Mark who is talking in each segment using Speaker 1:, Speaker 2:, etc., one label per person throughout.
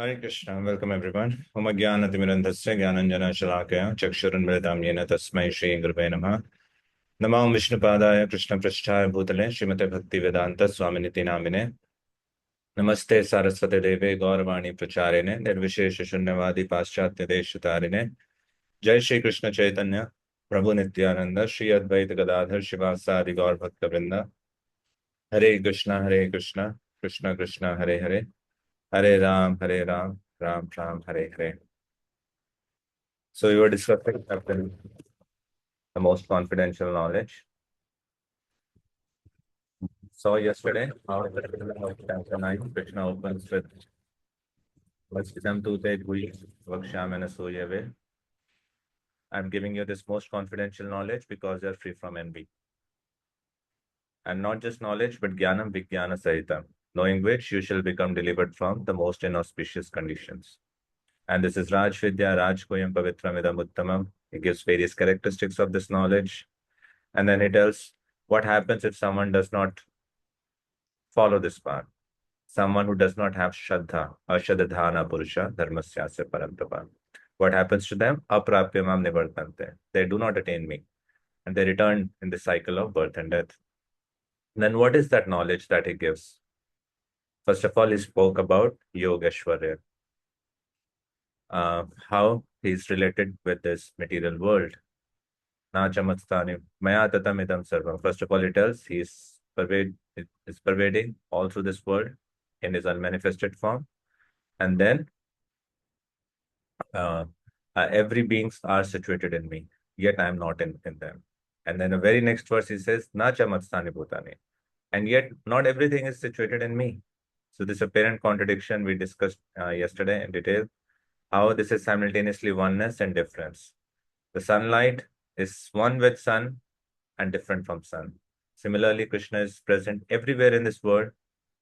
Speaker 1: Hare Krishna. Welcome everyone. Om Jnanatimirandhasya Jnananjana Shalakaya Chakshurunmilitam Yena Tasmai Shri Gurave Namah. Namam Vishnupadaya Krishna Prasthaya Bhutale Srimate Bhakti Vedanta Swaminiti Namine. Namaste Saraswate Deve Gauravani Pracharine Nirvishesha Shunyavadi Paschatya Deshutarine. Jai Shri Krishna Chaitanya Prabhu Nityananda Shri Advaita Gadadhar Shivasadi Gaur Bhakta Vrinda. Hare Krishna Hare Krishna Krishna Krishna Hare Hare Hare Ram Ram Ram Hare Hare. So you were discussing Captain, the most confidential knowledge. So yesterday, how chapter 9, Krishna opens with Vasidam Tute Gui Vakshamana Suyave. I'm giving you this most confidential knowledge because you're free from envy. And not just knowledge, but Jnanam Vijnana Sahitam, knowing which you shall become delivered from the most inauspicious conditions. And this is Raj Vidya, Raj Koyam Pavitramidam Uttamam. He gives various characteristics of this knowledge. And then he tells what happens if someone does not follow this path. Someone who does not have Shraddha, Ashadadhana Purusha, Dharmasyasya Parantapa. What happens to them? Aprapyamam Nivartante. They do not attain me. And they return in the cycle of birth and death. Then what is that knowledge that he gives? First of all, he spoke about Yogeshwarya. How he is related with this material world. Na chamatstani maya tatam idam sarvam. First of all, he tells he is pervading all through this world in his unmanifested form. And then every beings are situated in me, yet I am not in them. And then the very next verse he says, Na chamatstani bhutani. And yet not everything is situated in me. So this apparent contradiction we discussed yesterday in detail, how this is simultaneously oneness and difference. The sunlight is one with sun and different from sun. Similarly, Krishna is present everywhere in this world.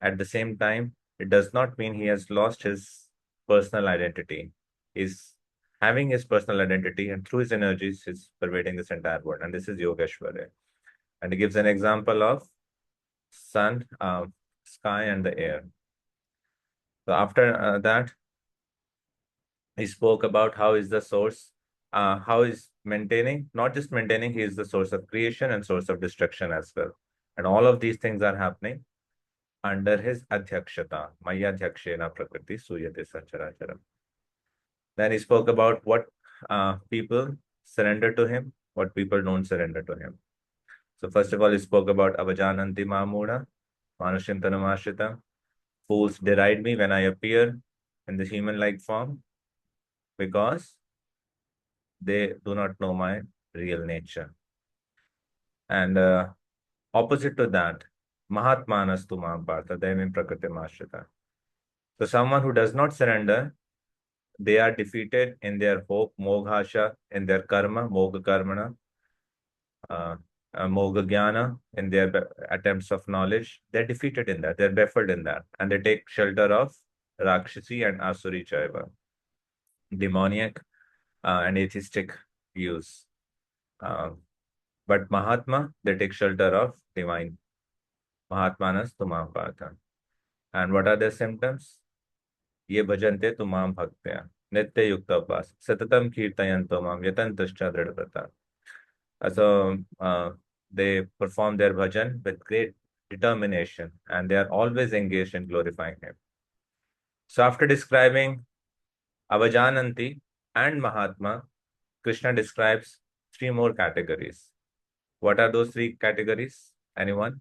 Speaker 1: At the same time, it does not mean he has lost his personal identity. He's having his personal identity, and through his energies, he's pervading this entire world. And this is Yogeshwarya. And he gives an example of sun, sky, and the air. So after that, he spoke about how is the source, how is maintaining, not just maintaining, he is the source of creation and source of destruction as well. And all of these things are happening under his adhyakshata, maya adhyakshena prakriti suyate sancharacharam. Then he spoke about what people surrender to him, what people don't surrender to him. So first of all, he spoke about avajananti mamuna, manushintanamashita. Fools deride me when I appear in the human-like form because they do not know my real nature. And opposite to that, Mahatmanas tu mam partha, devim prakriti mashrita. So someone who does not surrender, they are defeated in their hope, moghasha, in their karma, mogha karmana, mogha jnana, in their attempts of knowledge. They're defeated in that, they're baffled in that, and they take shelter of Rakshasi and Asuri Chaiva, demoniac and atheistic views. But Mahatma, they take shelter of divine. Mahatmanas tumam partha. And what are their symptoms? Ye bhajante tumam bhaktya. Nitya yukta upas. Satatam kirtayanto mam yatantascha dridvrata. So they perform their bhajan with great determination and they are always engaged in glorifying him. So after describing Avajananti and Mahatma, Krishna describes three more categories. What are those three categories? Anyone?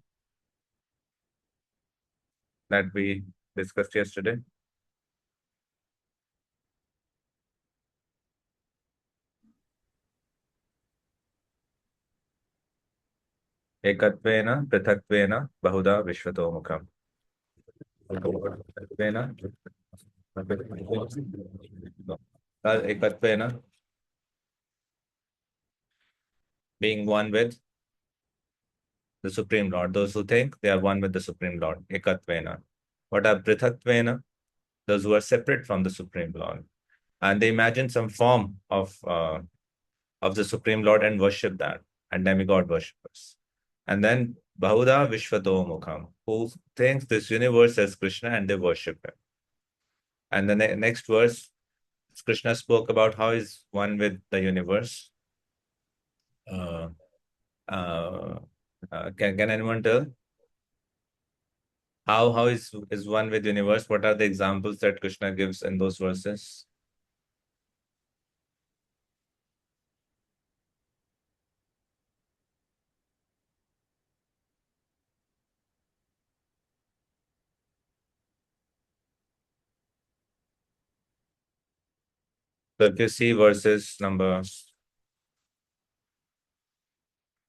Speaker 1: That we discussed yesterday? Ekattvena, prithaktvena, bahuda vishvato mukham. Ekattvena, ekattvena, being one with the Supreme Lord. Those who think they are one with the Supreme Lord. Ekattvena. What are prithaktvena? Those who are separate from the Supreme Lord. And they imagine some form of the Supreme Lord and worship that, and demigod worshippers. And then Bahuda Vishvato Mukham, who thinks this universe as Krishna and they worship him. And the next verse, Krishna spoke about how he's one with the universe. Uh, uh, can anyone tell how is one with universe? What are the examples that Krishna gives in those verses? So if you see verses number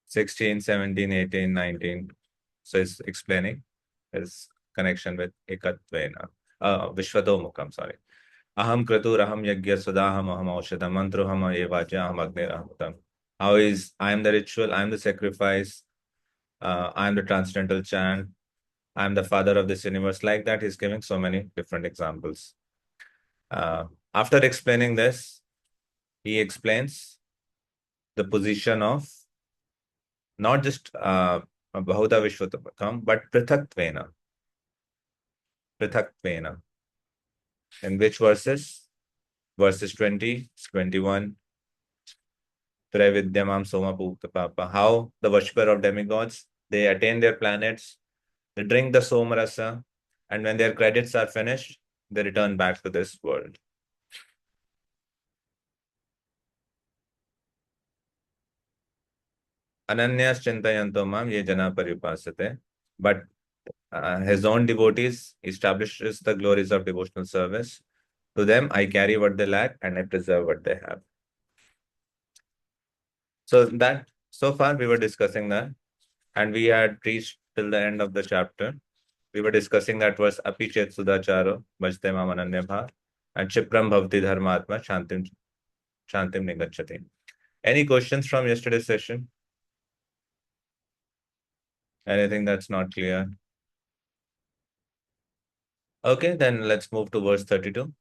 Speaker 1: 16, 17, 18, 19, so it's explaining his connection with Ekatvena, Vishwadomukam, sorry. Aham kraturaham yagya sudaham aham aushadam mantroham evajaham agnirahutam. How is I am the ritual, I am the sacrifice, I am the transcendental chant, I am the father of this universe. Like that, he's giving so many different examples. Uh, After explaining this, he explains the position of not just Bahuda Vishwatam, but Prithaktvena. Prithaktvena. In which verses? Verses 20, 21. Traividyamam Soma Bhukta Papa. How the worshipper of demigods, they attain their planets, they drink the Somarasa, and when their credits are finished, they return back to this world. Ananyas Chintayanto Mam Ye Jana Paripasate. But his own devotees establishes the glories of devotional service. To them, I carry what they lack and I preserve what they have. So far we were discussing that, and we had reached till the end of the chapter. We were discussing that was Api Chet Sudacharo, Bhajte Mam Ananya Bha, and Chipram Bhavati Dharmatma Shantim Nigachati. Any questions from yesterday's session? Anything that's not clear? Okay, then let's move to verse 32.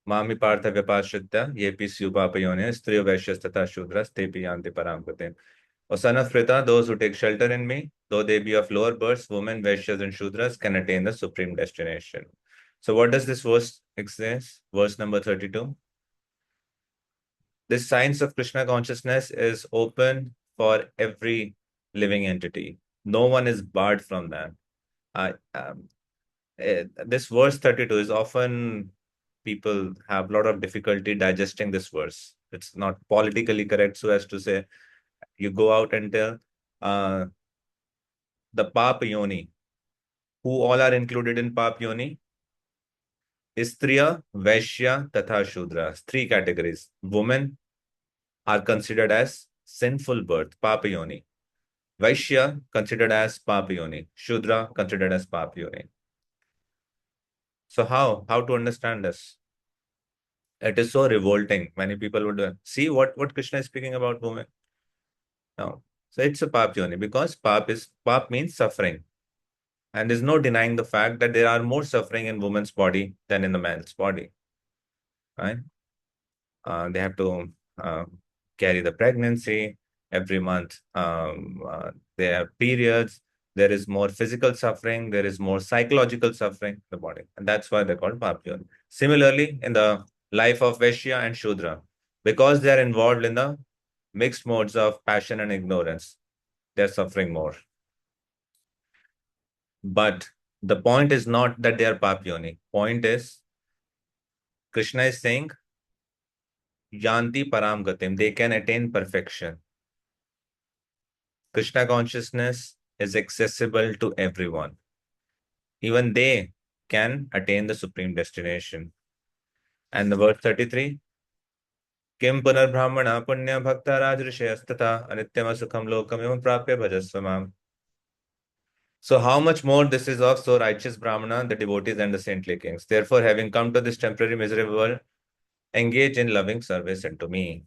Speaker 1: Mami Partha Vyapashritya, Yepi Syupapayone, Striyo Vaishyas Tata Shudras, Tepi Yanti Paramgate. O son of Prita, those who take shelter in me, though they be of lower births, women, Vaishyas, and Shudras, can attain the supreme destination. So, what does this verse express? Verse number 32. This science of Krishna consciousness is open for every living entity. No one is barred from that. Uh, um, this verse 32 is often people have a lot of difficulty digesting this verse. It's not politically correct, so as to say, you go out and tell uh, the Pap Yoni, who all are included in Pap Yoni? Istriya, Vaishya, Tatha Shudra. Three categories. Women are considered as sinful birth, Pap Yoni. Vaishya considered as Pap Yoni. Shudra considered as Pap Yoni. So how to understand this? It is so revolting. Many people would see what Krishna is speaking about women. No. So it's a Pap Yoni because Pap means suffering. And there's no denying the fact that there are more suffering in woman's body than in the man's body. Right? They have to uh, carry the pregnancy every month. They have periods. There is more physical suffering. There is more psychological suffering in the body. And that's why they're called Papyoni. Similarly, in the life of Vaishya and Shudra, because they are involved in the mixed modes of passion and ignorance, they're suffering more. But the point is not that they are Papyoni. Point is, Krishna is saying, Yanti Param Gatim, they can attain perfection. Krishna consciousness is accessible to everyone. Even they can attain the supreme destination. And the verse 33, Kim punar brahmana punya bhakta rajrishayastata anityama sukham lokam evam prapya bhajasvamam. So how much more this is of so righteous brahmana, the devotees and the saintly kings. Therefore, having come to this temporary miserable world, engage in loving service unto me.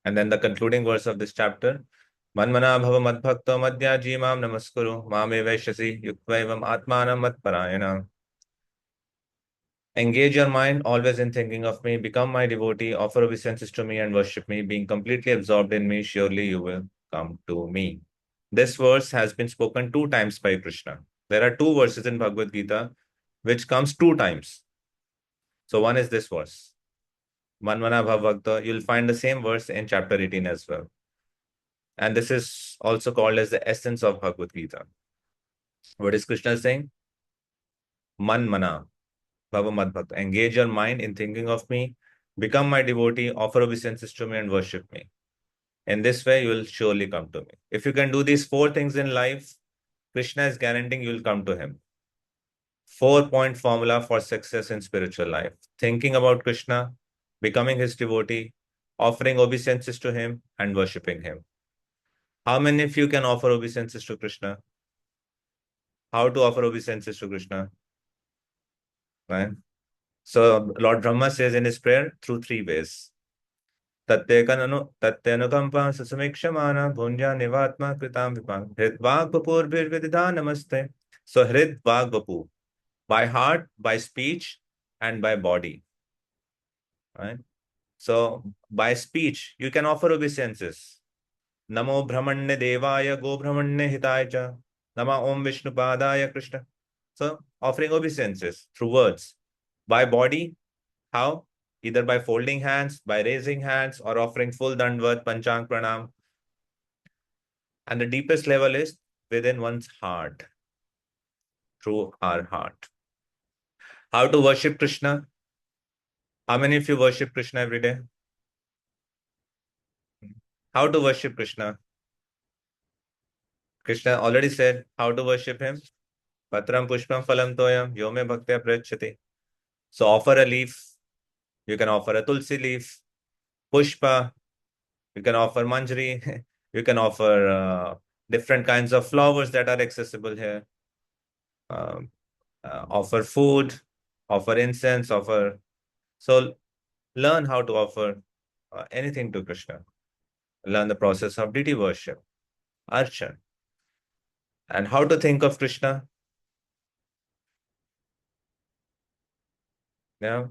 Speaker 1: And then the concluding verse of this chapter, Manmana bhava madbhakto madhya jimam namaskuru mame vaishasi yuktva atmanam matparayana. Engage your mind always in thinking of me, become my devotee, offer obeisances to me and worship me, being completely absorbed in me, surely you will come to me. This verse has been spoken two times by Krishna. There are two verses in Bhagavad Gita which comes two times. So one is this verse. Manmana Bhavakta. You'll find the same verse in chapter 18 as well. And this is also called as the essence of Bhagavad Gita. What is Krishna saying? Manmana Bhava Madbhakta. Engage your mind in thinking of me, become my devotee, offer obeisances to me, and worship me. In this way, you will surely come to me. If you can do these four things in life, Krishna is guaranteeing you will come to him. 4-point formula for success in spiritual life. Thinking about Krishna, becoming his devotee, offering obeisances to him, and worshipping him. How many of you can offer obeisances to Krishna? How to offer obeisances to Krishna? Right? So Lord Brahma says in his prayer through three ways. Tatyanukampa susamikshmana bhunya nivatma kritam vipang hridvag vapur virvididha namaste. So hrid vag vapu, by heart, by speech, and by body. Right? So by speech, you can offer obeisances. Namo brahmanya devaya go brahmanya hitaya cha. Nama om vishnu padaya krishna. So offering obeisances through words. By body, how? Either by folding hands, by raising hands, or offering full dandvat, panchang pranam. And the deepest level is within one's heart, through our heart. How to worship Krishna? How many of you worship Krishna every day? How to worship Krishna? Krishna already said how to worship him. Patram pushpam phalam toyam yome bhaktya prayachati. So offer a leaf. You can offer a tulsi leaf, pushpa. You can offer manjari. You can offer different kinds of flowers that are accessible here. Um, offer food, offer incense, offer. So learn how to offer anything to Krishna. Learn the process of deity worship, archan, and how to think of Krishna. Yeah,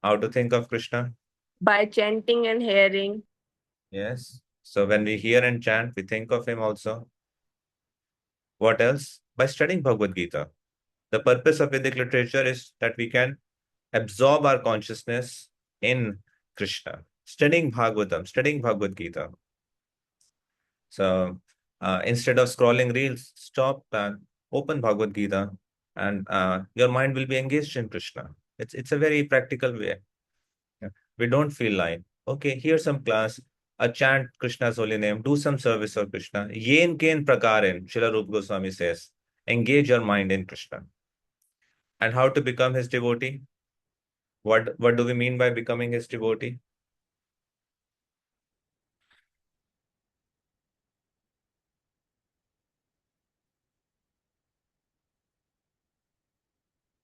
Speaker 1: how to think of Krishna.
Speaker 2: By chanting and hearing.
Speaker 1: Yes. So when we hear and chant, we think of him also. What else? By studying Bhagavad Gita. The purpose of Vedic literature is that we can absorb our consciousness in Krishna. Studying Bhagavatam, studying Bhagavad Gita. So instead of scrolling reels, stop and open Bhagavad Gita, and your mind will be engaged in Krishna. It's a very practical way. Yeah. We don't feel like, okay, here's some class, chant Krishna's holy name, do some service of Krishna. Yen ken prakarin, Srila Rupa Goswami says, engage your mind in Krishna. And how to become his devotee? What do we mean by becoming his devotee?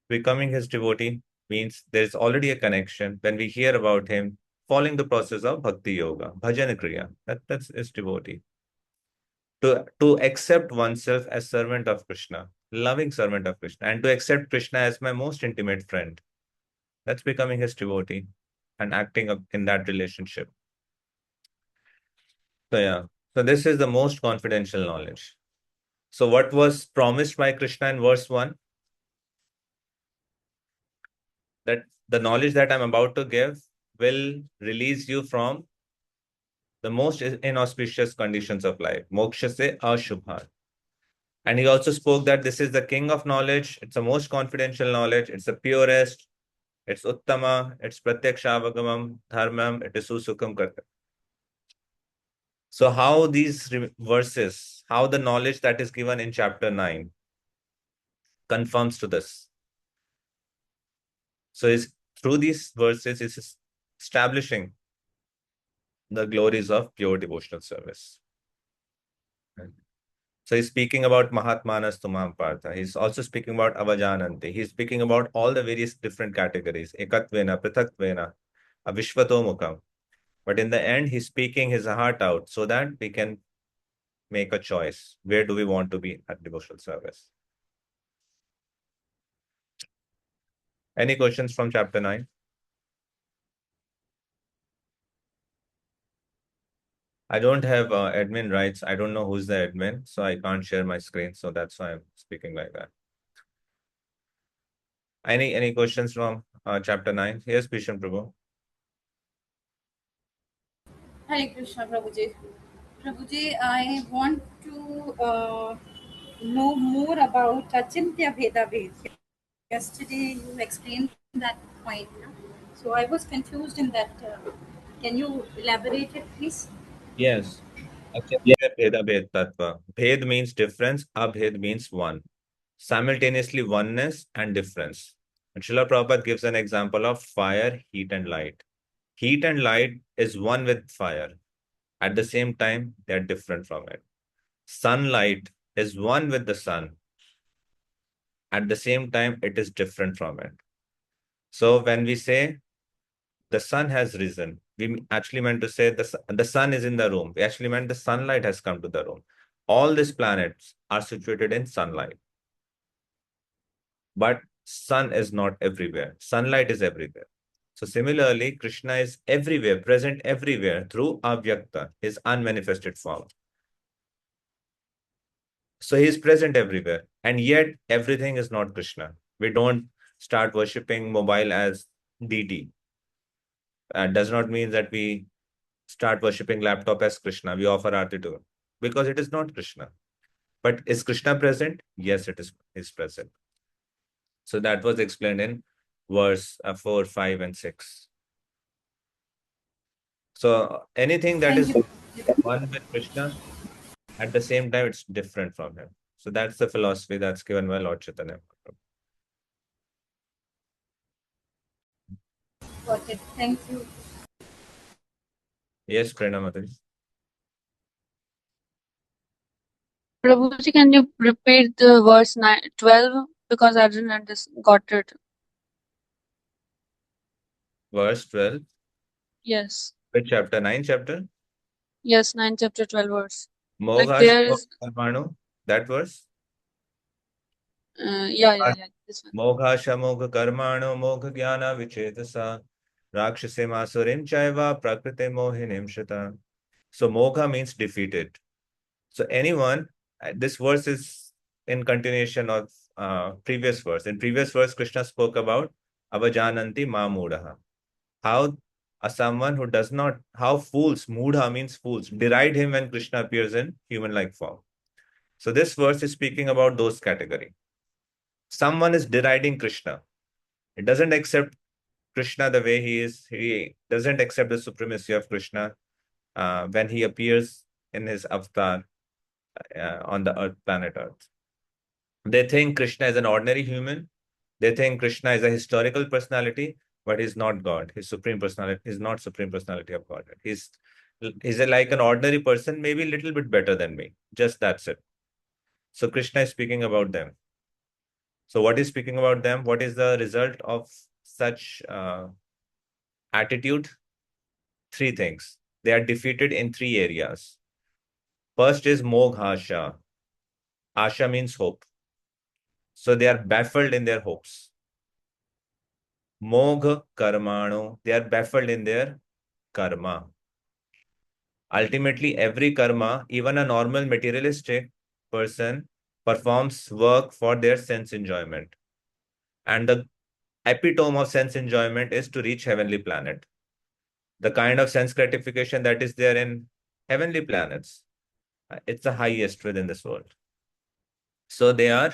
Speaker 1: Becoming his devotee means there's already a connection. When we hear about him, following the process of bhakti yoga, bhajan kriya, that's his devotee. To accept oneself as servant of Krishna, loving servant of Krishna, and to accept Krishna as my most intimate friend. That's becoming his devotee and acting up in that relationship. So yeah, so this is the most confidential knowledge. So what was promised by Krishna in verse 1? That the knowledge that I'm about to give will release you from the most inauspicious conditions of life. Moksha se ashubha. And he also spoke that this is the king of knowledge. It's the most confidential knowledge. It's the purest. It's uttama. It's pratyakshaavagamam dharmam. It is susukam karta. So how these verses, how the knowledge that is given in chapter 9 confirms to this. So is through these verses is establishing the glories of pure devotional service. So he's speaking about Mahatmanas Tumam Partha. He's also speaking about Avajananti. He's speaking about all the various different categories. Ekatvena, Prithaktvena, Avishvatomukam. But in the end, he's speaking his heart out so that we can make a choice. Where do we want to be at devotional service? Any questions from chapter 9? I don't have admin rights. I don't know who's the admin, so I can't share my screen. So that's why I'm speaking like that. Any questions from chapter 9. Yes, Bhisham Prabhu.
Speaker 3: Hare Krishna, Prabhuji. Prabhuji, I want to know more about Achintya Bheda Bhed. Yesterday you explained that point. No? So I was confused in that. Can you elaborate it, please?
Speaker 1: Yes. Achintya Bheda Bhed Tattva. Bhed means difference, Abhed means one. Simultaneously oneness and difference. And Srila Prabhupada gives an example of fire, heat, and light. Heat and light is one with fire. At the same time, they are different from it. Sunlight is one with the sun. At the same time, it is different from it. So when we say the sun has risen, we actually meant to say the sun is in the room. We actually meant the sunlight has come to the room. All these planets are situated in sunlight, but sun is not everywhere. Sunlight is everywhere. So similarly, Krishna is everywhere, present everywhere through Avyakta, his unmanifested form. So he is present everywhere, and yet everything is not Krishna. We don't start worshipping mobile as deity. Does not mean that we start worshipping laptop as Krishna. We offer arti to him because it is not Krishna. But is Krishna present? Yes, it is present. So that was explained in verse 4, 5, and 6. So anything that
Speaker 3: Thank
Speaker 1: is
Speaker 3: you.
Speaker 1: one with Krishna, at the same time, it's different from him. So that's the philosophy that's given by Lord Chaitanya.
Speaker 3: Got it. Thank you.
Speaker 1: Yes, Pranamati.
Speaker 4: Prabhuji, can you repeat the verse 12 because I didn't got it.
Speaker 1: Verse 12.
Speaker 4: Yes,
Speaker 1: Which chapter? 9 chapter?
Speaker 4: yes, 9 chapter 12 verse. Like
Speaker 1: Mogha
Speaker 4: there is,
Speaker 1: Karmanu. That verse?
Speaker 4: yeah, this one.
Speaker 1: Mogha Shamogha Karmano Mogha Jnana Vichetasa Rakshasim Asurim Chaiva Prakriti Mohinim Shata. So Mogha means defeated. So anyone, this verse is in continuation of previous verse. In previous verse, Krishna spoke about Avajananti Mamudaha. How someone who does not, how fools, Mudha means fools, deride him when Krishna appears in human-like form. So this verse is speaking about those category. Someone is deriding Krishna. It doesn't accept Krishna the way he is. He doesn't accept the supremacy of Krishna when he appears in his avatar on the earth, planet Earth. They think Krishna is an ordinary human. They think Krishna is a historical personality, but he's not God. His supreme personality is not supreme personality of God. He's like an ordinary person, maybe a little bit better than me. Just that's it. So Krishna is speaking about them. So what is speaking about them? What is the result of such attitude? Three things. They are defeated in three areas. First is Moghasha. Asha means hope. So they are baffled in their hopes. Mogh karmano. They are baffled in their karma. Ultimately, every karma, even a normal materialistic person, performs work for their sense enjoyment. And the epitome of sense enjoyment is to reach heavenly planet. The kind of sense gratification that is there in heavenly planets, it's the highest within this world. So they are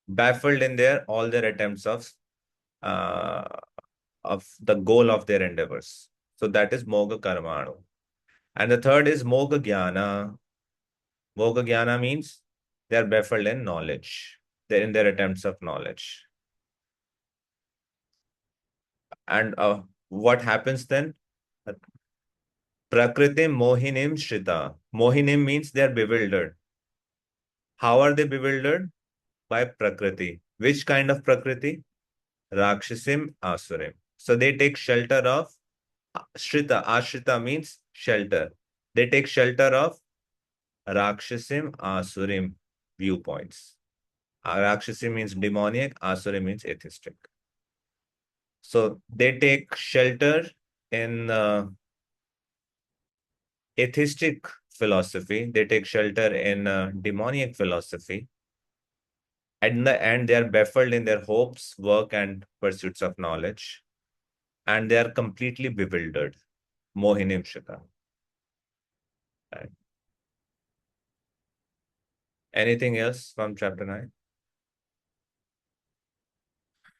Speaker 1: baffled in their all their attempts uh, of the goal of their endeavors. So that is Moga Karmanu. And the third is Moga Jnana. Moga Jnana means they are baffled in knowledge. They're in their attempts of knowledge. And what happens then? Prakriti Mohinim Shrita. Mohinim means they are bewildered. How are they bewildered? By Prakriti. Which kind of Prakriti? Rakshasim Asurim. So they take shelter of Shrita. Ashrita means shelter. They take shelter of Rakshasim Asurim viewpoints. Rakshasim means demoniac, Asurim means atheistic. So they take shelter in atheistic philosophy, they take shelter in demoniac philosophy, In the end, they are baffled in their hopes, work, and pursuits of knowledge, and they are completely bewildered. Mohinim Shita. Right. Anything else from chapter 9?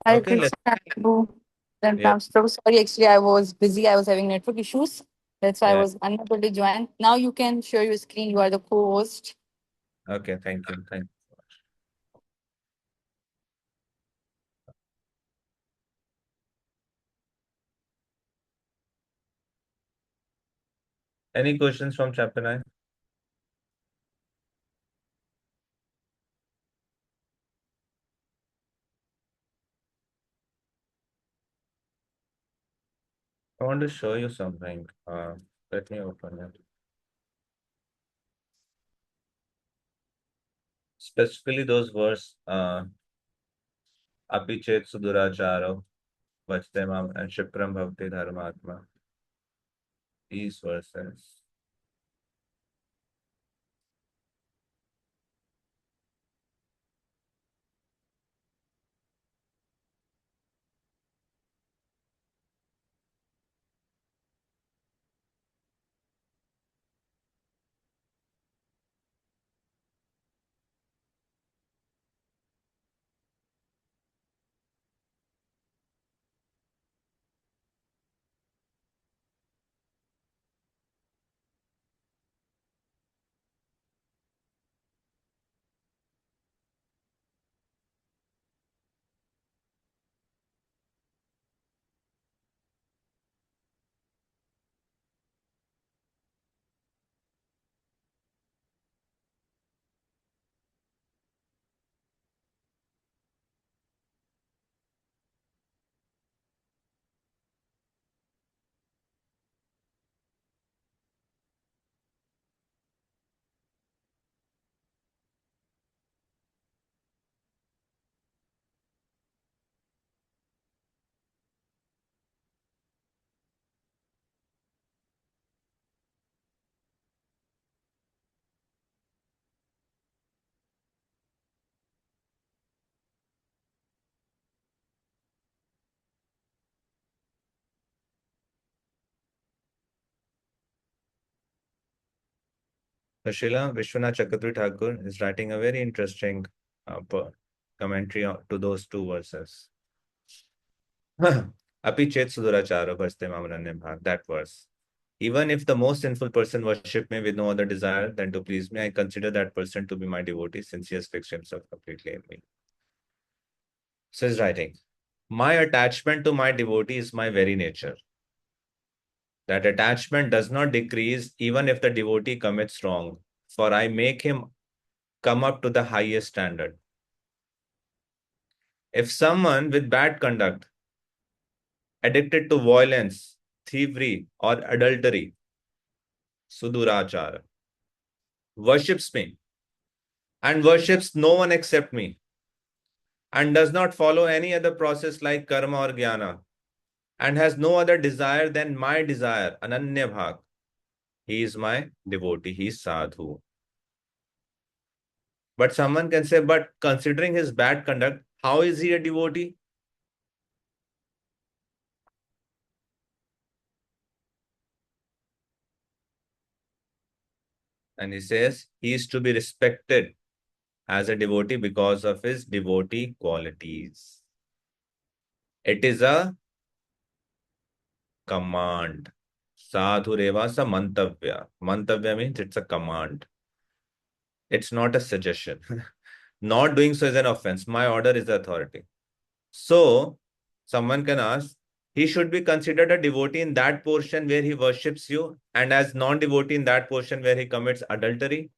Speaker 5: Hare
Speaker 1: Okay, let's.
Speaker 5: Krishna, Prabhu. Then
Speaker 1: Yeah,
Speaker 5: Prabhu, sorry, actually, I was busy. I was having network issues. That's why I
Speaker 1: yeah.
Speaker 5: was unable to join. Now you can share your screen. You are the co-host.
Speaker 1: Okay, thank you. Thank you so much. Any questions from chapter 9? I want to show you something. Let me open it. Specifically, those words, apichet suduracharo, vachtemam, and shipram bhavti dharmatma. These verses. So Srila Vishwanath Chakravarti Thakur is writing a very interesting commentary to those two verses. Api chet suduracharo bhajtemam ananyabhag. That verse. Even if the most sinful person worship me with no other desire than to please me, I consider that person to be my devotee since he has fixed himself completely in me. So he's writing, my attachment to my devotee is my very nature. That attachment does not decrease even if the devotee commits wrong, for I make him come up to the highest standard. If someone with bad conduct, addicted to violence, thievery, or adultery, sudurachara, worships me and worships no one except me, and does not follow any other process like karma or jnana, and has no other desire than my desire, ananya bhag, he is my devotee, he is sadhu. But someone can say, but considering his bad conduct, how is he a devotee? And he says he is to be respected as a devotee because of his devotee qualities. It is a command. Sadhureva sa mantavya. Mantavya means it's a command. It's not a suggestion. Not doing so is an offense. My order is the authority. So, someone can ask, he should be considered a devotee in that portion where he worships you, and as non-devotee in that portion where he commits adultery.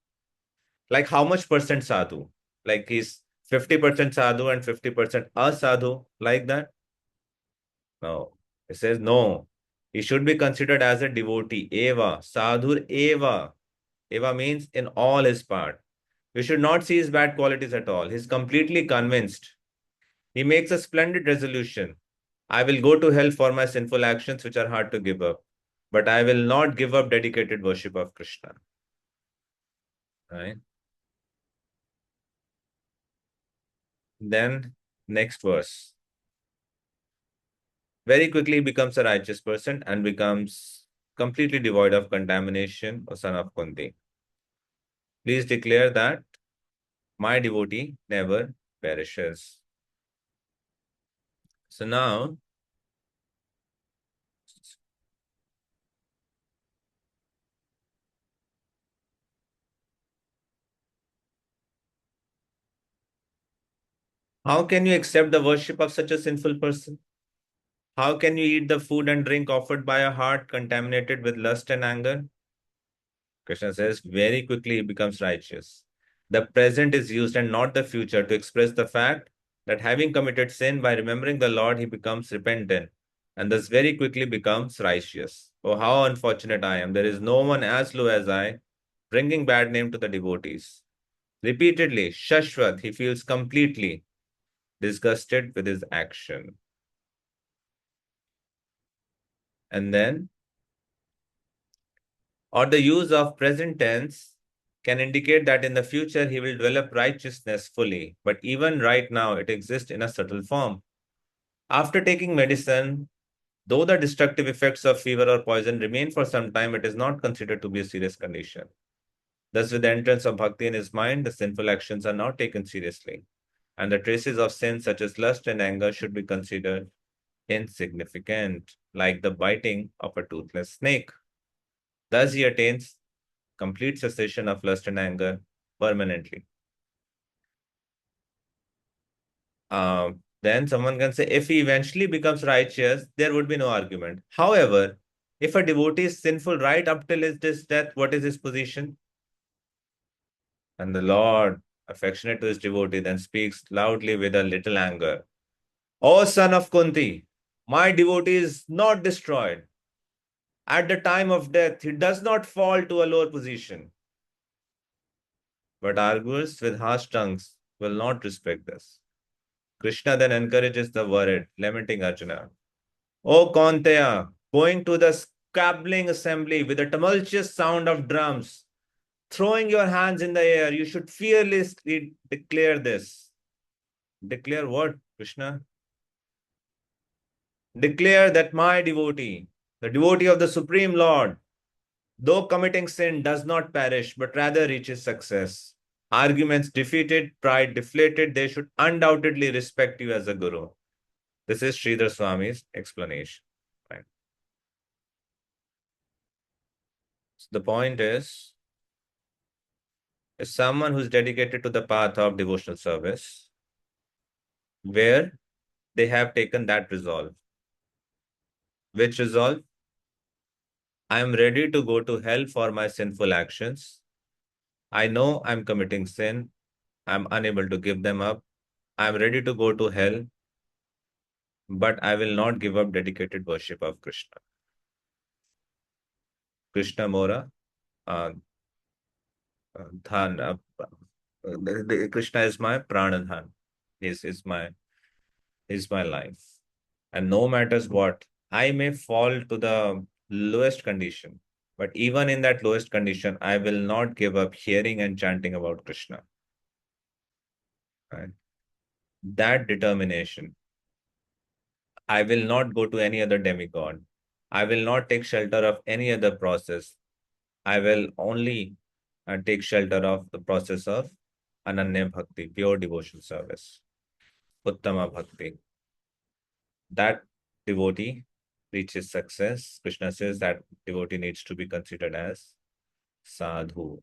Speaker 1: Like how much percent sadhu? Like he's 50% sadhu and 50% asadhu, like that? No. It says no. He should be considered as a devotee. Eva. Sadhur Eva. Eva means in all his part. We should not see his bad qualities at all. He's completely convinced. He makes a splendid resolution. I will go to hell for my sinful actions which are hard to give up. But I will not give up dedicated worship of Krishna. Right? Then next verse. Very quickly becomes a righteous person and becomes completely devoid of contamination, O son of Kunti. Please declare that my devotee never perishes. So now, how can you accept the worship of such a sinful person? How can you eat the food and drink offered by a heart contaminated with lust and anger? Krishna says, very quickly he becomes righteous. The present is used and not the future to express the fact that having committed sin by remembering the Lord, he becomes repentant and thus very quickly becomes righteous. Oh, how unfortunate I am. There is no one as low as I, bringing bad name to the devotees. Repeatedly, Shashwat, he feels completely disgusted with his action. And then, or the use of present tense can indicate that in the future he will develop righteousness fully, but even right now it exists in a subtle form. After taking medicine, though the destructive effects of fever or poison remain for some time, it is not considered to be a serious condition. Thus, with the entrance of bhakti in his mind, the sinful actions are not taken seriously, and the traces of sin such as lust and anger should be considered insignificant, like the biting of a toothless snake. Thus, he attains complete cessation of lust and anger permanently. Then someone can say, if he eventually becomes righteous, there would be no argument. However, if a devotee is sinful right up till his death, what is his position? And the Lord, affectionate to his devotee, then speaks loudly with a little anger. O son of Kunti, my devotee is not destroyed. At the time of death, he does not fall to a lower position. But arguers with harsh tongues will not respect this. Krishna then encourages the worried, lamenting Arjuna. O Kaunteya, going to the scabbling assembly with a tumultuous sound of drums, throwing your hands in the air, you should fearlessly declare this. Declare what, Krishna? Declare that my devotee, the devotee of the Supreme Lord, though committing sin, does not perish, but rather reaches success. Arguments defeated, pride deflated, they should undoubtedly respect you as a guru. This is Sridhar Swami's explanation. Right. So the point is someone who's dedicated to the path of devotional service, where they have taken that resolve. Which resolve? I am ready to go to hell for my sinful actions. I know I'm committing sin. I'm unable to give them up. I'm ready to go to hell, but I will not give up dedicated worship of Krishna. Krishna Mora, uh, Dhan, Krishna is my pranadhan. Is my life. And no matters what, I may fall to the lowest condition. But even in that lowest condition, I will not give up hearing and chanting about Krishna. Right? That determination. I will not go to any other demigod. I will not take shelter of any other process. I will only take shelter of the process of Ananya Bhakti, pure devotion service, Uttama Bhakti. That devotee reaches success. Krishna says that devotee needs to be considered as sadhu.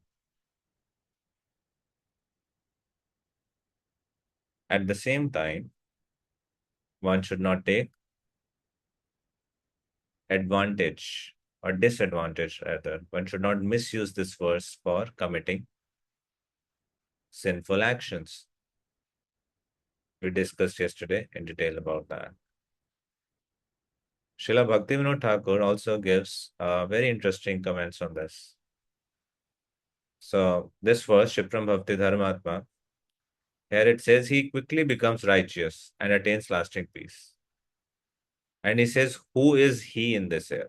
Speaker 1: At the same time, one should not take advantage or disadvantage, rather. One should not misuse this verse for committing sinful actions. We discussed yesterday in detail about that. Srila Bhaktivinoda Thakur also gives very interesting comments on this. So, this verse, Shipram Bhakti Dharmatma, here it says he quickly becomes righteous and attains lasting peace. And he says, who is he in this here?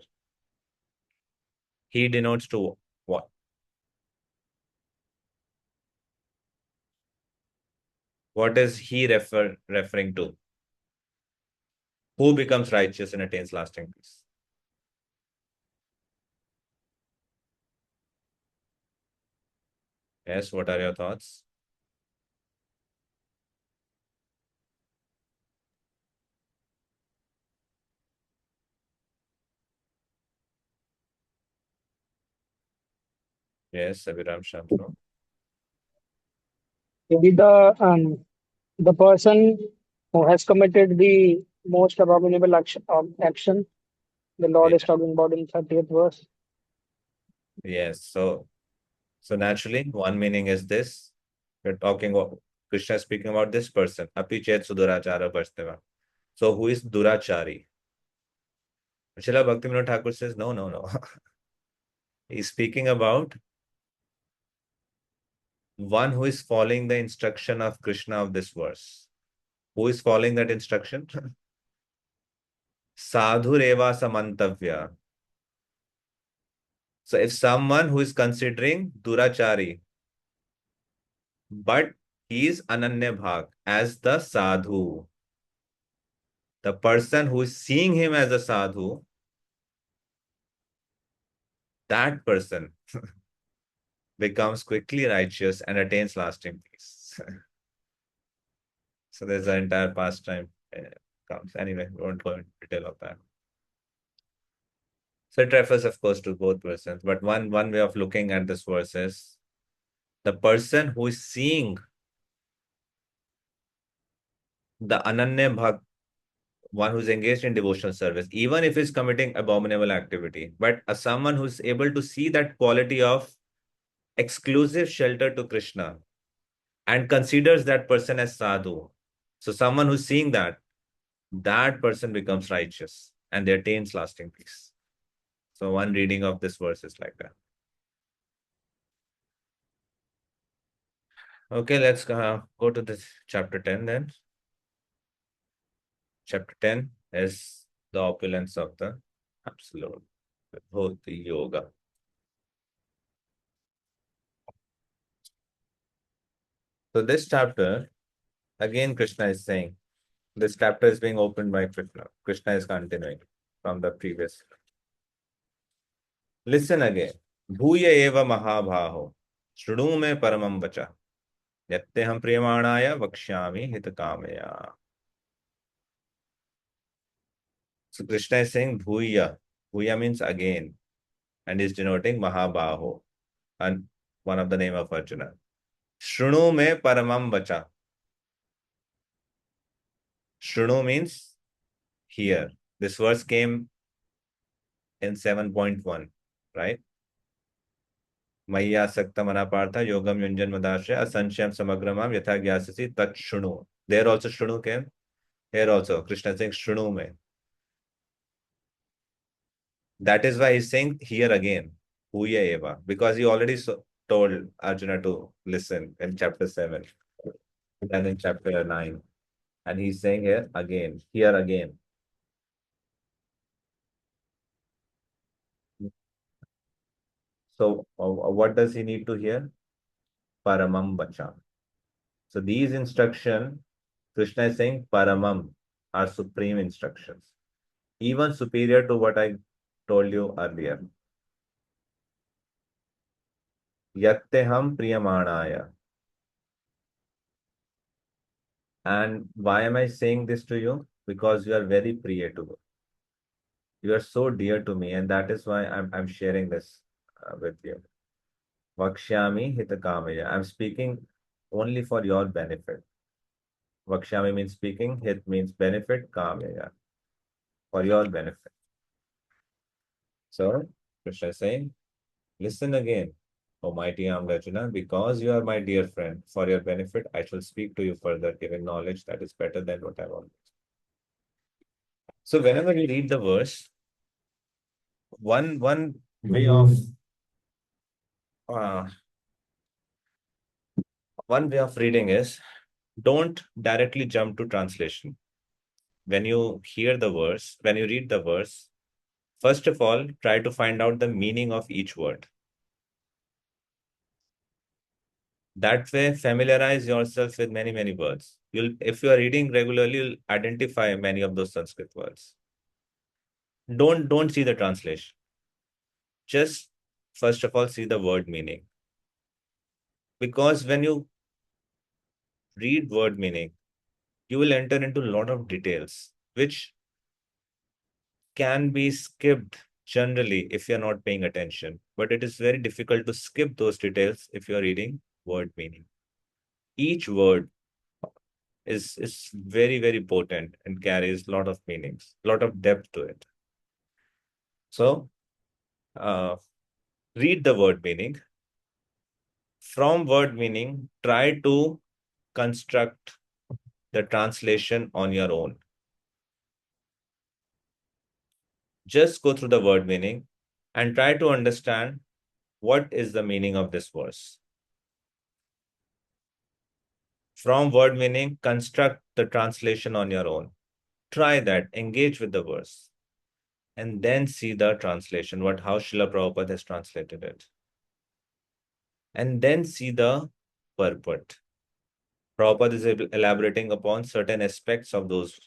Speaker 1: He denotes to what? What is he referring to? Who becomes righteous and attains lasting peace? Yes, what are your thoughts? Yes, Abhiram Shamro.
Speaker 6: Maybe the person who has committed the most abominable action, the Lord is
Speaker 1: Yeah.
Speaker 6: talking about in 30th verse.
Speaker 1: Yes. So naturally, one meaning is this. We're talking about Krishna is speaking about this person. Api chet sudurachara varsteva. So who is Durachari? Srila Bhaktivinoda Thakur says, no, no, no. He's speaking about one who is following the instruction of Krishna of this verse. Who is following that instruction? Sadhureva samantavya. So if someone who is considering Durachari, but he is Ananya Bhag as the sadhu, the person who is seeing him as a sadhu, that person becomes quickly righteous and attains lasting peace. So there's an entire pastime comes. Anyway, we won't go into detail of that. So it refers, of course, to both persons. But one way of looking at this verse is the person who is seeing the Ananya Bhakt, one who's engaged in devotional service, even if he's committing abominable activity, but someone who's able to see that quality of exclusive shelter to Krishna and considers that person as sadhu. So someone who's seeing that person becomes righteous and they attains lasting peace. So one reading of this verse is like that. Okay, let's go to this chapter 10 then. Chapter 10 is the opulence of the absolute, Vibhuti Yoga. So this chapter, again, Krishna is saying, this chapter is being opened by Krishna. Krishna is continuing from the previous. Listen again. Bhuya eva mahabhaho. Shrudu me paramam vacha. Yatte ham priyamanaya vakshyami hitakamaya. So Krishna is saying bhuya. Bhuya means again. And is denoting mahabhaho. And one of the name of Arjuna. Shrunu me paramam vacha. Shrunu means hear. This verse came in 7.1, right? Maya sakta manapartha yogam yunjan madasya asansham samagramam yatha gyasasi tat shrunu. There also shrunu came. Here also Krishna is saying shrunu me. That is why he's saying here again, Huya eva, because he already told Arjuna to listen in chapter 7 and in chapter 9. And he's saying here again. So what does he need to hear? Paramam vacha. So these instructions, Krishna is saying Paramam are supreme instructions, even superior to what I told you earlier. Yatteham priyamanaya. And why am I saying this to you? Because you are very priya to me. You are so dear to me, and that is why I'm sharing this with you. Vakshyami hitakamaya. I'm speaking only for your benefit. Vakshyami means speaking, hit means benefit, kamaya, for your benefit. So, Krishna is saying, listen again, O mighty armed Arjuna, because you are my dear friend. For your benefit, I shall speak to you further, giving knowledge that is better than what I've already. So, whenever you read the verse, one way of uh, reading is don't directly jump to translation. When you hear the verse, when you read the verse, first of all, try to find out the meaning of each word. That way, familiarize yourself with many, many words. If you are reading regularly, you'll identify many of those Sanskrit words. Don't see the translation. Just first of all, see the word meaning. Because when you read word meaning, you will enter into a lot of details, which can be skipped generally if you're not paying attention. But it is very difficult to skip those details if you're reading word meaning. Each word is very, very potent and carries a lot of meanings, a lot of depth to it. So read the word meaning. From word meaning, try to construct the translation on your own. Just go through the word meaning and try to understand what is the meaning of this verse. From word meaning, construct the translation on your own. Try that, engage with the verse, and then see the translation, how Srila Prabhupada has translated it. And then see the purport. Prabhupada is elaborating upon certain aspects of those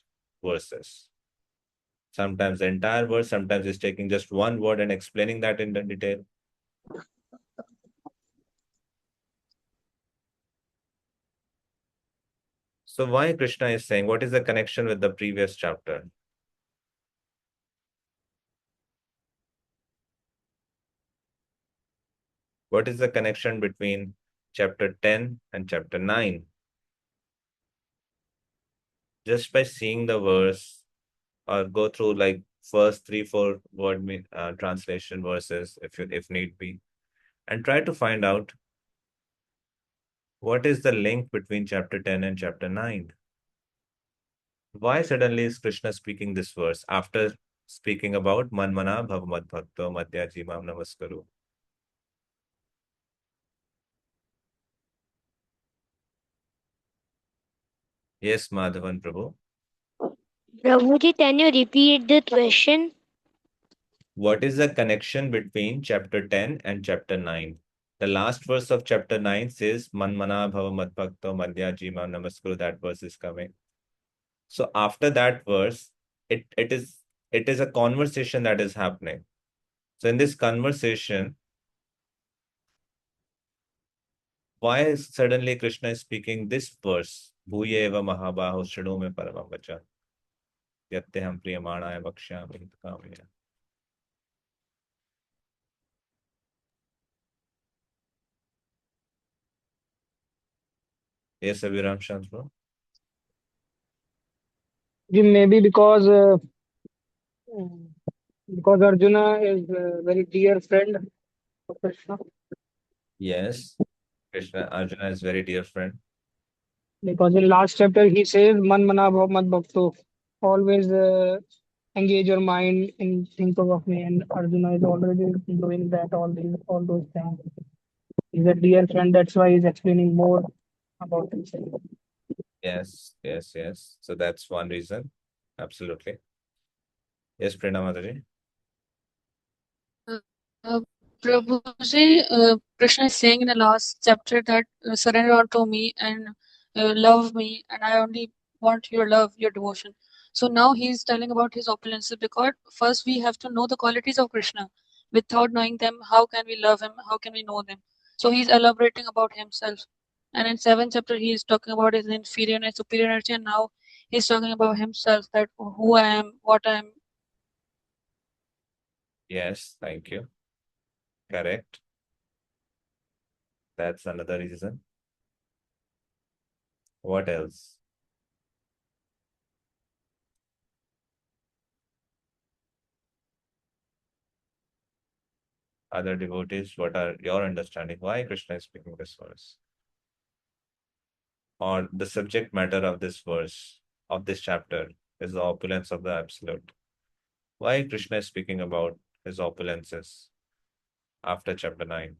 Speaker 1: verses. Sometimes the entire verse, sometimes he's taking just one word and explaining that in detail. So why Krishna is saying, what is the connection with the previous chapter? What is the connection between chapter 10 and chapter 9? Just by seeing the verse or go through like first 3-4 word translation verses if need be, and try to find out what is the link between chapter 10 and chapter 9. Why suddenly is Krishna speaking this verse after speaking about Manmana Bhavamad Bhakto Madhya Jimam Namaskaru? Yes, Madhavan Prabhu.
Speaker 7: Prabhuji, can you repeat the question?
Speaker 1: What is the connection between chapter 10 and chapter 9? The last verse of chapter 9 says, Manmana Bhavamad Bhakto Madhya Jimam Namaskaru. That verse is coming. So after that verse, it is a conversation that is happening. So in this conversation, why suddenly Krishna is speaking this verse? Bhuye eva mahabaho shridu me paramam vacha. Yatyaham priyamanaya bhakshami hitkamaya. Yes, Abhiram Chandra.
Speaker 6: Maybe because Arjuna is a very dear friend of Krishna.
Speaker 1: Yes, Krishna Arjuna is very dear friend.
Speaker 6: Because in last chapter he says, Man mana bhav mat bhakto. Always engage your mind in think of me. And Arjuna is already doing that, all those things. He's a dear friend, that's why he's explaining more about himself.
Speaker 1: Yes, yes, yes. So that's one reason. Absolutely. Yes, Prerna Mataji.
Speaker 4: Uh, Prabhuji, Krishna is saying in the last chapter that surrender unto me and love me, and I only want your love, your devotion. So now he is telling about his opulences because first we have to know the qualities of Krishna. Without knowing them, how can we love him? How can we know them? So he's elaborating about himself. And in seventh chapter, he is talking about his inferior and superiority, and now he's talking about himself, that who I am, what I am.
Speaker 1: Yes, thank you. Correct. That's another reason. What else? Other devotees, what are your understanding? Why Krishna is speaking this verse? Or the subject matter of this verse, of this chapter, is the opulence of the Absolute. Why Krishna is speaking about his opulences after chapter 9?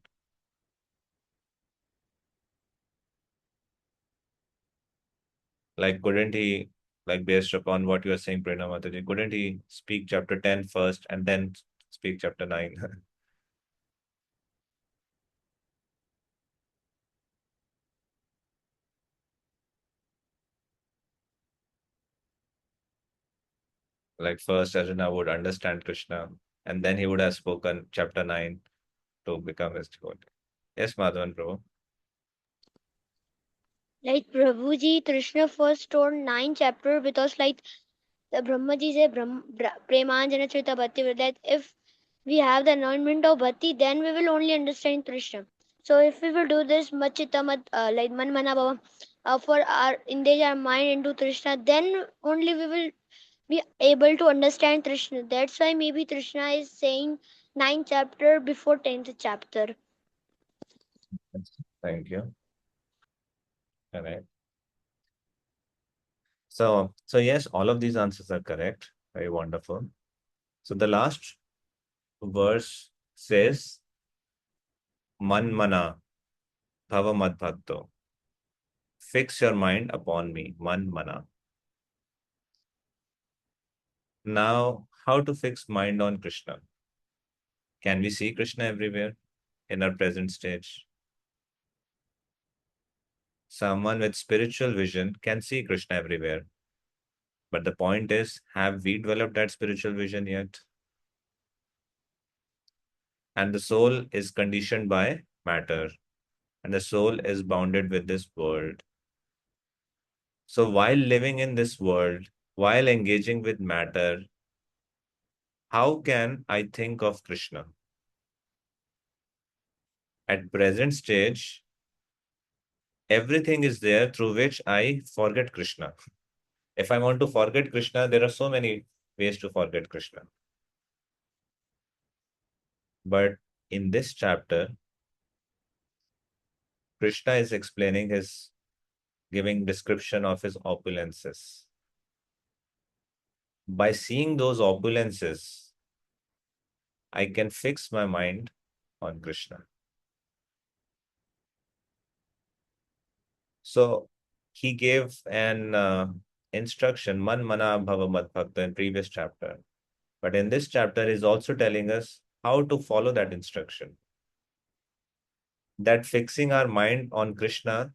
Speaker 1: Like, couldn't he, like, based upon what you are saying, Prerna Mataji, couldn't he speak chapter 10 first and then speak chapter 9? Like first Arjuna would understand Krishna, and then he would have spoken chapter 9 to become his devotee. Yes, Madhavan Prabhu.
Speaker 7: Like Prabhuji, Krishna first told 9 chapter because like the Brahmaji said Premanjana Chita Bhakti that if we have the anointment of Bhakti, then we will only understand Krishna. So if we will do this Machitamat like Manmana Bhava for our engage our mind into Krishna, then only we will be able to understand Krishna. That's why maybe Krishna is saying 9 chapter before 10th chapter.
Speaker 1: Thank you. All right. So yes, all of these answers are correct. Very wonderful. So the last verse says, Man mana bhava mad bhakto. Fix your mind upon me, man mana. Now, how to fix mind on Krishna? Can we see Krishna everywhere in our present stage? Someone with spiritual vision can see Krishna everywhere. But the point is, have we developed that spiritual vision yet? And the soul is conditioned by matter, and the soul is bounded with this world. So while living in this world, while engaging with matter, how can I think of Krishna? At present stage, everything is there through which I forget Krishna. If I want to forget Krishna, there are so many ways to forget Krishna. But in this chapter, Krishna is explaining his, giving description of his opulences. By seeing those opulences, I can fix my mind on Krishna. So he gave an instruction, man mana bhava mad bhakta, in previous chapter. But in this chapter, he's also telling us how to follow that instruction. That fixing our mind on Krishna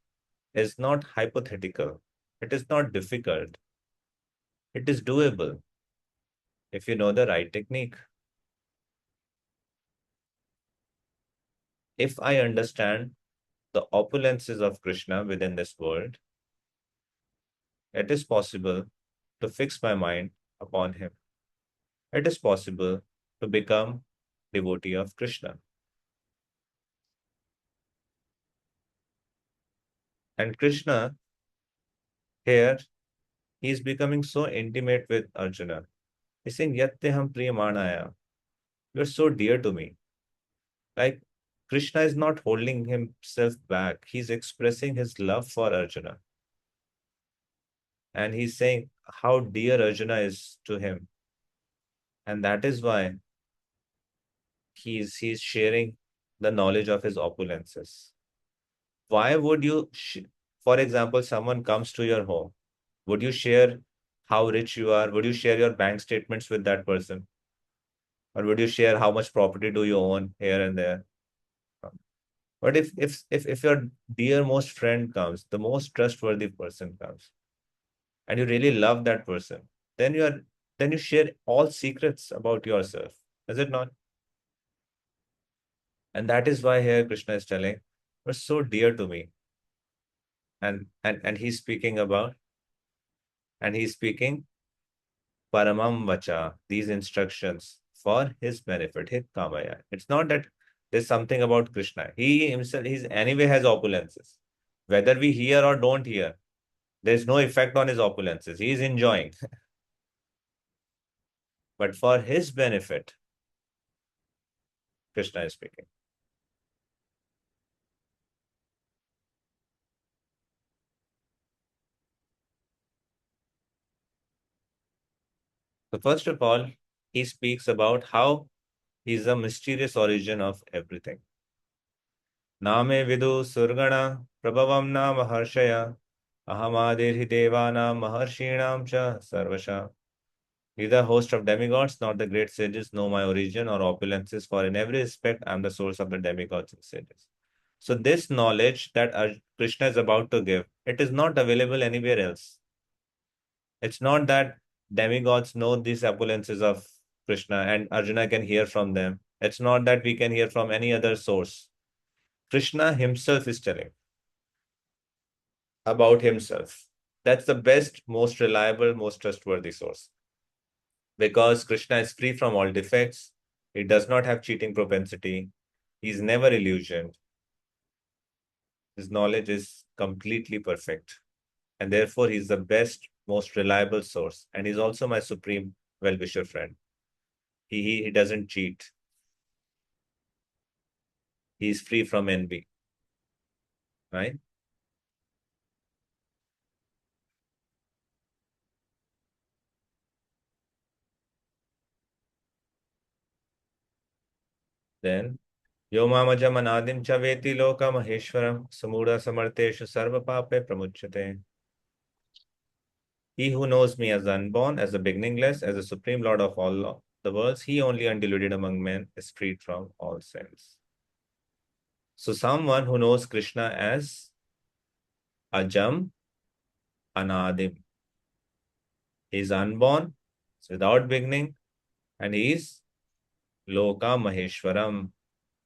Speaker 1: is not hypothetical. It is not difficult. It is doable if you know the right technique. If I understand the opulences of Krishna within this world, it is possible to fix my mind upon him. It is possible to become devotee of Krishna. And Krishna here, he is becoming so intimate with Arjuna. He's saying, Yatteham Premanjana. You're so dear to me. Like Krishna is not holding himself back. He's expressing his love for Arjuna. And he's saying how dear Arjuna is to him. And that is why he's sharing the knowledge of his opulences. Why would you, for example, someone comes to your home, would you share how rich you are? Would you share your bank statements with that person? Or would you share how much property do you own here and there? But if your dear most friend comes, the most trustworthy person comes, and you really love that person, then you share all secrets about yourself, is it not? And that is why here Krishna is telling, you're so dear to me. And he's speaking about, and he's speaking paramam vacha, these instructions for his benefit, his kamaya. It's not that there's something about Krishna. He himself, he's anyway has opulences. Whether we hear or don't hear, there's no effect on his opulences. He is enjoying. But for his benefit, Krishna is speaking. So first of all, he speaks about how he is the mysterious origin of everything. Name vidu surgana prabhavam na maharshaya ahamadirhi devana maharshinam cha sarvasha. Neither host of demigods nor the great sages know my origin or opulences, for in every respect I am the source of the demigods and sages. So this knowledge that Krishna is about to give, it is not available anywhere else. It's not that demigods know these opulences of Krishna and Arjuna can hear from them. It's not that we can hear from any other source. Krishna himself is telling about himself. That's the best, most reliable, most trustworthy source. Because Krishna is free from all defects, he does not have cheating propensity, he's never illusioned, his knowledge is completely perfect, and therefore he's the best, most reliable source. And he's also my supreme well-wisher friend. He doesn't cheat. He's free from envy, right? Then Yo mamajam anadim chaveti loka maheshwaram samura samarteshu sarva pape pramuchyate. He who knows me as unborn, as the beginningless, as the supreme lord of all the worlds, he only undiluted among men is freed from all sins. So someone who knows Krishna as Ajam Anadim. He is unborn, without beginning, and he is Loka Maheshwaram.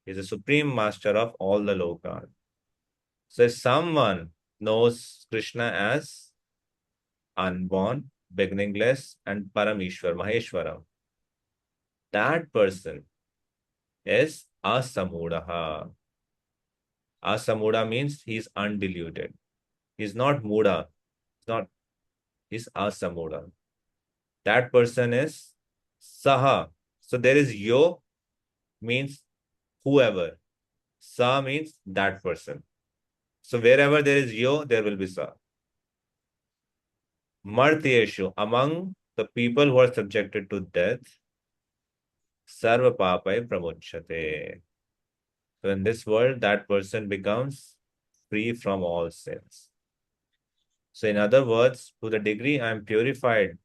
Speaker 1: He is the supreme master of all the Lokas. So if someone knows Krishna as unborn, beginningless, and Parameshwar, Maheshwaram, that person is Asamudaha. Asamuda means he is undiluted. He is not Muda. He's Asamuda. That person is Saha. So there is Yo means whoever. Sa means that person. So wherever there is Yo, there will be Sa. Martyeshu, among the people who are subjected to death, Sarva Papai Pramuchyate. So in this world, that person becomes free from all sins. So in other words, to the degree I am purified,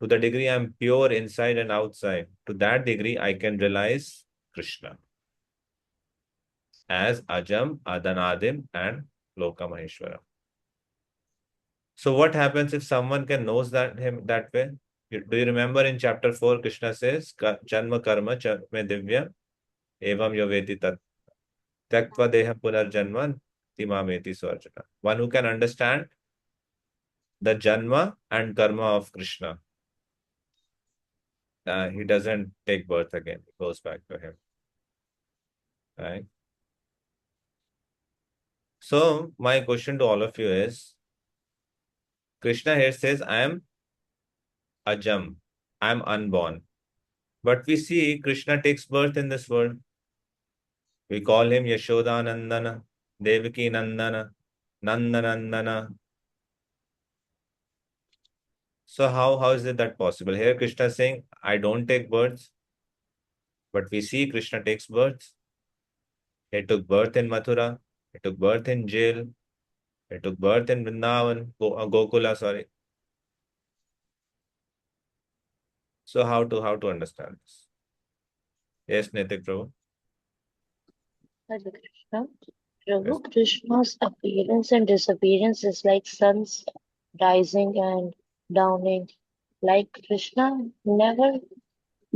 Speaker 1: to the degree I am pure inside and outside, to that degree I can realize Krishna as Ajam, Adanadim, and Loka Maheshwara. So what happens if someone can knows that him that way? Do you remember in chapter 4, Krishna says, Janma karma me divya evam yoveti tat tyaktva deha punarjanman timameti swarjana. One who can understand the janma and karma of Krishna. He doesn't take birth again. It goes back to him. Right? So my question to all of you is, Krishna here says, I am Ajam, I am unborn. But we see Krishna takes birth in this world. We call him Yashoda Nandana, Devaki Nandana, Nandanandana. So how is it that possible? Here Krishna is saying, I don't take births, but we see Krishna takes birth. He took birth in Mathura, he took birth in jail, he took birth in Vrindavan, Gokula, sorry. So how to understand this? Yes, Nitik Prabhu.
Speaker 8: Hare Krishna. Prabhu, Krishna's appearance and disappearance is like sun's rising and downing. Like Krishna never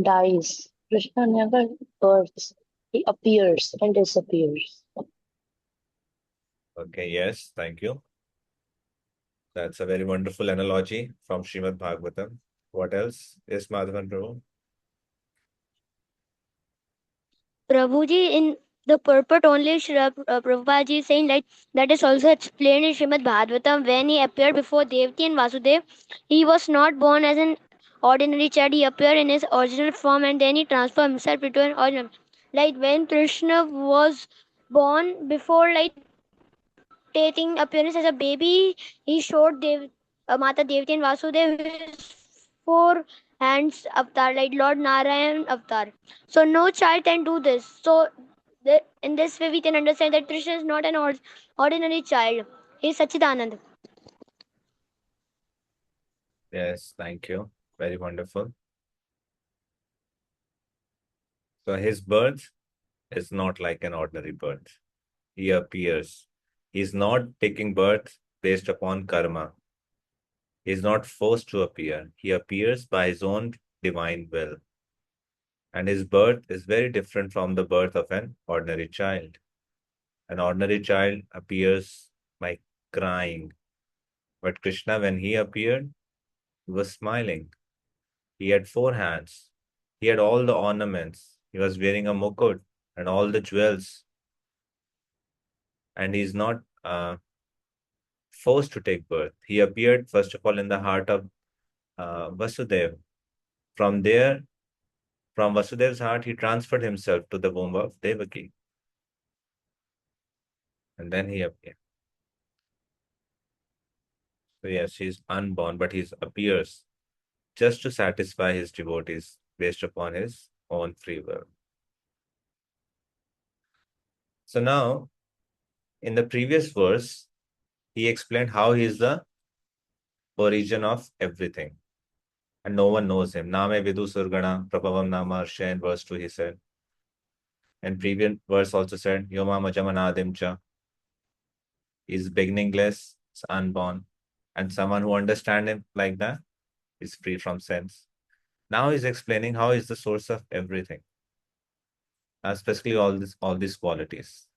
Speaker 8: dies. Krishna never births. He appears and disappears.
Speaker 1: Okay, yes, thank you. That's a very wonderful analogy from Srimad Bhagavatam. What else? Yes, Madhavan Prabhu.
Speaker 7: Prabhuji, in the purport only, Prabhupada ji is saying like that is also explained in Srimad Bhagavatam when he appeared before Devaki and Vasudev. He was not born as an ordinary child. He appeared in his original form and then he transformed himself into an original. Like when Krishna was born, before like taking appearance as a baby, he showed Mata Devaki and Vasudev his four hands avatar, like Lord Narayan avatar. So no child can do this. So in this way, we can understand that Krishna is not an ordinary child. He is Sachidanand.
Speaker 1: Yes, thank you. Very wonderful. So his birth is not like an ordinary birth. He appears. He's not taking birth based upon karma. He is not forced to appear. He appears by his own divine will. And his birth is very different from the birth of an ordinary child. An ordinary child appears by crying. But Krishna, when he appeared, he was smiling. He had 4 hands. He had all the ornaments. He was wearing a mukut and all the jewels. And he's not forced to take birth. He appeared, first of all, in the heart of Vasudev. From there, from Vasudev's heart, he transferred himself to the womb of Devaki. And then he appeared. So yes, he's unborn, but he appears just to satisfy his devotees based upon his own free will. So now, in the previous verse, he explained how he is the origin of everything. And no one knows him. Name Vidu Surgana, Prabhavam Nama Arsha, in verse 2 he said. And previous verse also said, Yoma Majamanadim Cha. Is beginningless, is unborn. And someone who understands him like that is free from sense. Now he's explaining how is the source of everything, especially all these qualities.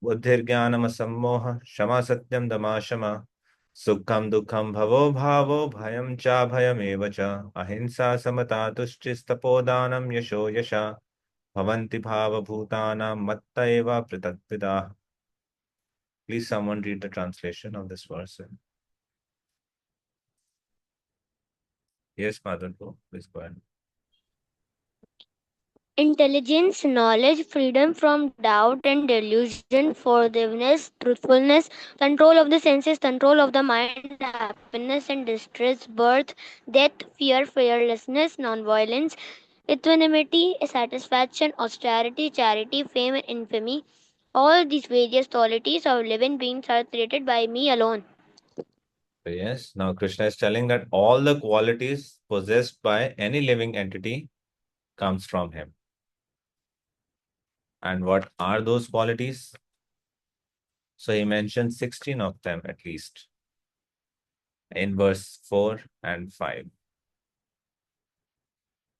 Speaker 1: Buddhirjnanam asammoha, shama satyam dama shama, sukham dukham bhavo bhavo, bhayam cha bhayam evacha, ahimsa samata tushtis tapodanam yasho yasha, bhavanti bhava bhutanam matta eva pritatvidah. Please someone read the translation of this verse. Yes, Madhurko, please go ahead.
Speaker 7: Intelligence, knowledge, freedom from doubt and delusion, forgiveness, truthfulness, control of the senses, control of the mind, happiness and distress, birth, death, fear, fearlessness, non-violence, equanimity, satisfaction, austerity, charity, fame, and infamy. All these various qualities of living beings are created by me alone.
Speaker 1: So yes, now Krishna is telling that all the qualities possessed by any living entity comes from him. And what are those qualities? So he mentioned 16 of them at least in verse 4 and 5.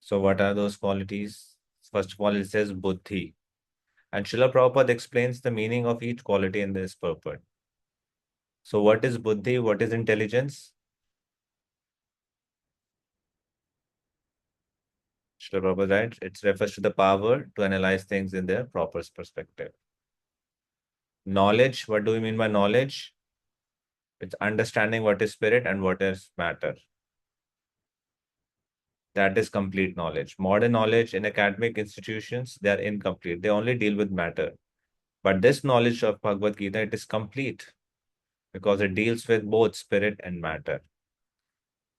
Speaker 1: So what are those qualities? First of all, it says buddhi. And Srila Prabhupada explains the meaning of each quality in this purport. So what is buddhi? What is intelligence? Srila Prabhupada writes, it refers to the power to analyze things in their proper perspective. Knowledge, what do we mean by knowledge? It's understanding what is spirit and what is matter. That is complete knowledge. Modern knowledge in academic institutions, they are incomplete. They only deal with matter. But this knowledge of Bhagavad Gita, it is complete because it deals with both spirit and matter.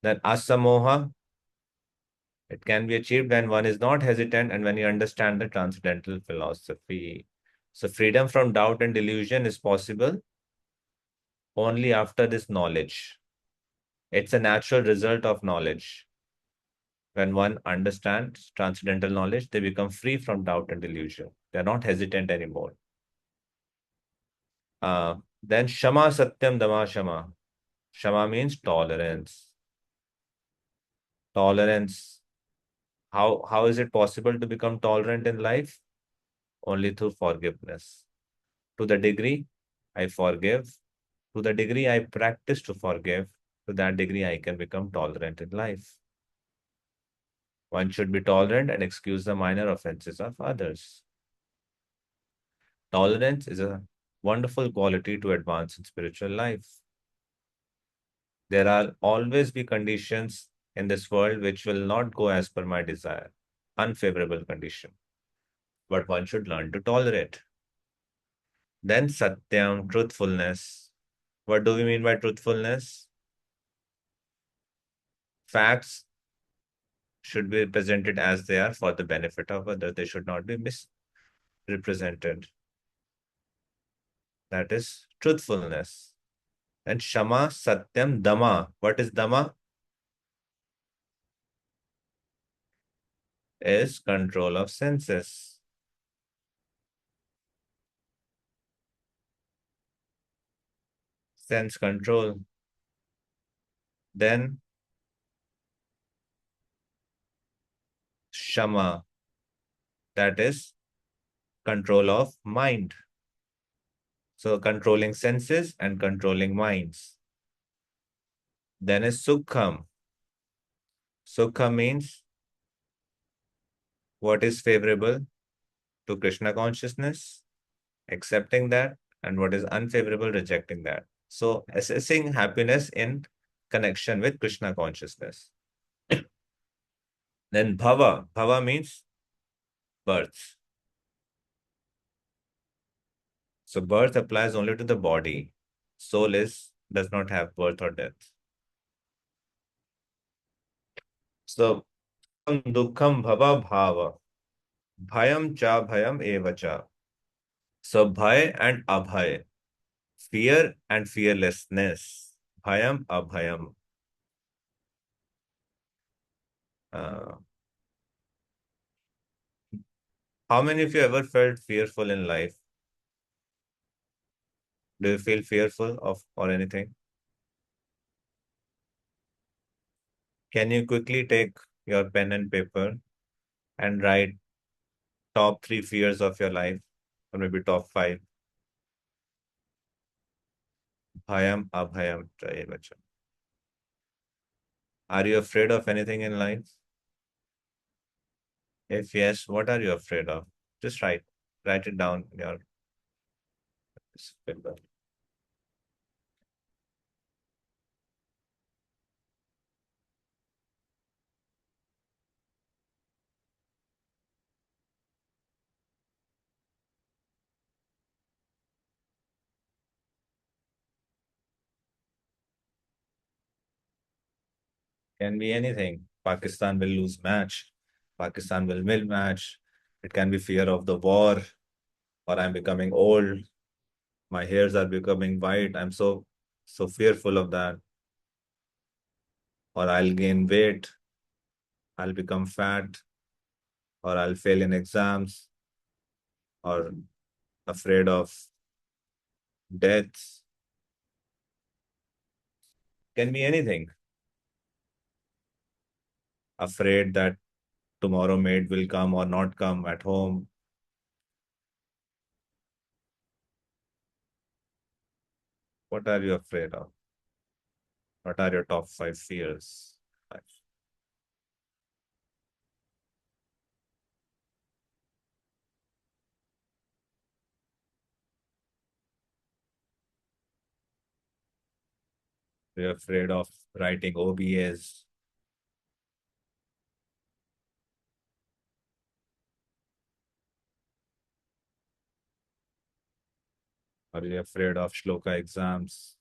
Speaker 1: Then asamoha, it can be achieved when one is not hesitant and when you understand the transcendental philosophy. So freedom from doubt and delusion is possible only after this knowledge. It's a natural result of knowledge. When one understands transcendental knowledge, they become free from doubt and delusion. They're not hesitant anymore. Then Shama Satyam Dama Shama. Shama means tolerance. Tolerance. How is it possible to become tolerant in life? Only through forgiveness. To the degree I forgive, to the degree I practice to forgive, to that degree I can become tolerant in life. One should be tolerant and excuse the minor offenses of others. Tolerance is a wonderful quality to advance in spiritual life. There are always be conditions in this world which will not go as per my desire, unfavorable condition. But one should learn to tolerate. Then satyam, truthfulness. What do we mean by truthfulness? Facts should be presented as they are for the benefit of others. They should not be misrepresented. That is truthfulness. And Shama, Satyam, Dama. What is Dama? Is control of senses. Sense control. Then Shama, that is control of mind. So controlling senses and controlling minds. Then is Sukham. Sukha means what is favorable to Krishna consciousness, accepting that, and what is unfavorable, rejecting that. So assessing happiness in connection with Krishna consciousness. Then Bhava. Bhava means birth. So birth applies only to the body. Soul does not have birth or death. So Dukkham Bhava Bhava. Bhayam cha bhayam eva cha. So bhay and abhay. Fear and fearlessness. Bhayam abhayam. Uh, how many of you ever felt fearful in life? Do you feel fearful of or anything? Can you quickly take your pen and paper and write top 3 fears of your life, or maybe top 5? Bhayam abhayam cha eva cha. Are you afraid of anything in life? If yes, what are you afraid of? Just write it down in your paper. Can be anything. Pakistan will lose match. Pakistan will win match. It can be fear of the war, or I'm becoming old. My hairs are becoming white. I'm so fearful of that. Or I'll gain weight. I'll become fat. Or I'll fail in exams. Or afraid of death. Can be anything. Afraid that tomorrow maid will come or not come at home. What are you afraid of? What are your top 5 fears? You're afraid of writing OBS. Are you afraid of shloka exams?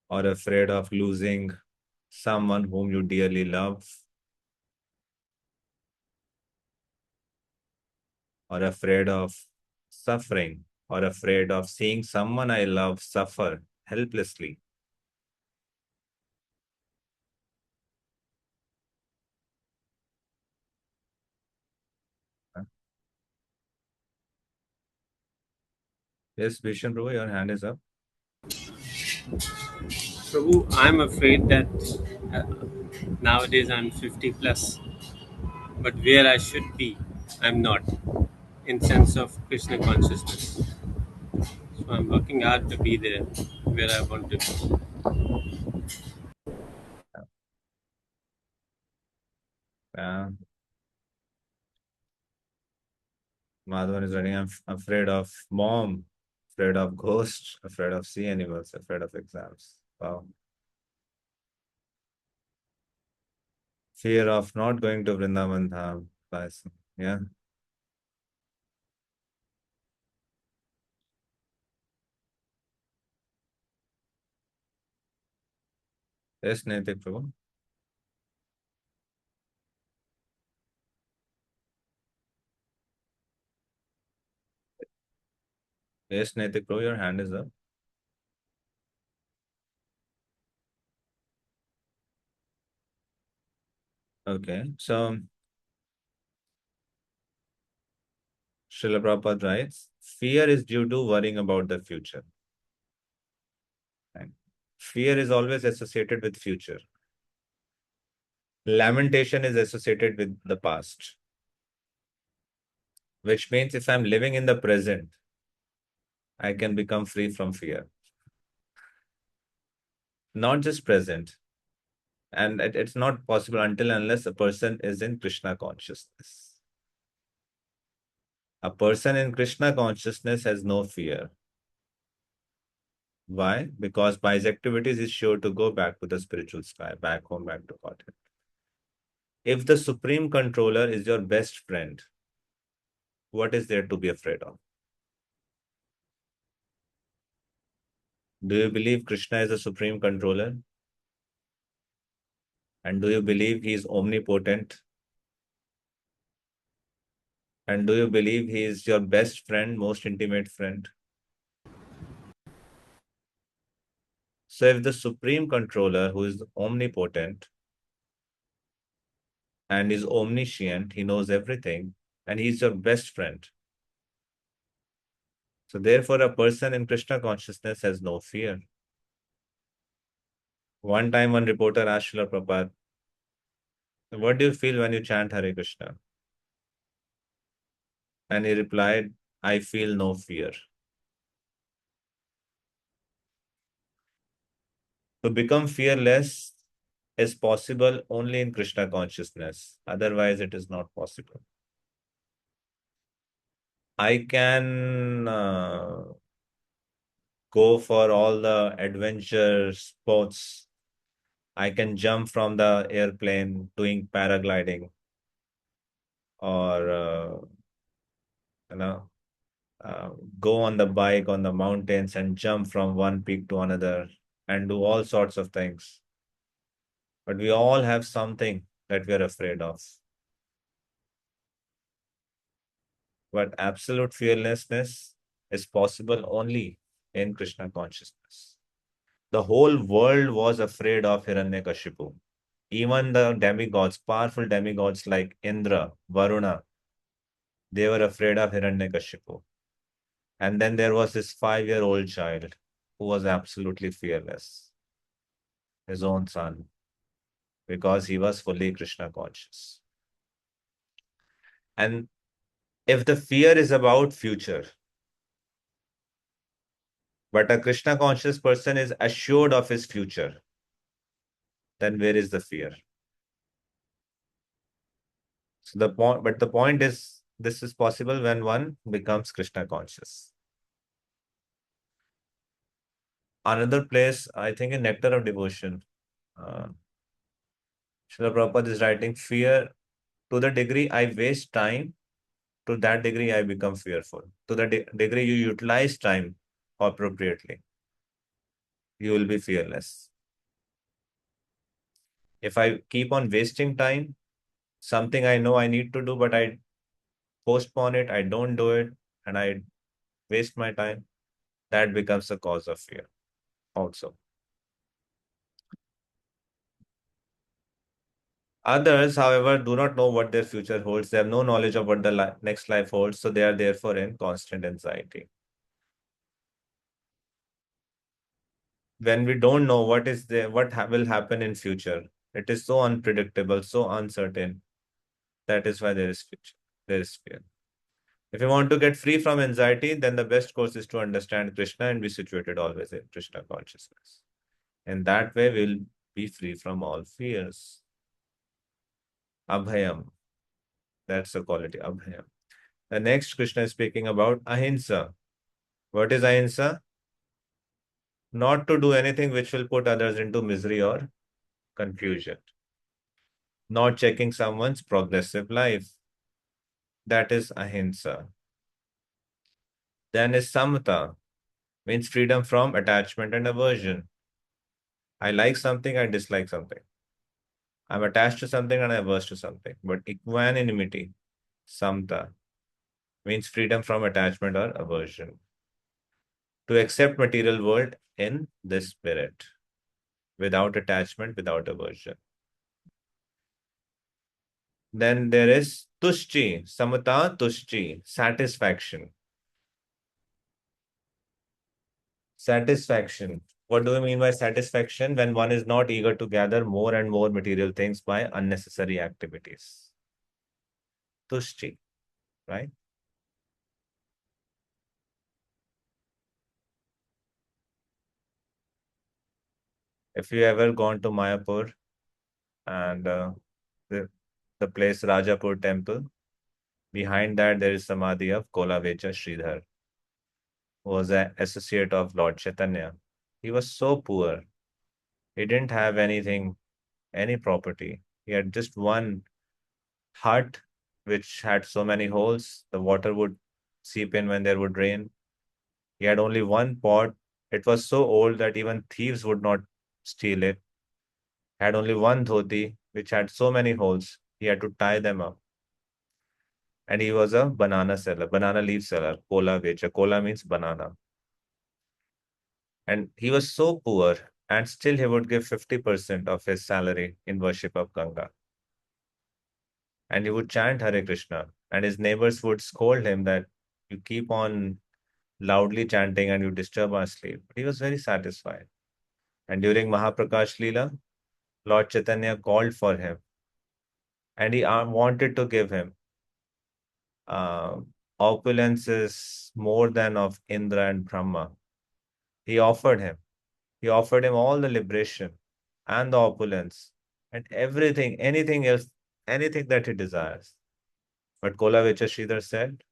Speaker 1: Or afraid of losing someone whom you dearly love? Or afraid of suffering? Or afraid of seeing someone I love suffer helplessly? Huh? Yes, Vishen Prabhu, your hand is up.
Speaker 9: Prabhu, I'm afraid that uh, nowadays I'm 50 plus, but where I should be, I'm not, in sense of Krishna consciousness. So I'm working hard to be there where I want to be.
Speaker 1: Uh, Madhavan is writing, I'm afraid of mom, afraid of ghosts, afraid of sea animals, afraid of exams. Wow. Fear of not going to Vrindavan Dham. Yeah. Yes, Naitik Prabhu. Yes, Naitik Prabhu, your hand is up. Okay, so Srila Prabhupada writes, fear is due to worrying about the future. Right? Fear is always associated with future. Lamentation is associated with the past. Which means if I'm living in the present, I can become free from fear. Not just present. And it's not possible until unless a person is in Krishna consciousness. A person in Krishna consciousness has no fear. Why? Because by his activities is sure to go back to the spiritual sky, back home, back to Godhead. If the Supreme Controller is your best friend, what is there to be afraid of? Do you believe Krishna is the Supreme Controller? And do you believe he is omnipotent? And do you believe he is your best friend, most intimate friend? So if the Supreme Controller, who is omnipotent and is omniscient, he knows everything, and he's your best friend. So therefore, a person in Krishna consciousness has no fear. One time, one reporter asked Srila Prabhupada, what do you feel when you chant Hare Krishna? And he replied, I feel no fear. To become fearless is possible only in Krishna consciousness. Otherwise, it is not possible. I can go for all the adventure sports. I can jump from the airplane doing paragliding or, you know, go on the bike on the mountains and jump from one peak to another and do all sorts of things. But we all have something that we are afraid of. But absolute fearlessness is possible only in Krishna consciousness. The whole world was afraid of Hiranyakashipu. Even the demigods, powerful demigods like Indra, Varuna, they were afraid of Hiranyakashipu. And then there was this 5-year-old child who was absolutely fearless, his own son, because he was fully Krishna conscious. And if the fear is about future, but a Krishna conscious person is assured of his future, then where is the fear? So the point is, this is possible when one becomes Krishna conscious. Another place, I think in Nectar of Devotion, uh, Srila Prabhupada is writing, fear, to the degree I waste time, to that degree I become fearful. To the degree you utilize time appropriately, you will be fearless. If I keep on wasting time, something I know I need to do, but I postpone it, I don't do it, and I waste my time, that becomes a cause of fear also. Others, however, do not know what their future holds. They have no knowledge of what the next life holds, so they are therefore in constant anxiety. When we don't know what is there, will happen in future, it is so unpredictable, so uncertain. That is why there is future. There is fear. If you want to get free from anxiety, then the best course is to understand Krishna and be situated always in Krishna consciousness. In that way, we'll be free from all fears. Abhayam. That's the quality, Abhayam. The next Krishna is speaking about ahimsa. What is ahimsa? Not to do anything which will put others into misery or confusion. Not checking someone's progressive life. That is ahimsa. Then is samata, means freedom from attachment and aversion. I like something, I dislike something. I'm attached to something and I'm averse to something. But equanimity, samta, means freedom from attachment or aversion. To accept material world in this spirit, without attachment, without aversion. Then there is tushti, samata tushti, satisfaction. Satisfaction. What do we mean by satisfaction? When one is not eager to gather more and more material things by unnecessary activities. Tushti, right? If you ever gone to Mayapur and the, the place Rajapur temple, behind that there is Samadhi of Kolavecha Sridhar, who was an associate of Lord Chaitanya. He was so poor. He didn't have anything, any property. He had just one hut which had so many holes. The water would seep in when there would rain. He had only one pot. It was so old that even thieves would not steal it. Had only one dhoti which had so many holes. He had to tie them up. And he was a banana seller, banana leaf seller, kola vecha. Kola means banana. And he was so poor, and still he would give 50% of his salary in worship of Ganga. And he would chant Hare Krishna. And his neighbors would scold him that you keep on loudly chanting and you disturb our sleep. But he was very satisfied. And during Mahaprakash Leela, Lord Chaitanya called for him and he wanted to give him uh, opulences more than of Indra and Brahma. He offered him. He offered him all the liberation and the opulence and everything, anything else, anything that he desires. But Kolavecha Sridhar said,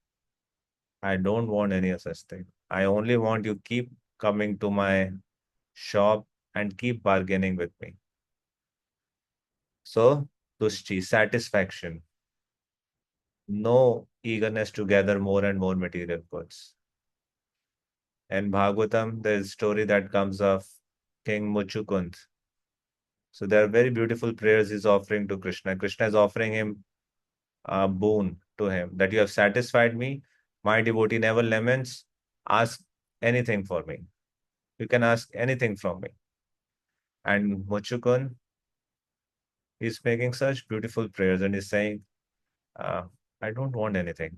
Speaker 1: I don't want any of such thing. I only want you keep coming to my shop and keep bargaining with me. So, tushti, satisfaction, no eagerness to gather more and more material goods. In Bhagavatam, there is a story that comes of King Muchukund. So there are very beautiful prayers he's offering to Krishna. Krishna is offering him a boon to him that you have satisfied me. My devotee never laments. Ask anything for me. You can ask anything from me. And Muchukund is making such beautiful prayers and is saying, I don't want anything.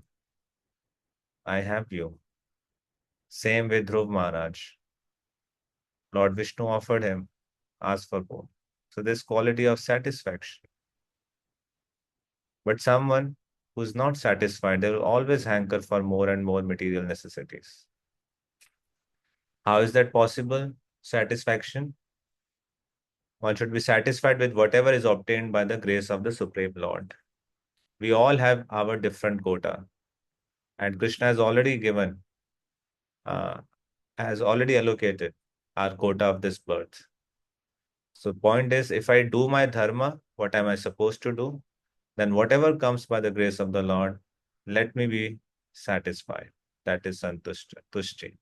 Speaker 1: I have you. Same with Dhruv Maharaj. Lord Vishnu offered him, ask for boon. So this quality of satisfaction. But someone who's not satisfied, they will always hanker for more and more material necessities. How is that possible? Satisfaction. One should be satisfied with whatever is obtained by the grace of the Supreme Lord. We all have our different quota, and Krishna has already given, has already allocated our quota of this birth. So, point is, if I do my dharma, what am I supposed to do? Then whatever comes by the grace of the Lord, let me be satisfied. That is santushti.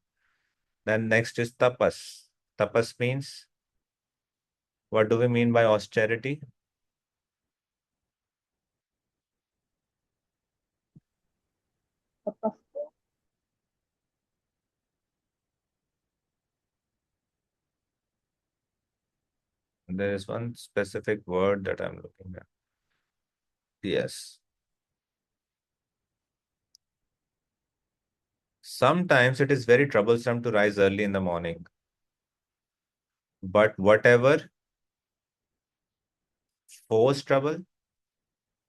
Speaker 1: Then next is tapas. Tapas means, what do we mean by austerity? There is one specific word that I'm looking at. Yes. Sometimes it is very troublesome to rise early in the morning. But whatever forced trouble,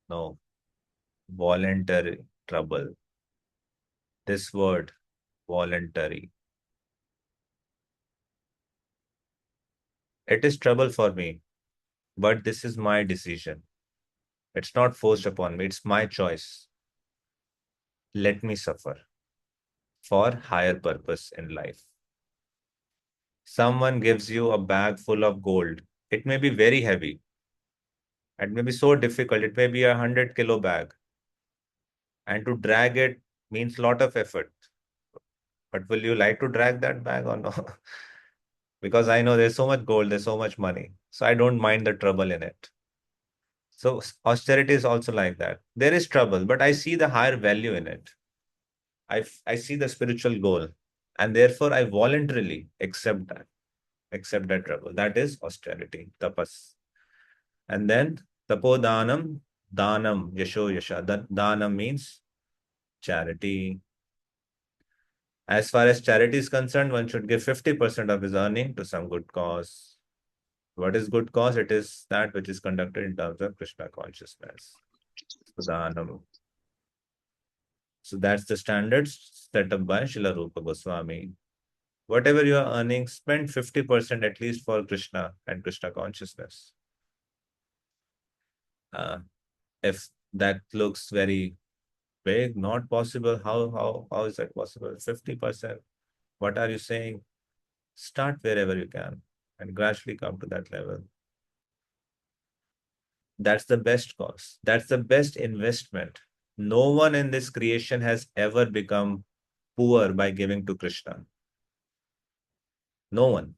Speaker 1: no, voluntary trouble. This word, voluntary. It is trouble for me, but this is my decision. It's not forced upon me, it's my choice. Let me suffer for higher purpose in life. Someone gives you a bag full of gold. It may be very heavy. It may be so difficult. It may be 100-kilo bag. And to drag it means lot of effort. But will you like to drag that bag or no? Because I know there's so much gold, there's so much money. So I don't mind the trouble in it. So austerity is also like that. There is trouble, but I see the higher value in it. I see the spiritual goal. And therefore I voluntarily accept that trouble. That is austerity, tapas. And then tapodanam Danam, yasho, yasha. Danam means charity. As far as charity is concerned, one should give 50% of his earning to some good cause. What is good cause? It is that which is conducted in terms of Krishna consciousness. Danam. So that's the standards set up by Srila Rupa Goswami. Whatever you are earning, spend 50% at least for Krishna and Krishna consciousness. If that looks very big, not possible, how is that possible? 50%. What are you saying? Start wherever you can and gradually come to that level. That's the best cause. That's the best investment. No one in this creation has ever become poor by giving to Krishna. No one.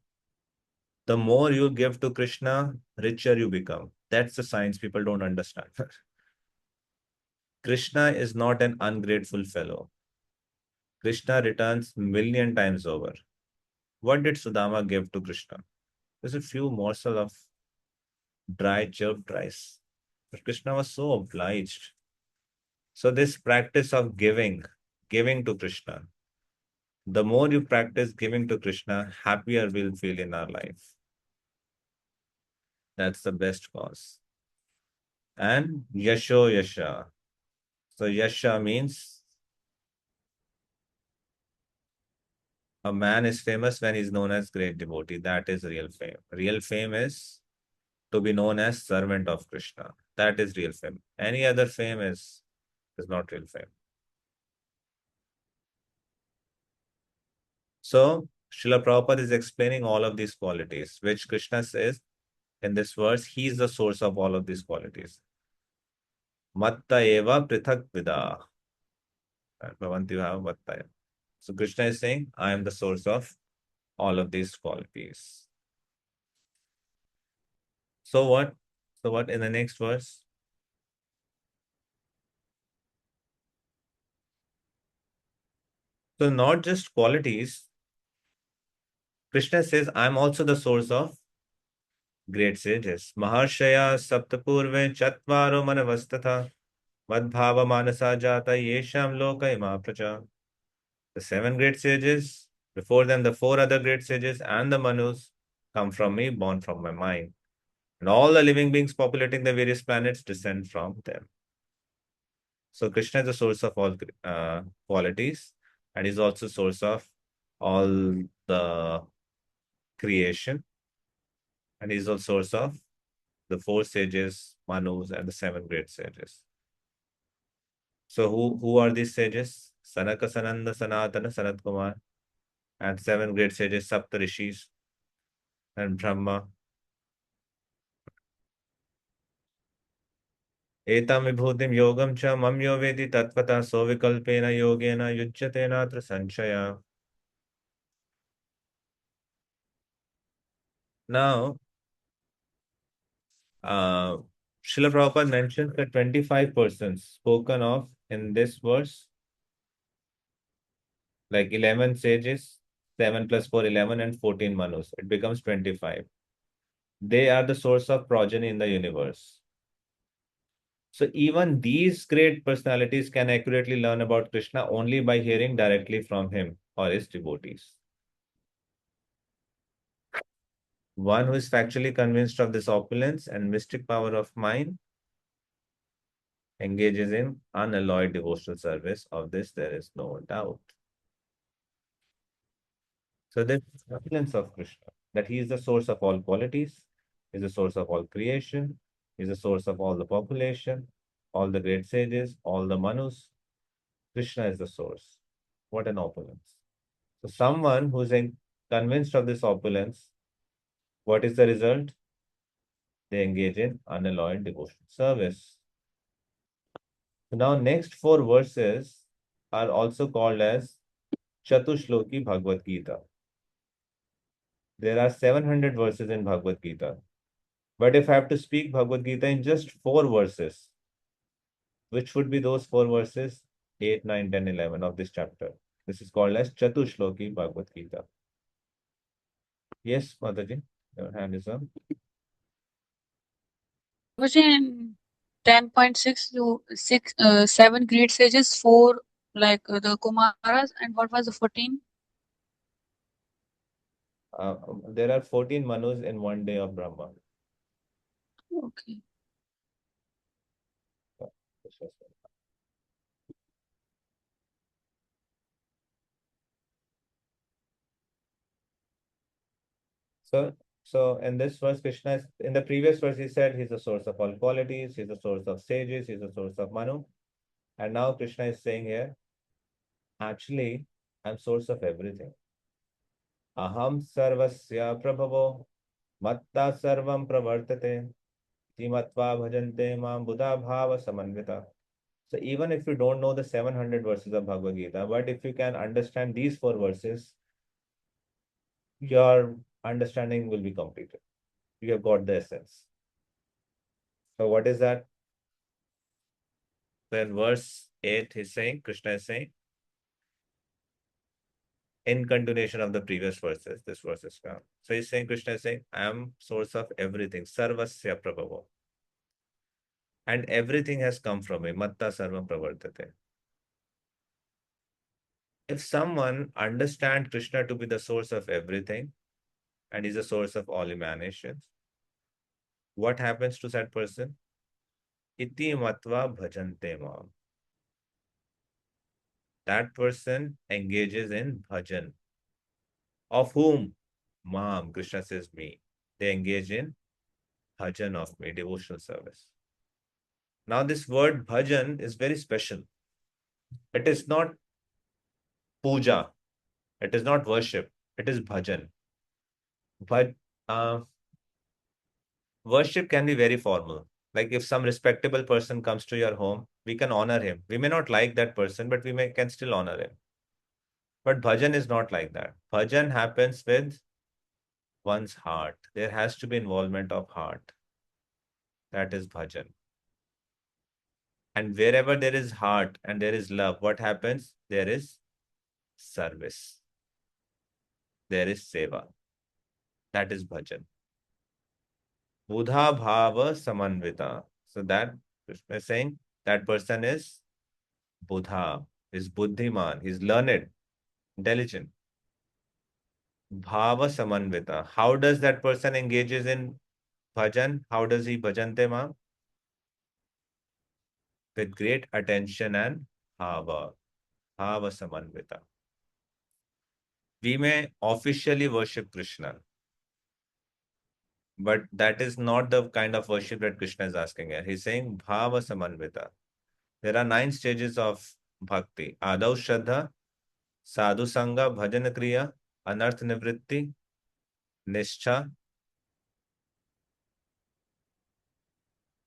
Speaker 1: The more you give to Krishna, richer you become. That's the science people don't understand. Krishna is not an ungrateful fellow. Krishna returns million times over. What did Sudama give to Krishna? Just a few morsel of dry chirped rice. But Krishna was so obliged. So this practice of giving to Krishna, the more you practice giving to Krishna, happier we'll feel in our life. That's the best cause. And Yasho Yasha. So Yasha means a man is famous when he's known as great devotee. That is real fame. Real fame is to be known as servant of Krishna. That is real fame. Any other fame is not real fame. So Srila Prabhupada is explaining all of these qualities, which Krishna says in this verse, he is the source of all of these qualities. Matta eva prithak vida. So Krishna is saying, I am the source of all of these qualities. So what? So what in the next verse? So not just qualities. Krishna says, I am also the source of great sages. Maharshaya saptapurve chatvaro manavastatha madbhava manasa jata yesham loka ima praja. The seven great sages, before them the four other great sages and the Manus come from me, born from my mind. And all the living beings populating the various planets descend from them. So Krishna is the source of all qualities, and is also source of all the creation, and is also source of the four sages, Manus, and the seven great sages. So who are these sages? Sanaka, Sananda, Sanatana, Sanat Kumar, and seven great sages, Sapta Rishis, and Brahma. एतां विभूतिं योगं च मम यो वेति तत्त्वतः सोऽविकल्पेन योगेन युज्यते नात्र संशयः. Now, Srila Prabhupada mentions the 25 persons spoken of in this verse, like 11 sages, 7 plus 4, 11, and 14 Manus. It becomes 25. They are the source of progeny in the universe. So even these great personalities can accurately learn about Krishna only by hearing directly from him or his devotees. One who is factually convinced of this opulence and mystic power of mind engages in unalloyed devotional service. Of this, there is no doubt. So this opulence of Krishna, that he is the source of all qualities, is the source of all creation, is the source of all the population, all the great sages, all the Manus. Krishna is the source. What an opulence. So someone who is convinced of this opulence, what is the result? They engage in unalloyed devotional service. So now next four verses are also called as Chatushloki Bhagavad Gita. There are 700 verses in Bhagavad Gita. But if I have to speak Bhagavad Gita in just four verses, which would be those four verses? 8, 9, 10, 11 of this chapter. This is called as Chatushloki Bhagavad Gita. Yes, Mataji, your hand is up.
Speaker 4: Prabhuji, in 10.6 to 7 great sages, 4 like the Kumaras, and what was the 14?
Speaker 1: There are 14 Manus in one day of Brahma.
Speaker 4: Okay.
Speaker 1: So in this verse, Krishna is, in the previous verse, he said he's the source of all qualities, he's the source of sages, he's the source of Manu. And now Krishna is saying here, actually, I'm source of everything. Aham sarvasya prabhavo matta sarvam pravartate timatva bhajante mam buddha bhava samanvita. So even if you don't know the 700 verses of Bhagavad Gita, but if you can understand these 4 verses, your understanding will be completed. You have got the essence. So what is that? So in verse 8, he's saying, Krishna is saying, in continuation of the previous verses, this verse is come. So he's saying, Krishna is saying, I am source of everything, sarvasya prabhavo. And everything has come from me, matta sarvam pravartate. If someone understands Krishna to be the source of everything, and is the source of all emanations, what happens to that person? Iti matva bhajante mam. That person engages in bhajan. Of whom? Mam, Krishna says me. They engage in bhajan of me, devotional service. Now this word bhajan is very special. It is not puja. It is not worship. It is bhajan. But worship can be very formal. Like if some respectable person comes to your home, we can honor him. We may not like that person, but can still honor him. But bhajan is not like that. Bhajan happens with one's heart. There has to be involvement of heart. That is bhajan. And wherever there is heart and there is love, what happens? There is service. There is seva. That is bhajan. Buddha bhava samanvita. So that Krishna is saying that person is Buddha, is buddhiman, he's learned, intelligent. Bhava samanvita. How does that person engages in bhajan? How does he bhajante ma? With great attention and bhava. Bhava samanvita. We may officially worship Krishna, but that is not the kind of worship that Krishna is asking here. He's saying bhava samanvita. There are 9 stages of bhakti. Adav Shraddha, Sadhu Sangha, Bhajan Kriya, Anarth Nivritti, Nishtha,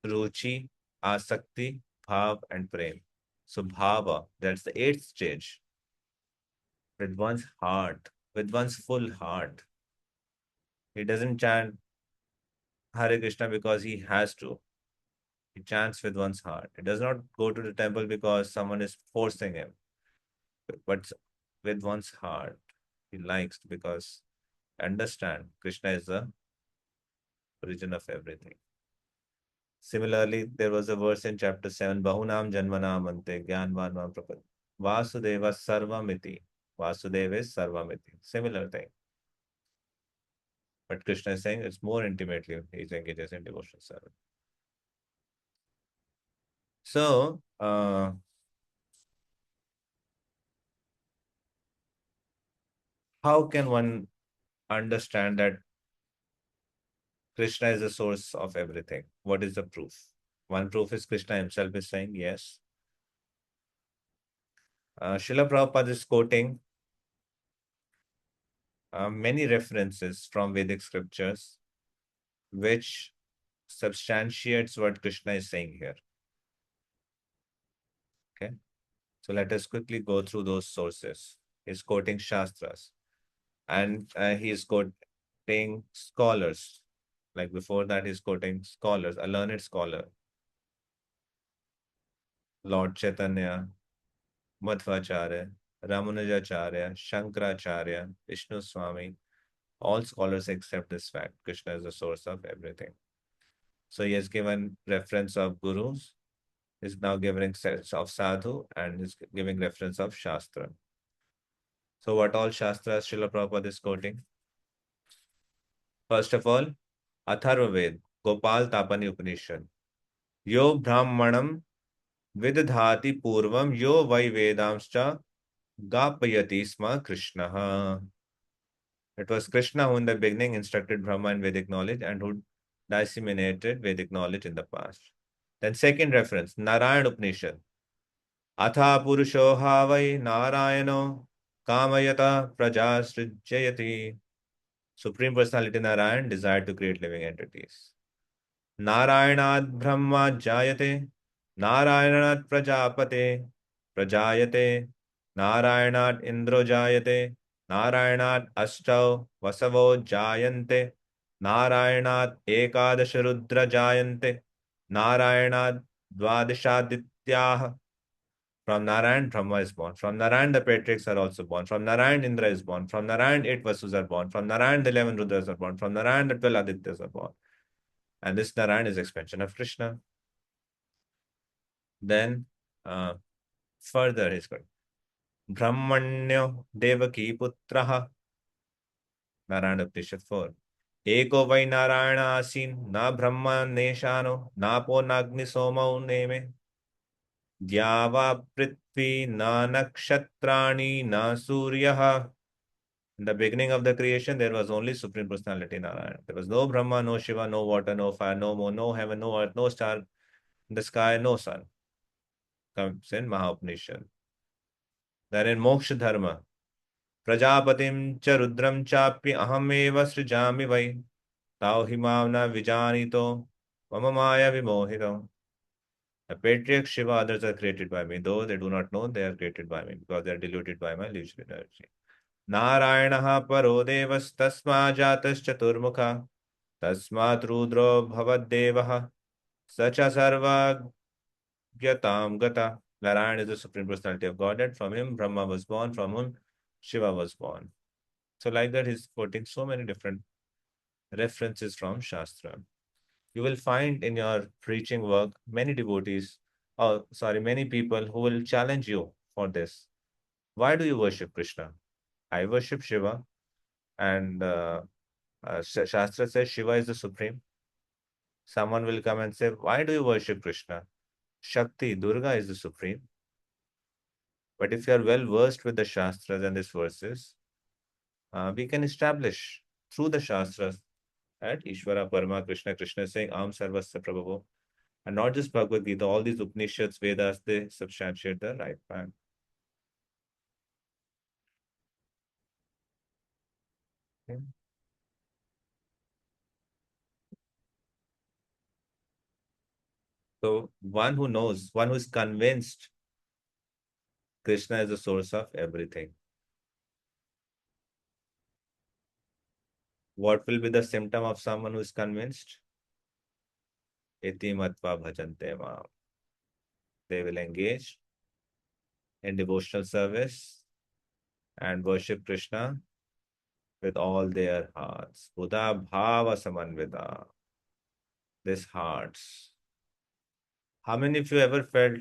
Speaker 1: Ruchi, Asakti, Bhav, and Prem. So Bhava, that's the 8th stage. With one's heart, with one's full heart. He doesn't chant Hare Krishna because he has to. He chants with one's heart. He does not go to the temple because someone is forcing him, but with one's heart. He likes because understand Krishna is the origin of everything. Similarly, there was a verse in chapter 7, Bahunam Janmanam Ante Gyanvan Vam Prapat. Vasudeva Sarvamiti. Vasudeva is Sarvamiti. Similar thing. But Krishna is saying it's more intimately, he engages in devotional service. So, how can one understand that Krishna is the source of everything? What is the proof? One proof is Krishna himself is saying yes. Srila Prabhupada is quoting many references from Vedic scriptures which substantiates what Krishna is saying here. Okay, so let us quickly go through those sources. He's quoting Shastras and he's quoting scholars. Like before that, he's quoting scholars, a learned scholar. Lord Chaitanya, Madhvacharya, Ramanujacharya, Shankaracharya, Vishnu Swami, all scholars accept this fact. Krishna is the source of everything. So he has given reference of gurus, is now giving sense of sadhu, and is giving reference of shastra. So what all shastras Srila Prabhupada is quoting? First of all, Atharva Ved, Gopal Tapani Upanishad. Yo Brahmanam Vidadhati Purvam Yo Vai Vedamscha Gapayati Sma Krishna. It was Krishna who in the beginning instructed Brahma in Vedic knowledge and who disseminated Vedic knowledge in the past. Then second reference, Narayana Upanishad. Atha Purusho Havai Narayano Kamayata Prajasrijayati. Supreme Personality Narayan desired to create living entities. Narayanaad Brahma Jayate, Narayanaad Prajapate, Prajayate, Narayanaad Indro Jayate, Narayanaad Ashtav Vasavo Jayante, Narayanaad Ekadasha Rudra Jayante, Narayanaad Dvadashadityah. From Narayan, Brahma is born. From Narayan, the patriarchs are also born. From Narayan, Indra is born. From Narayan, 8 Vasus are born. From Narayan, the 11 Rudras are born. From Narayan, the 12 Adityas are born. And this Narayan is expansion of Krishna. Then further he's got Brahmanyo Devaki Putraha, Narayana Upanishad 4. Eko vai Narayana asin, na Brahma neshano, na po nagni somau neme. Dyava prithvi na nakshatrani na suryaha. In the beginning of the creation, there was only Supreme Personality Narayana. There was no Brahma, no Shiva, no water, no fire, no moon, no heaven, no earth, no star in the sky, no sun. Comes in Mahapanishad. Then in Moksha Dharma, Prajapatim cha Rudram chapi aham eva srijami vai tau himavna vijanito mama maya vimohito. The patriarch Shiva, others are created by me. Though they do not know, they are created by me because they are diluted by my illusory energy. Narayanaha paro devas tasma jatas chaturmukha tasmat rudro bhavad devaha sacha sarva gyatam gata. Narayan is the supreme personality of Godhead. From him, Brahma was born. From whom, Shiva was born. So, like that, he's quoting so many different references from Shastra. You will find in your preaching work many devotees, many people who will challenge you for this. Why do you worship Krishna? I worship Shiva, and Shastra says Shiva is the supreme. Someone will come and say, why do you worship Krishna? Shakti, Durga is the supreme. But if you are well versed with the Shastras and these verses, we can establish through the Shastras that Ishvara, Parama, Krishna, Krishna is saying, Am Sarvasya Prabhavo. And not just Bhagavad Gita, all these Upanishads, Vedas, they substantiate the right path. Okay. So one who knows, one who is convinced Krishna is the source of everything. What will be the symptom of someone who is convinced? Iti matva bhajante maam. They will engage in devotional service and worship Krishna with all their hearts. Buddha bhava samanvita. These hearts. How many of you ever felt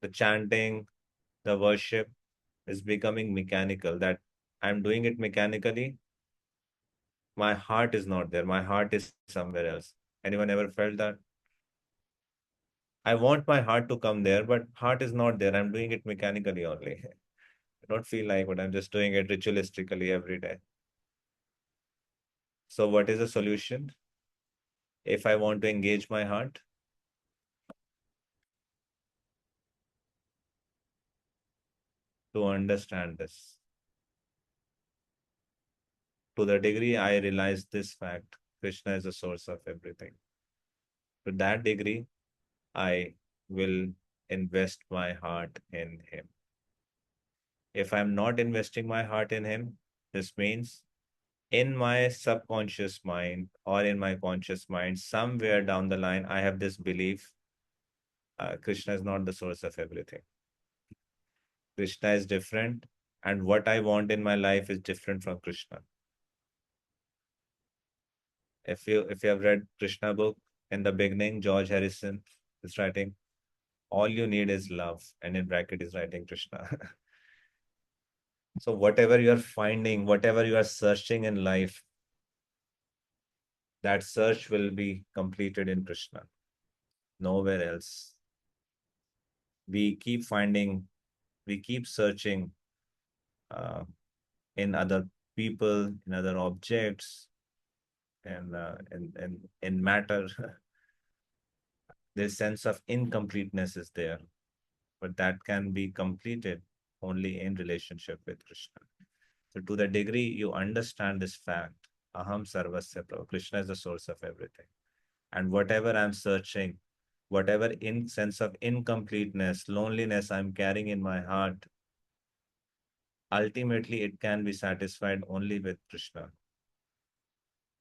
Speaker 1: the chanting, the worship is becoming mechanical, that I'm doing it mechanically? My heart is not there. My heart is somewhere else. Anyone ever felt that? I want my heart to come there, but heart is not there. I'm doing it mechanically only. I don't feel like, but I'm just doing it ritualistically every day. So what is the solution? If I want to engage my heart, to understand this. To the degree I realize this fact, Krishna is the source of everything. To that degree, I will invest my heart in Him. If I'm not investing my heart in Him, this means in my subconscious mind or in my conscious mind, somewhere down the line, I have this belief Krishna is not the source of everything. Krishna is different, and what I want in my life is different from Krishna. If you have read Krishna book, in the beginning, George Harrison is writing, all you need is love, and in bracket is writing Krishna. So whatever you are finding, whatever you are searching in life, that search will be completed in Krishna, nowhere else. We keep finding, we keep searching uh, in other people, in other objects, and in matter. This sense of incompleteness is there, but that can be completed only in relationship with Krishna. So to the degree you understand this fact, Aham Sarvasya Prabhu, Krishna is the source of everything. And whatever I'm searching, whatever in sense of incompleteness, loneliness I'm carrying in my heart, ultimately it can be satisfied only with Krishna.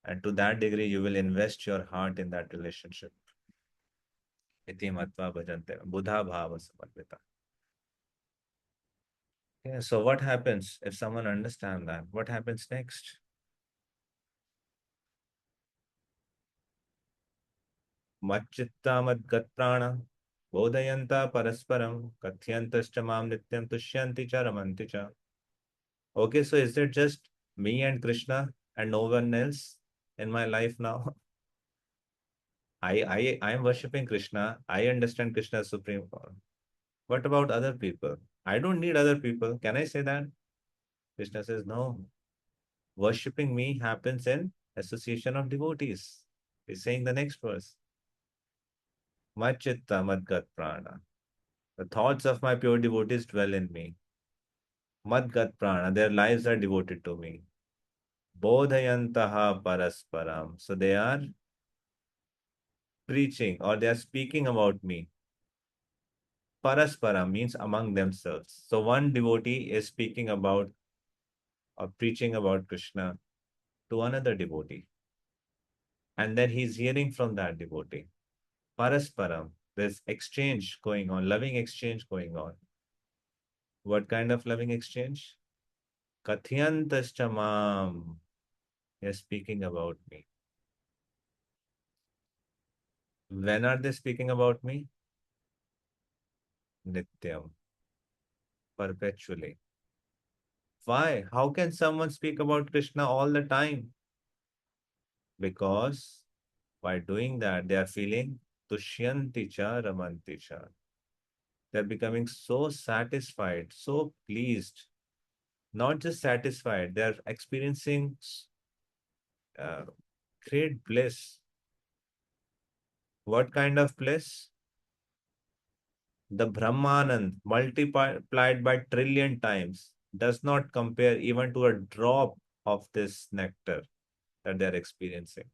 Speaker 1: And to that degree, you will invest your heart in that relationship. Iti matva bhajante, buddha bhava samarpita. Yeah, so what happens if someone understands that? What happens next? Machchitta madgat prana, bodhayanta parasparam, kathyantascha mam nityam tushyanti cha ramanti cha. Okay, so is it just me and Krishna and no one else in my life now? I am worshipping Krishna. I understand Krishna as supreme form. What about other people? I don't need other people. Can I say that? Krishna says, no. Worshipping me happens in association of devotees. He's saying the next verse. Machitta madgat prana. The thoughts of my pure devotees dwell in me. Madgat prana. Their lives are devoted to me. Bodhayantaha parasparam. So they are preaching or they are speaking about me. Parasparam means among themselves. So one devotee is speaking about or preaching about Krishna to another devotee. And then he's hearing from that devotee. Parasparam. There's exchange going on, loving exchange going on. What kind of loving exchange? Kathyantaschamam. They're speaking about me. When are they speaking about me? Nityam. Perpetually. Why? How can someone speak about Krishna all the time? Because by doing that, they are feeling tushyanti cha ramanti cha. They're becoming so satisfied, so pleased. Not just satisfied, they're experiencing uh, great bliss. What kind of bliss? The Brahmanand multiplied by trillion times does not compare even to a drop of this nectar that they're experiencing.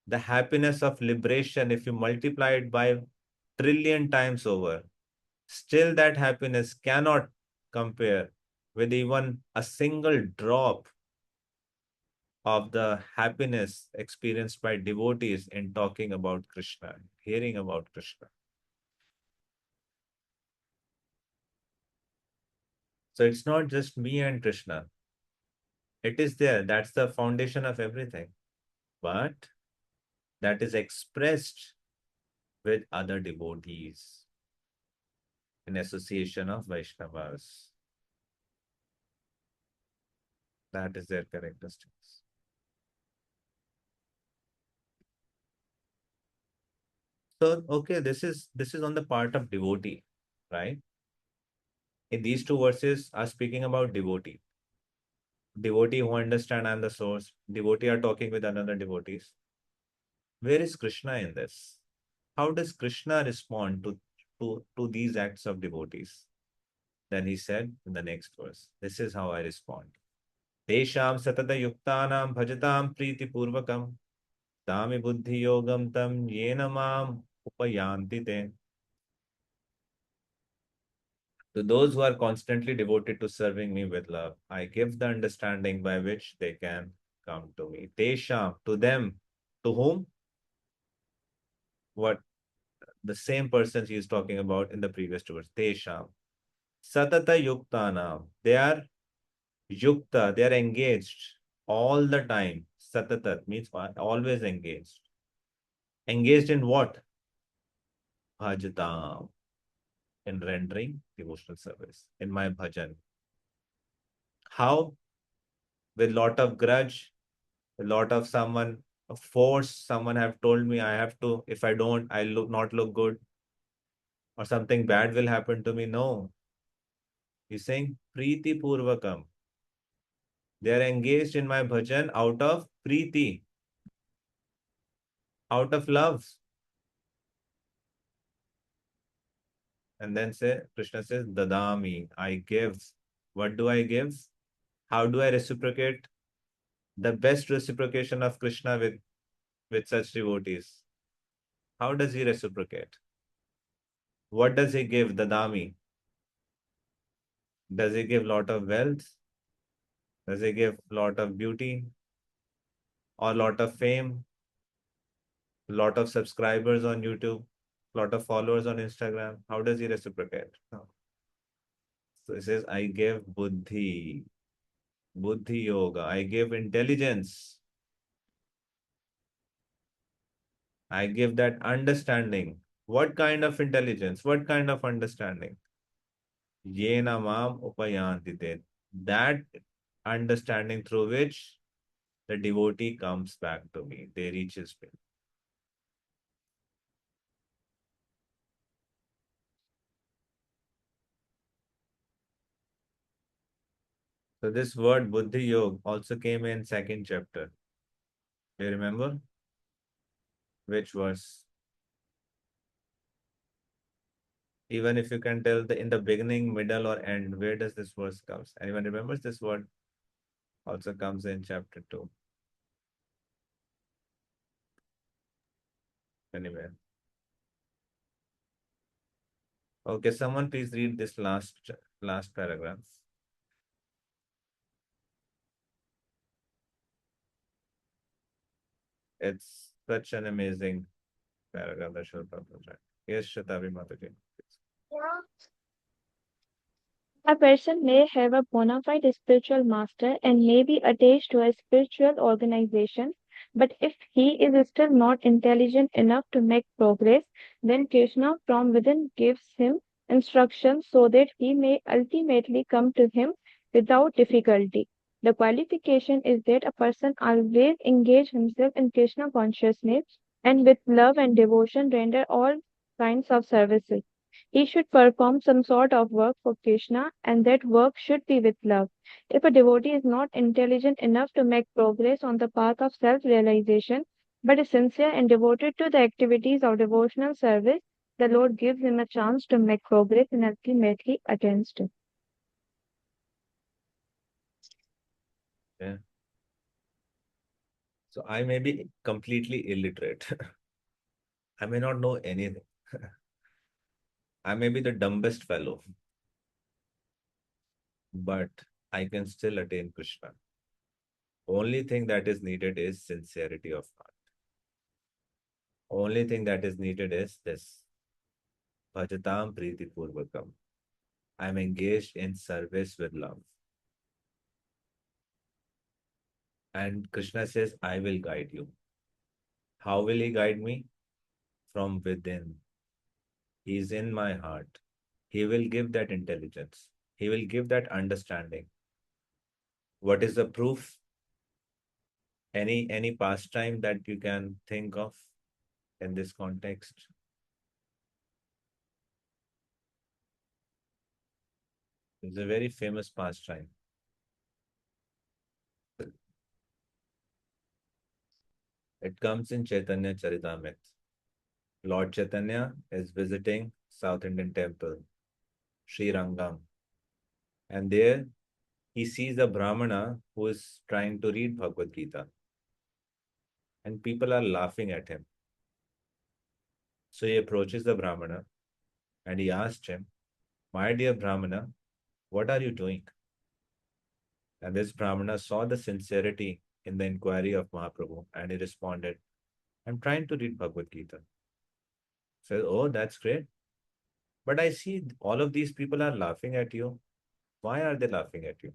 Speaker 1: The happiness of liberation, if you multiply it by trillion times over, still that happiness cannot compare with even a single drop of the happiness experienced by devotees in talking about Krishna, hearing about Krishna. So it's not just me and Krishna. It is there. That's the foundation of everything. But that is expressed with other devotees in association of Vaishnavas. That is their characteristics. So, okay, this is on the part of devotee, right? In these two verses are speaking about devotee. Devotee who understand I'm the source. Devotee are talking with another devotees. Where is Krishna in this? How does Krishna respond to these acts of devotees? Then he said in the next verse, this is how I respond. Tesham satata yuktanam bhajatam priti purvakam tami buddhi yogam tam yena mam upayanti te. To those who are constantly devoted to serving me with love, I give the understanding by which they can come to me. Tesham, to them. To whom? What? The same persons he is talking about in the previous two verse. Tesham. Satata yuktanam. They are yukta, they are engaged all the time. Satatat means always engaged. Engaged in what? Bhajatam. In rendering devotional service. In my bhajan. How? With lot of grudge, a lot of someone force, someone have told me I have to, if I don't, I'll not look good, or something bad will happen to me. No. He's saying Preeti Purvakam. They are engaged in my bhajan out of Preeti, out of love. And then say Krishna says, Dadami, I give. What do I give? How do I reciprocate? The best reciprocation of Krishna with such devotees. How does he reciprocate? What does he give? Dadami. Does he give lot of wealth? Does he give lot of beauty? Or lot of fame? Lot of subscribers on YouTube? Lot of followers on Instagram? How does he reciprocate? No. So he says, I give buddhi, buddhi yoga. I give intelligence. I give that understanding. What kind of intelligence? What kind of understanding? Yena mam upayantite. That understanding through which the devotee comes back to me. They reaches me. So this word Buddhi Yoga also came in second chapter. Do you remember? Which verse? Even if you can tell in the beginning, middle, or end, where does this verse comes? Anyone remembers this word? Also comes in chapter 2. Anyway. Okay, someone please read this last paragraph. It's such an amazing paragraph that Srila Prabhupada wrote. Yes, Shatavi Mataji.
Speaker 10: A person may have a bona fide spiritual master and may be attached to a spiritual organization, but if he is still not intelligent enough to make progress, then Krishna from within gives him instructions so that he may ultimately come to him without difficulty. The qualification is that a person always engage himself in Krishna consciousness and with love and devotion render all kinds of services. He should perform some sort of work for Krishna, and that work should be with love. If a devotee is not intelligent enough to make progress on the path of self realization, but is sincere and devoted to the activities of devotional service, the Lord gives him a chance to make progress and ultimately attains to.
Speaker 1: Yeah. So I may be completely illiterate. I may not know anything. I may be the dumbest fellow, but I can still attain Krishna. Only thing that is needed is sincerity of heart. Only thing that is needed is this. Bhajatam Priti Purvakam. I am engaged in service with love. And Krishna says, I will guide you. How will he guide me? From within. He is in my heart. He will give that intelligence. He will give that understanding. What is the proof? Any pastime that you can think of in this context? It's a very famous pastime. It comes in Chaitanya Charitamrita. Lord Chaitanya is visiting South Indian temple, Sri Rangam. And there he sees a Brahmana who is trying to read Bhagavad Gita. And people are laughing at him. So he approaches the Brahmana and he asked him, My dear Brahmana, what are you doing? And this Brahmana saw the sincerity in the inquiry of Mahaprabhu and he responded, I'm trying to read Bhagavad Gita. Says, oh, that's great. But I see all of these people are laughing at you. Why are they laughing at you?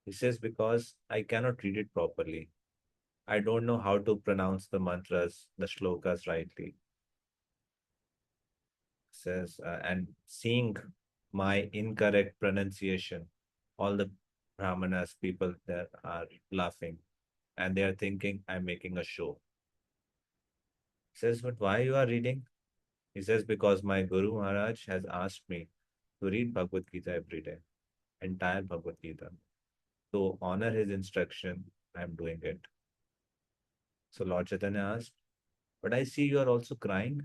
Speaker 1: He says, because I cannot read it properly. I don't know how to pronounce the mantras, the shlokas rightly. Says, and seeing my incorrect pronunciation, all the Brahmanas, people there are laughing and they are thinking I'm making a show. Says, but why you are reading? He says, because my Guru Maharaj has asked me to read Bhagavad Gita every day, entire Bhagavad Gita. To honor his instruction, I'm doing it. So Lord Chaitanya asked, but I see you are also crying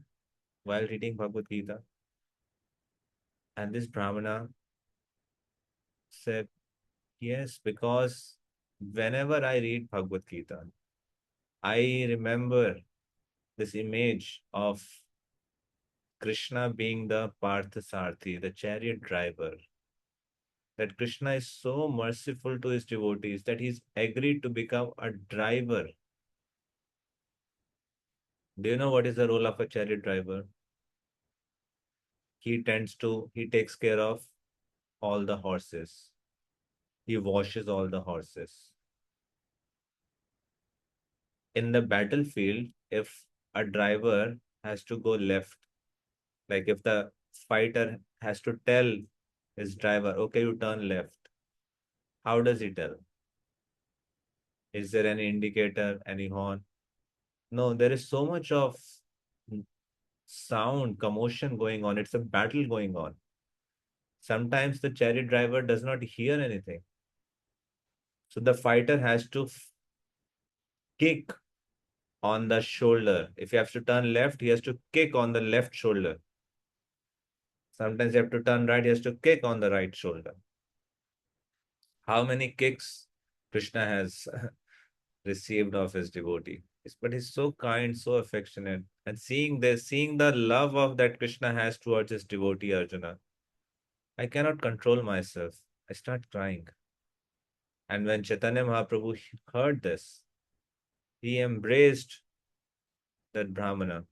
Speaker 1: while reading Bhagavad Gita. And this Brahmana said, yes, because whenever I read Bhagavad Gita, I remember this image of Krishna being the Parthasarthi, the chariot driver. That Krishna is so merciful to his devotees that he's agreed to become a driver. Do you know what is the role of a chariot driver? He takes care of all the horses. He washes all the horses. In the battlefield, if a driver has to go left, like if the fighter has to tell his driver, okay, you turn left, how does he tell? Is there any indicator, any horn? No, there is so much of sound, commotion going on. It's a battle going on. Sometimes the chariot driver does not hear anything. So the fighter has to kick on the shoulder. If he has to turn left, he has to kick on the left shoulder. Sometimes you have to turn right, he has to kick on the right shoulder. How many kicks Krishna has received of his devotee? But he's so kind, so affectionate. And seeing this, seeing the love of that Krishna has towards his devotee Arjuna, I cannot control myself. I start crying. And when Chaitanya Mahaprabhu heard this, he embraced that Brahmana.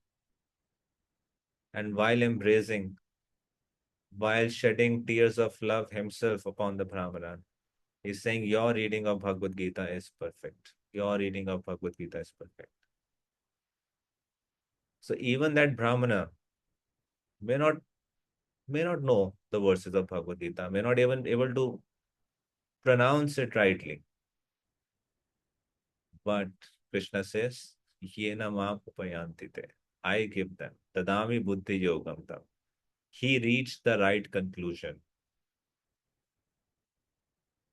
Speaker 1: And while embracing, while shedding tears of love himself upon the Brahmana, he's saying, your reading of Bhagavad Gita is perfect. Your reading of Bhagavad Gita is perfect. So even that Brahmana may not know the verses of Bhagavad Gita, may not even able to pronounce it rightly. But Krishna says, Yena ma upayantite. I give them. Tadami buddhi yogam tam. He reached the right conclusion.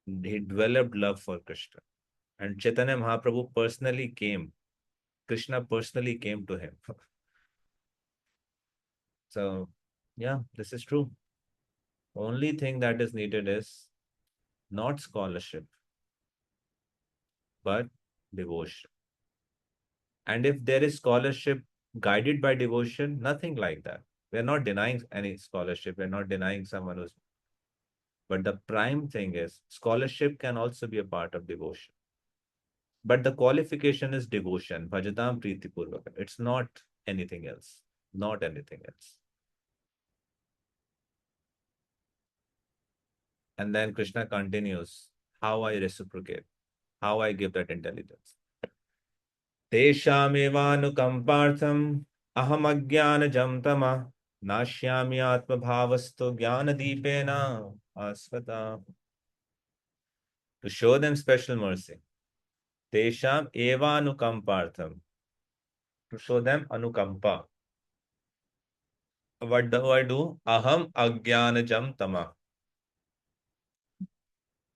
Speaker 1: He developed love for Krishna. And Chaitanya Mahaprabhu personally came. Krishna personally came to him. So, yeah, this is true. Only thing that is needed is not scholarship, but devotion. And if there is scholarship guided by devotion, nothing like that. We're not denying any scholarship. We're not denying someone who's. But the prime thing is scholarship can also be a part of devotion. But the qualification is devotion. Bhajatam Priti Purvaka. It's not anything else. Not anything else. And then Krishna continues how I reciprocate, how I give that intelligence. Teshamevanukampartham aham ajnanajam tama nashyami atmabhavasto jnanadipena asvata. To show them special mercy. Tesham evanukampartham. To show them anukampa. What do I do? Aham ajnanajam tama.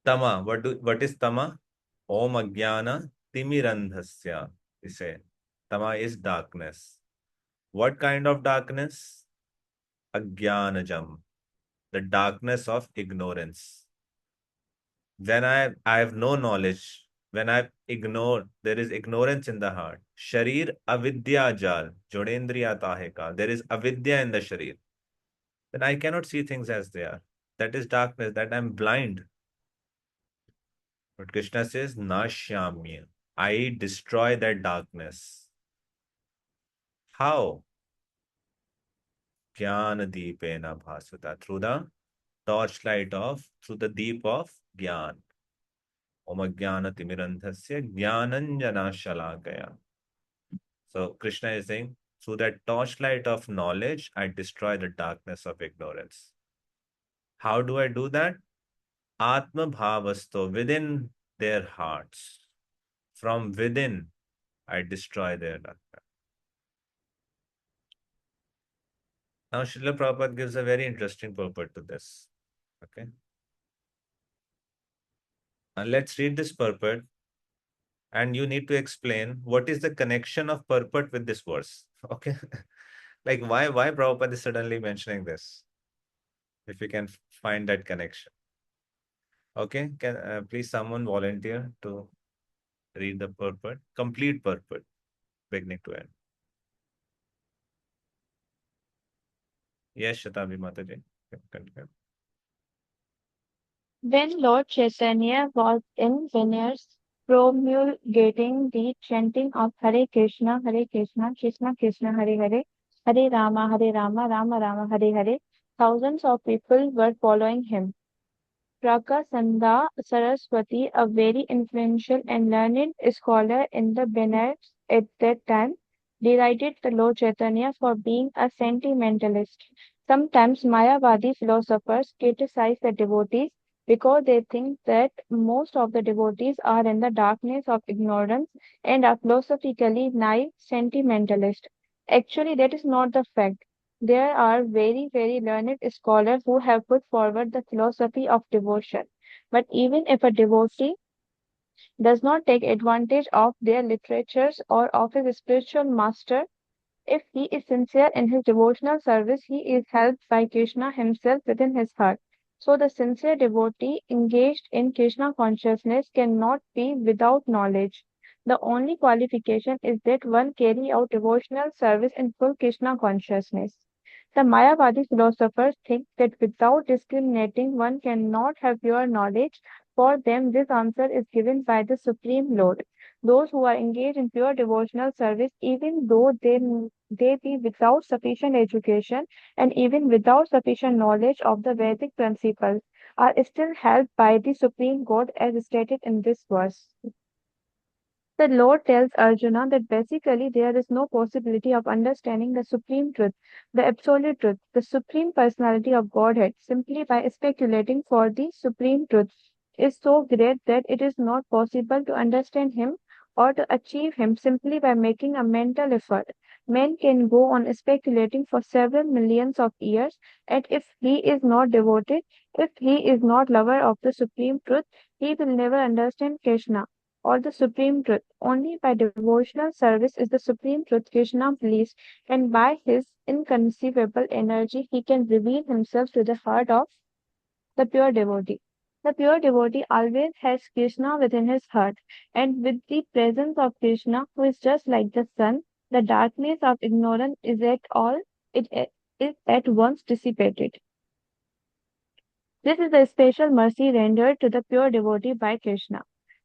Speaker 1: Tama. What is tama? Om ajnana timirandhasya. We say tama is darkness. What kind of darkness? Ajnanajam. The darkness of ignorance. When I have no knowledge, when I ignore, there is ignorance in the heart. Sharir avidya jal, jodendriya taheka. There is avidya in the sharir. Then I cannot see things as they are. That is darkness, that I'm blind. But Krishna says, Nashyamya. I destroy that darkness. How? Jnana deepena bhasvata. Through the torchlight of, through the deep of Gyan. Om Ajnana Timirandhasya Jnananjana Shalakaya. So Krishna is saying, through that torchlight of knowledge, I destroy the darkness of ignorance. How do I do that? Atma Bhavasto, within their hearts. From within, I destroy their darkness. Now, Srila Prabhupada gives a very interesting purport to this. Okay. And let's read this purport, and you need to explain what is the connection of purport with this verse. Okay. Like why Prabhupada is suddenly mentioning this? If you can find that connection. Okay. Can please someone volunteer to read the purport, complete purport, beginning to end. Yes, Shatabi Mataji. Continue.
Speaker 10: When Lord Chaitanya was in Venice promulgating the chanting of Hare Krishna, Krishna Krishna, Hare Hare, Hare Rama, Rama Rama, Hare Hare, thousands of people were following him. Prakasanda Saraswati, a very influential and learned scholar in the Benares at that time, derided the Lord Chaitanya for being a sentimentalist. Sometimes Mayavadi philosophers criticize the devotees because they think that most of the devotees are in the darkness of ignorance and are philosophically naive sentimentalists. Actually, that is not the fact. There are very, very learned scholars who have put forward the philosophy of devotion. But even if a devotee does not take advantage of their literatures or of his spiritual master, if he is sincere in his devotional service, he is helped by Krishna himself within his heart. So, the sincere devotee engaged in Krishna consciousness cannot be without knowledge. The only qualification is that one carry out devotional service in full Krishna consciousness. The Mayavadi philosophers think that without discriminating, one cannot have pure knowledge. For them, this answer is given by the Supreme Lord. Those who are engaged in pure devotional service, even though they be without sufficient education and even without sufficient knowledge of the Vedic principles, are still helped by the Supreme God as stated in this verse. The Lord tells Arjuna that basically there is no possibility of understanding the supreme truth, the absolute truth, the supreme personality of Godhead simply by speculating for the supreme truth is so great that it is not possible to understand him or to achieve him simply by making a mental effort. Man can go on speculating for several millions of years, and if he is not devoted, if he is not lover of the supreme truth, he will never understand Krishna or the supreme truth. Only by devotional service is the supreme truth Krishna believes, and by his inconceivable energy he can reveal himself to the heart of the pure devotee. The pure devotee always has Krishna within his heart, and with the presence of Krishna, who is just like the sun, the darkness of ignorance it is at once dissipated. This is the special mercy rendered to the pure devotee by Krishna.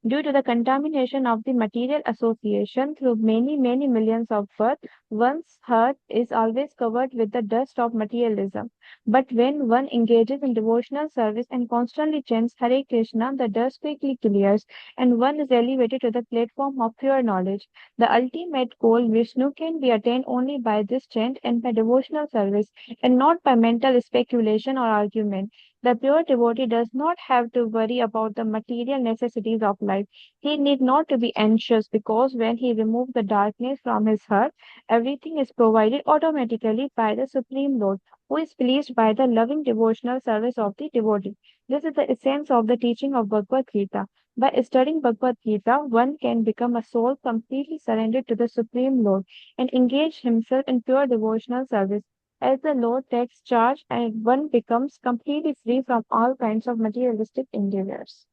Speaker 10: Due to the contamination of the material association through many, many millions of births, one's heart is always covered with the dust of materialism. But when one engages in devotional service and constantly chants Hare Krishna, the dust quickly clears and one is elevated to the platform of pure knowledge. The ultimate goal, Vishnu, can be attained only by this chant and by devotional service, and not by mental speculation or argument. The pure devotee does not have to worry about the material necessities of life. He need not to be anxious because when he removes the darkness from his heart, everything is provided automatically by the Supreme Lord, who is pleased by the loving devotional service of the devotee. This is the essence of the teaching of Bhagavad Gita. By studying Bhagavad Gita, one can become a soul completely surrendered to the Supreme Lord and engage himself in pure devotional service. As the Lord takes charge and one becomes completely free from all kinds of materialistic endeavors.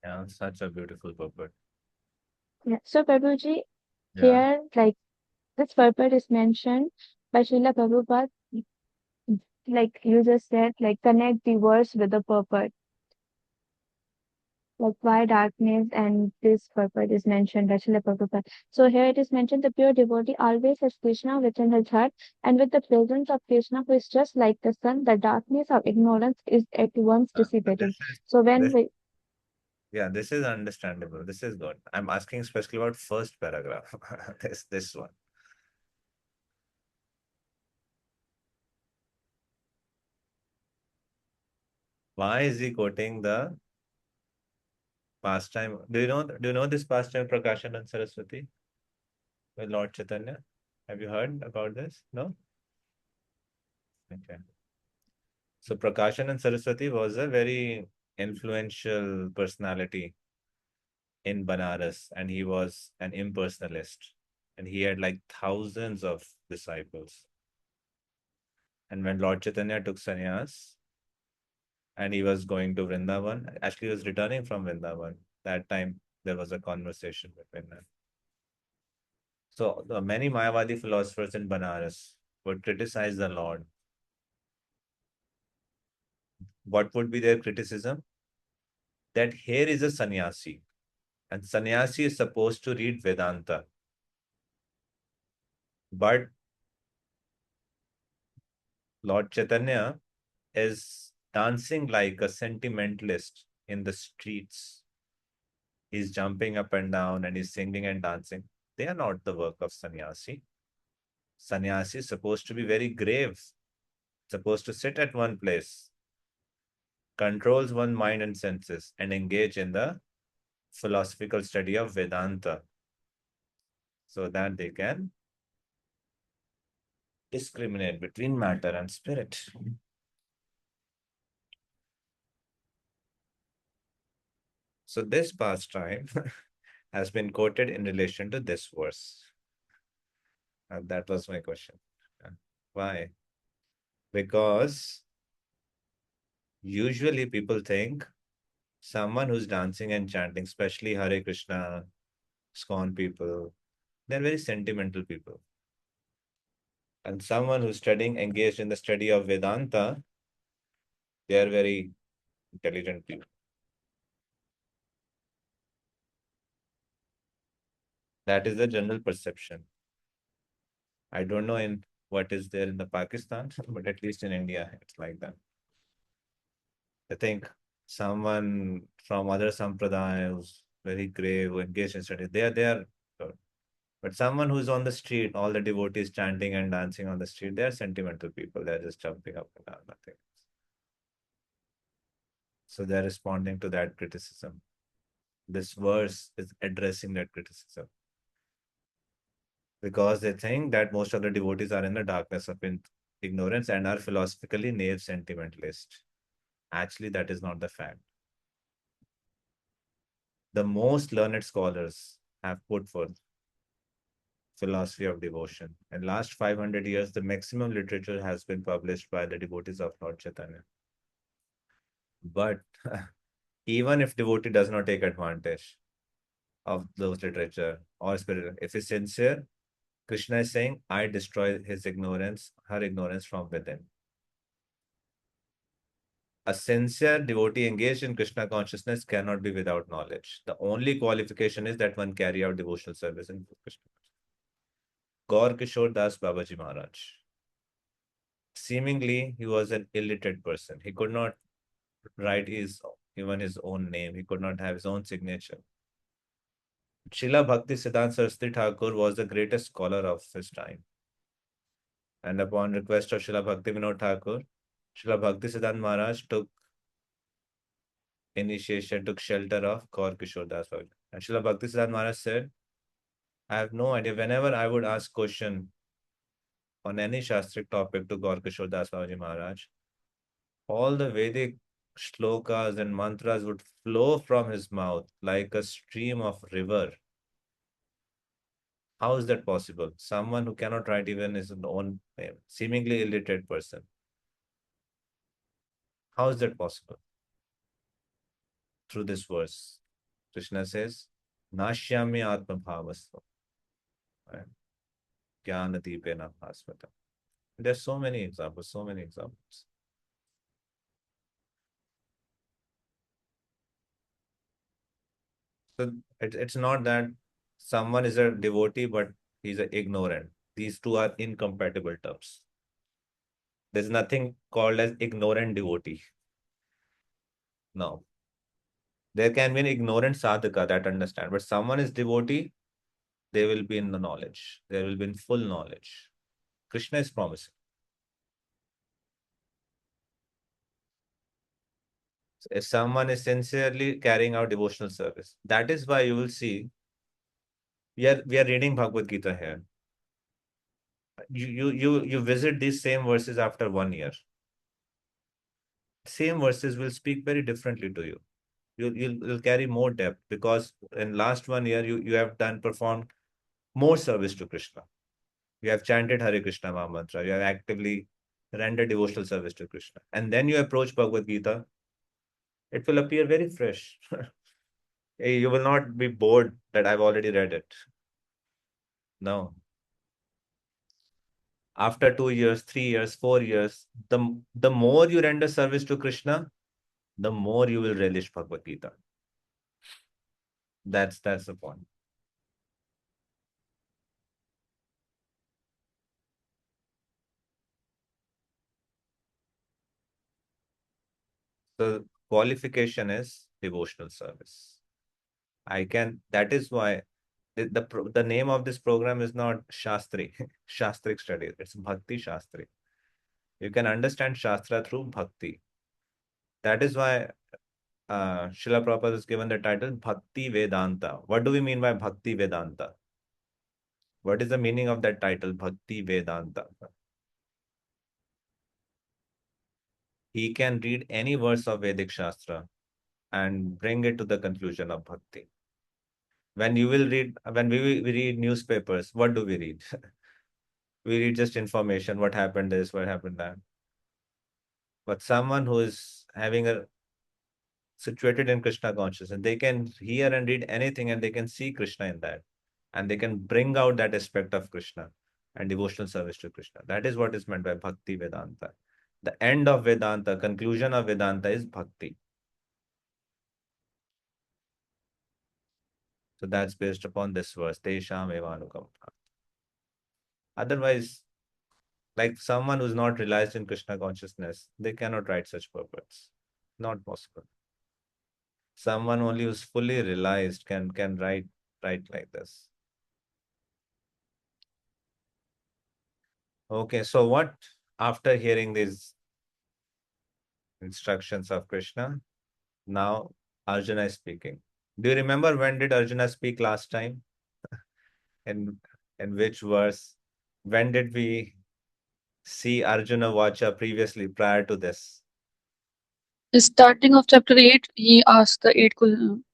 Speaker 1: Yeah, such a beautiful purport.
Speaker 10: Yeah. So Prabhuji,
Speaker 1: Yeah.
Speaker 10: here like this purport is mentioned by Srila Prabhupada, like you just said, like connect the verse with the purport. Like why darkness and this purport is mentioned by Srila Prabhupada. So here it is mentioned the pure devotee always has Krishna within his heart, and with the presence of Krishna, who is just like the sun, the darkness of ignorance is at once
Speaker 1: But this
Speaker 10: dissipated.
Speaker 1: is
Speaker 10: So when
Speaker 1: this
Speaker 10: we
Speaker 1: Yeah, this is understandable. This is good. I'm asking especially about first paragraph. This one. Why is he quoting the pastime? Do you know this pastime Prakashan and Saraswati with Lord Chaitanya? Have you heard about this? No? Okay. So Prakashan and Saraswati was a very influential personality in Banaras, and he was an impersonalist. And he had like thousands of disciples. And when Lord Chaitanya took sannyas and he was going to Vrindavan, actually he was returning from Vrindavan. That time there was a conversation between them. So the many Mayavadi philosophers in Banaras would criticize the Lord. What would be their criticism? That here is a sannyasi, and sannyasi is supposed to read Vedanta. But Lord Chaitanya is dancing like a sentimentalist in the streets. He's jumping up and down and he's singing and dancing. They are not the work of sannyasi. Sannyasi is supposed to be very grave, supposed to sit at one place, controls one mind and senses, and engage in the philosophical study of Vedanta so that they can discriminate between matter and spirit. So this pastime has been quoted in relation to this verse. And that was my question. Why? Because usually people think someone who's dancing and chanting, especially Hare Krishna, ISKCON people, they're very sentimental people. And someone who's studying, engaged in the study of Vedanta, they are very intelligent people. That is the general perception. I don't know in what is there in the Pakistan, but at least in India, it's like that. I think someone from other sampradaya who's very grave, who engaged in study, they are good. But someone who's on the street, all the devotees chanting and dancing on the street, they are sentimental people. They're just jumping up and down, nothing. So they're responding to that criticism. This verse is addressing that criticism because they think that most of the devotees are in the darkness of ignorance and are philosophically naive sentimentalists. Actually, that is not the fact. The most learned scholars have put forth philosophy of devotion. In last 500 years, the maximum literature has been published by the devotees of Lord Chaitanya. But even if devotee does not take advantage of those literature or spirit, if he's sincere, Krishna is saying, I destroy his ignorance, her ignorance from within. A sincere devotee engaged in Krishna consciousness cannot be without knowledge. The only qualification is that one carry out devotional service in Krishna. Gaur Kishore Das Babaji Maharaj. Seemingly, he was an illiterate person. He could not write even his own name. He could not have his own signature. Srila Bhakti Siddhanta Saraswati Thakur was the greatest scholar of his time. And upon request of Srila Bhakti Vinod Thakur, Srila Bhakti Siddhanta Maharaj took initiation, took shelter of Gaur Kishore Das Babaji. And Srila Bhakti Siddhanta Maharaj said, I have no idea. Whenever I would ask question on any Shastric topic to Gaur Kishore Das Babaji Maharaj, all the Vedic shlokas and mantras would flow from his mouth like a stream of river. How is that possible? Someone who cannot write even his own name, seemingly illiterate person. How is that possible? Through this verse, Krishna says, Nashyami Atma Bhavastu. Jnana Deepena Bhasvata. There are so many examples, so many examples. So it's not that someone is a devotee, but he's an ignorant. These two are incompatible terms. There's nothing called as ignorant devotee. No. There can be an ignorant sadhaka that understand, but someone is devotee, they will be in the knowledge. They will be in full knowledge. Krishna is promising. If someone is sincerely carrying out devotional service, that is why you will see we are reading Bhagavad Gita here. You visit these same verses after 1 year. Same verses will speak very differently to you. You'll carry more depth because in last 1 year you have performed more service to Krishna. You have chanted Hare Krishna Maha Mantra. You have actively rendered devotional service to Krishna. And then you approach Bhagavad Gita, it will appear very fresh. You will not be bored that I've already read it. No. After 2 years, 3 years, 4 years, the more you render service to Krishna, the more you will relish Bhagavad Gita. That's the point. The qualification is devotional service. That is why the name of this program is not Shastri, Shastric studies. It's Bhakti Shastri. You can understand Shastra through Bhakti. That is why Srila Prabhupada is given the title Bhakti Vedanta. What do we mean by Bhakti Vedanta? What is the meaning of that title, Bhakti Vedanta? He can read any verse of Vedic Shastra and bring it to the conclusion of Bhakti. When we read newspapers, what do we read? We read just information, what happened this, what happened that. But someone who is situated in Krishna consciousness, they can hear and read anything and they can see Krishna in that. And they can bring out that aspect of Krishna and devotional service to Krishna. That is what is meant by Bhakti Vedanta. The end of Vedanta, conclusion of Vedanta is Bhakti. So that's based upon this verse, Tesham Evanukam. Otherwise, like someone who's not realized in Krishna consciousness, they cannot write such purports. Not possible. Someone only who's fully realized can write like this. Okay, so what after hearing these instructions of Krishna, now Arjuna is speaking. Do you remember when did Arjuna speak last time? In which verse? When did we see Arjuna Vacha previously prior to this?
Speaker 4: The starting of chapter 8, he asked the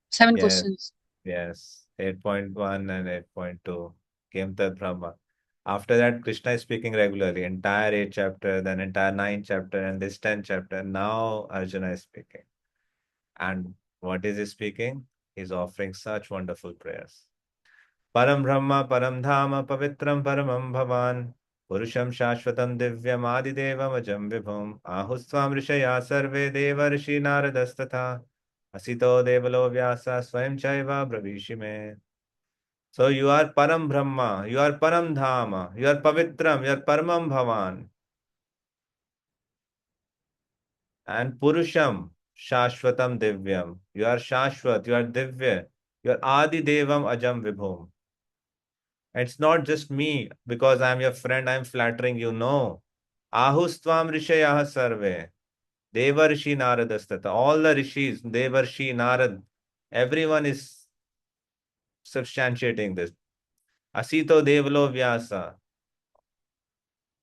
Speaker 4: seven
Speaker 1: Yes.
Speaker 4: questions.
Speaker 1: Yes, 8.1 and 8.2 came to Brahma. After that, Krishna is speaking regularly, entire 8 chapter, then entire 9 chapter, and this 10 chapter. Now Arjuna is speaking. And what is he speaking? He's offering such wonderful prayers. Param Brahma, Param Dhama, Pavitram Paramam Bhavan, Purusham Shashvatam Divyam Adidevam Ajam Vibhum, Ahusvam Rishaya Sarve Deva Rishi Naradastatha, Asito Devalo Vyasa Swayam Chaiva Bravishime. So you are Param Brahma, you are Param Dhama, you are Pavitram, you are Paramam Bhavan. And Purusham, Shashvatam Divyam. You are Shashvat, you are Divya, you are Adi Devam Ajam Vibhum. It's not just me because I'm your friend, I'm flattering you. No. Ahustvam Rishayah Sarve. Deva Rishi Naradastata. All the Rishis, Deva Rishi Narad, everyone is substantiating this. Asito Devalo Vyasa.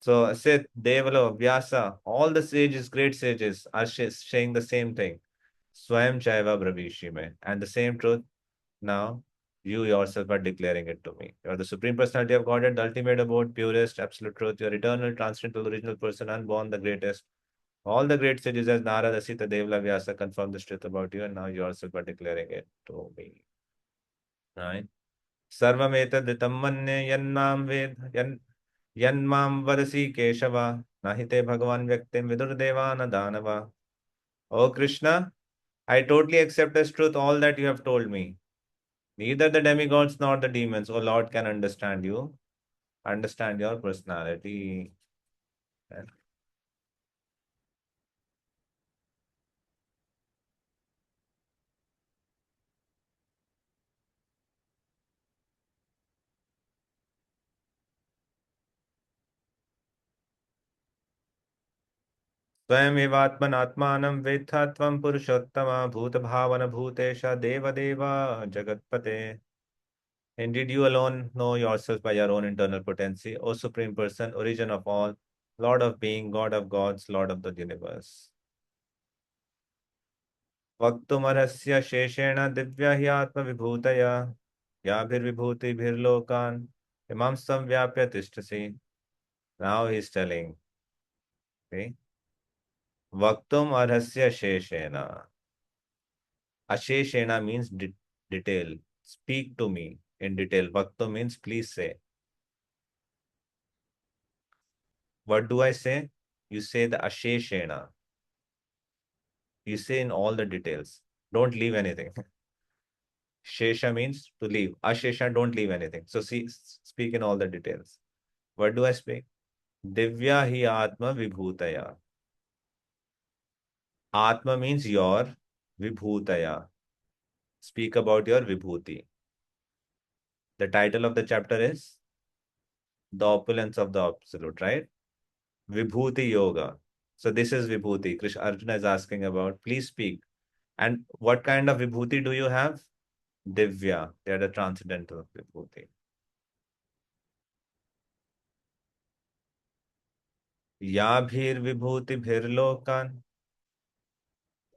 Speaker 1: So Asit, Devalo, Vyasa, all the sages, great sages are saying the same thing. Swayam Chaiva Bravishime. And the same truth now you yourself are declaring it to me. You are the Supreme Personality of Godhead, the ultimate abode, purest, absolute truth. You are eternal, transcendental, original person, unborn, the greatest. All the great sages as Narada, Sita, Devla, Vyasa confirm this truth about you, and now you yourself are declaring it to me. Right? Sarvam etaditam manne yannam ved yanmam vadasi keshava nahite bhagavan vyaktim vidur devana danava. O Krishna, I totally accept as truth all that you have told me. Neither the demigods nor the demons, O Lord, can understand you, understand your personality. स्वयमेवात्मनात्मानं वेत्था त्वं पुरुषोत्तमा भूतभावन भूतेश देवदेव जगत्पते. Indeed, you alone know yourself by your own internal potency, O Supreme Person, origin of all, Lord of being, God of gods, Lord of the universe. वक्तुमर्हस्य शेषेण Divya हि आत्मविभूतया याभिर्विभूतिभिर्लोकान् इमां संव्याप्य तिष्ठसि. Now he is telling, okay, Vaktum arhasya sheshena. Asheshena means detail. Speak to me in detail. Vaktum means please say. What do I say? You say the asheshena. You say in all the details. Don't leave anything. Shesha means to leave. Ashesha, don't leave anything. So see, speak in all the details. What do I speak? Divya hi atma vibhutaya. Atma means your, vibhutaya. Speak about your vibhuti. The title of the chapter is The Opulence of the Absolute, right? Vibhuti Yoga. So this is Vibhuti. Krishna Arjuna is asking about. Please speak. And what kind of Vibhuti do you have? Divya. They are the transcendental Vibhuti. Yabhir Vibhuti Bhirlokan.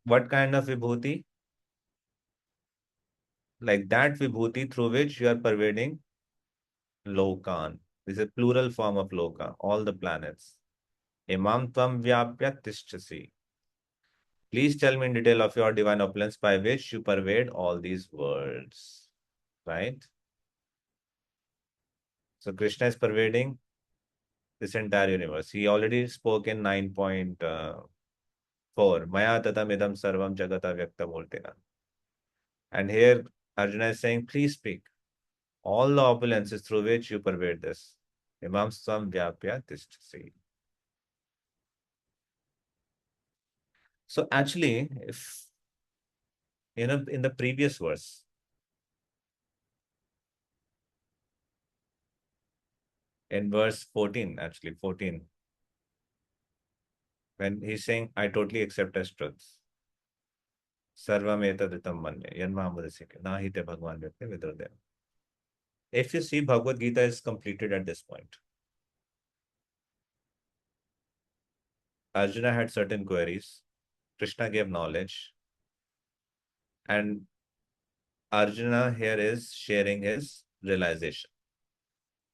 Speaker 1: What kind of Vibhuti? Like that Vibhuti through which you are pervading Lokan. This is a plural form of Loka, all the planets. Imam Tvam Vyapya Tishtasi. Please tell me in detail of your divine opulence by which you pervade all these worlds. Right? So Krishna is pervading this entire universe. He already spoke in 9.4. Maya tatam idam sarvam jagata vyakta murtina. And here Arjuna is saying, please speak. All the opulences through which you pervade this. Imam Svam Vyapya Tishtasi. So actually, if in the previous verse, in verse 14, actually 14, when he's saying, I totally accept as truths. Sarvam etaditam manye, yanmahamudasike, nahite bhagwan vyakte vidrodaya. If you see, Bhagavad Gita is completed at this point. Arjuna had certain queries. Krishna gave knowledge. And Arjuna here is sharing his realization.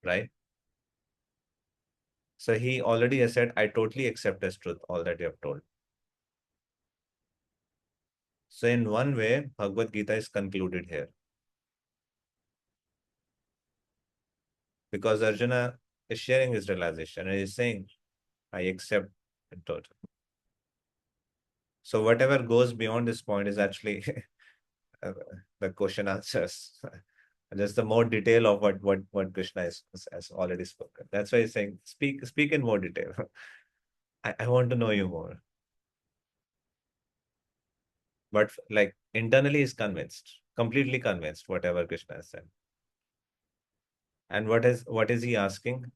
Speaker 1: Right? So he already has said, I totally accept as truth all that you have told. So in one way, Bhagavad Gita is concluded here. Because Arjuna is sharing his realization and he is saying, I accept in total. So whatever goes beyond this point is actually the question answers. Just the more detail of what Krishna has already spoken. That's why he's saying, speak in more detail. I want to know you more. But like internally he's convinced, completely convinced, whatever Krishna has said. And what is he asking?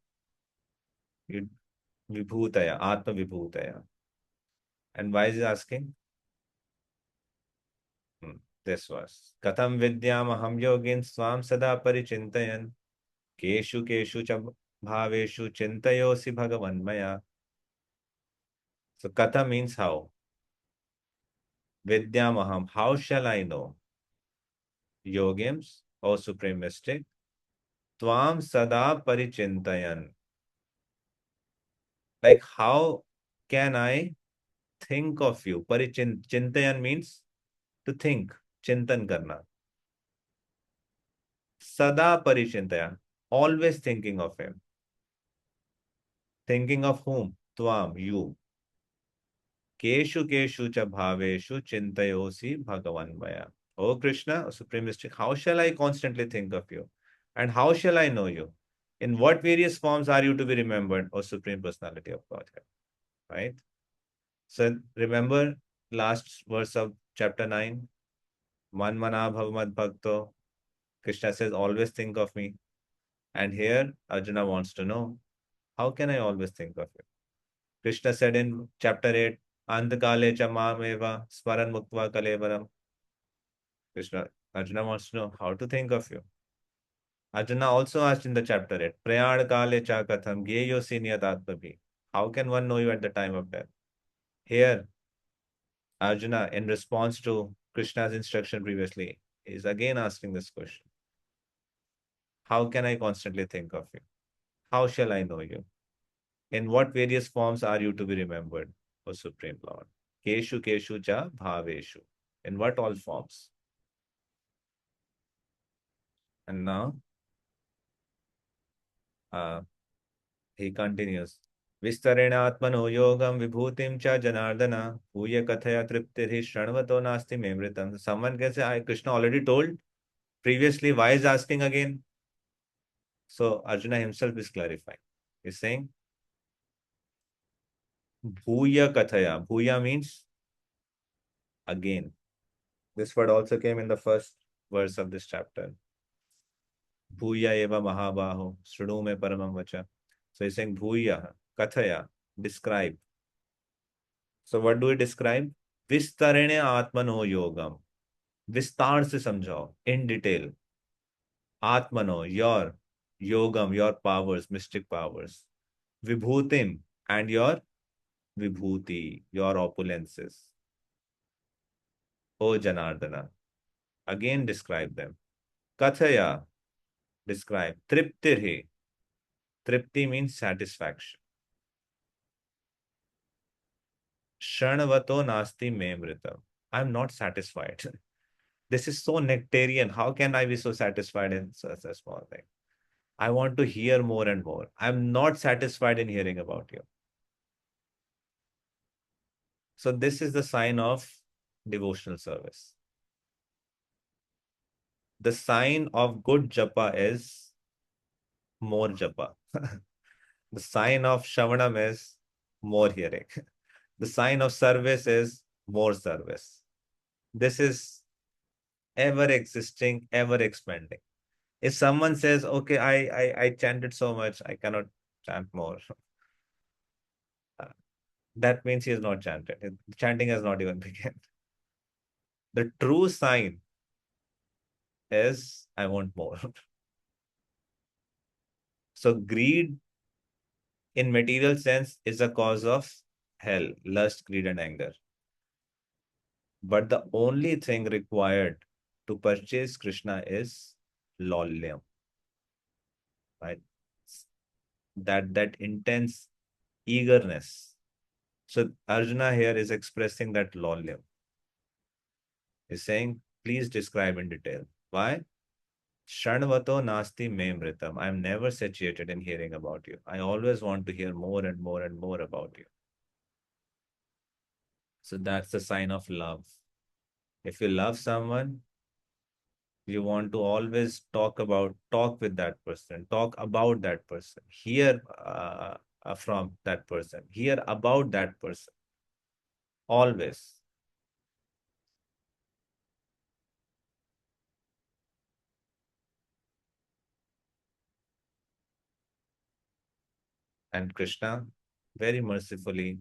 Speaker 1: Vibhutaya, Atma Vibhutaya. And why is he asking? This was Katham Vidyam Aham Yogin Swam Sada Parichintayan Keshu Keshu Cha Bhaveshu Chintayosi Bhagavan Maya. So Katha means how. Vidyam Aham, how shall I know? Yogims, O Supreme Mystic, Tvam Sada Parichintayan. Like how can I think of you? Chintayan means to think, chintan karna. Sada Parichintayan, always thinking of him. Thinking of whom? Tvam, you. Keshu Keshu cha bhaveshu chintayosi bhagavanmaya. O Krishna, Supreme Mystic, how shall I constantly think of you? And how shall I know you? In what various forms are you to be remembered, O Supreme Personality of Godhead? Right? So remember last verse of chapter 9. Man mana bhavamad bhakto. Krishna says, always think of me. And here Arjuna wants to know, how can I always think of you? Krishna said in chapter 8, Antakale cha mameva smaran muktva kalevaram. Krishna, Arjuna wants to know how to think of you. Arjuna also asked in the chapter 8, Prayad kale cha katham gyeyo sinyatatmabhi. How can one know you at the time of death? Here, Arjuna, in response to Krishna's instruction previously, is again asking this question. How can I constantly think of you? How shall I know you? In what various forms are you to be remembered, O Supreme Lord? Keshu keshu cha bhaveshu. In what all forms? And now, he continues. Vistarena atmano yogam vibhutim cha janardana puya kathaya triptirhi shranvato nasti memritam. Someone can say, I, Krishna already told previously. Why is asking again? So Arjuna himself is clarifying. He's saying, Bhuya kathaya. Bhuya means again. This word also came in the first verse of this chapter. Bhuya eva mahabaho. Srudu me paramam vacha. So he's saying Bhuya, kathaya, describe. So what do we describe? Vistarene atmano yogam. विस्तार से समझाओ, in detail. Atmano, your yogam, your powers, mystic powers. Vibhutim, and your vibhuti, your opulences. O Janardana, again describe them. Kathaya, describe. Triptirhi, tripti means satisfaction. Shanavato nasti memritam. I'm not satisfied. This is so nectarian. How can I be so satisfied in such a small thing? I want to hear more and more. I'm not satisfied in hearing about you. So this is the sign of devotional service. The sign of good japa is more japa. The sign of shavanam is more hearing. The sign of service is more service. This is ever existing, ever expanding. If someone says, okay, I chanted so much, I cannot chant more. That means he has not chanted. Chanting has not even begun. The true sign is, I want more. So greed in material sense is a cause of hell, lust, greed, and anger. But the only thing required to purchase Krishna is lolyam, right? That intense eagerness. So Arjuna here is expressing that lolyam. He's saying, please describe in detail. Why? Shanvato nasti memritam. I'm never satiated in hearing about you. I always want to hear more and more and more about you. So that's the sign of love. If you love someone, you want to always talk with that person, talk about that person, hear from that person, hear about that person, always. And Krishna, very mercifully,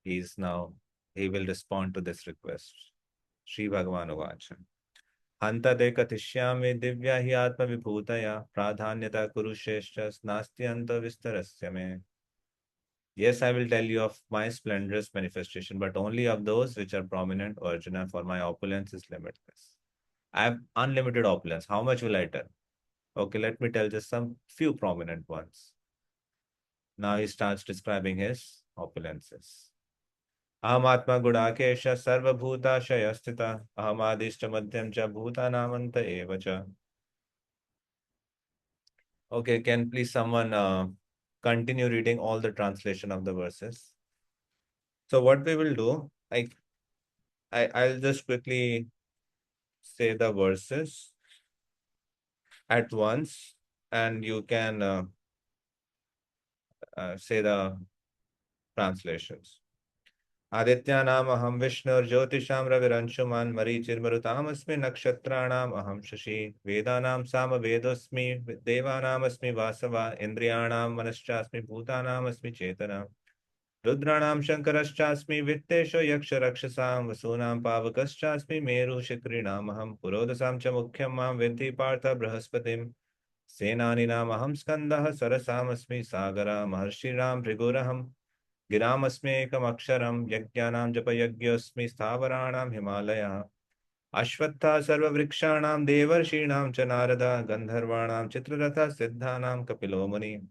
Speaker 1: he will respond to this request. Shri Bhagavan Uvacha. Hanta de katishyami divya hi atma vibhutaya pradhanyata kurusheshcha nasti anta vistarasya me. Yes, I will tell you of my splendorous manifestation, but only of those which are prominent, Arjuna, for my opulence is limitless. I have unlimited opulence. How much will I tell? Okay, let me tell just some few prominent ones. Now he starts describing his opulences. Aham atma gudakesha sarva bhuta shayastita aham adishta madhyam cha bhuta namanta evacha. Okay, can please someone continue reading all the translation of the verses? So what we will do, I'll just quickly say the verses at once, and you can say the translations. Adityanam aham Vishnur Jyotisham Raviranchuman Marichirmarutam asmi Nakshatranam aham Shashi Vedanam Sama Vedosmi Devanam asmi Vasava Indriyanam Manaschasmi Bhutanam asmi Chetanam रुद्राणां शङ्करश्चास्मि वित्तेषु यक्षरक्षसां वसूनां पावकश्चास्मि मेरुशिखरिणामहं पुरोदसां च मुख्यं मां विद्धि पार्थ बृहस्पतिं सेनानीनामहं स्कन्दः सरसामस्मि सागरा महर्षीणां भृगुरहं गिरामस्म्येकमक्षरं यज्ञानां जपयज्ञोऽस्मि स्थावराणां हिमालयः अश्वत्थः सर्ववृक्षाणां देवर्षीणां च नारदा गन्धर्वाणां चित्ररथः सिद्धानां कपिलो मुनिः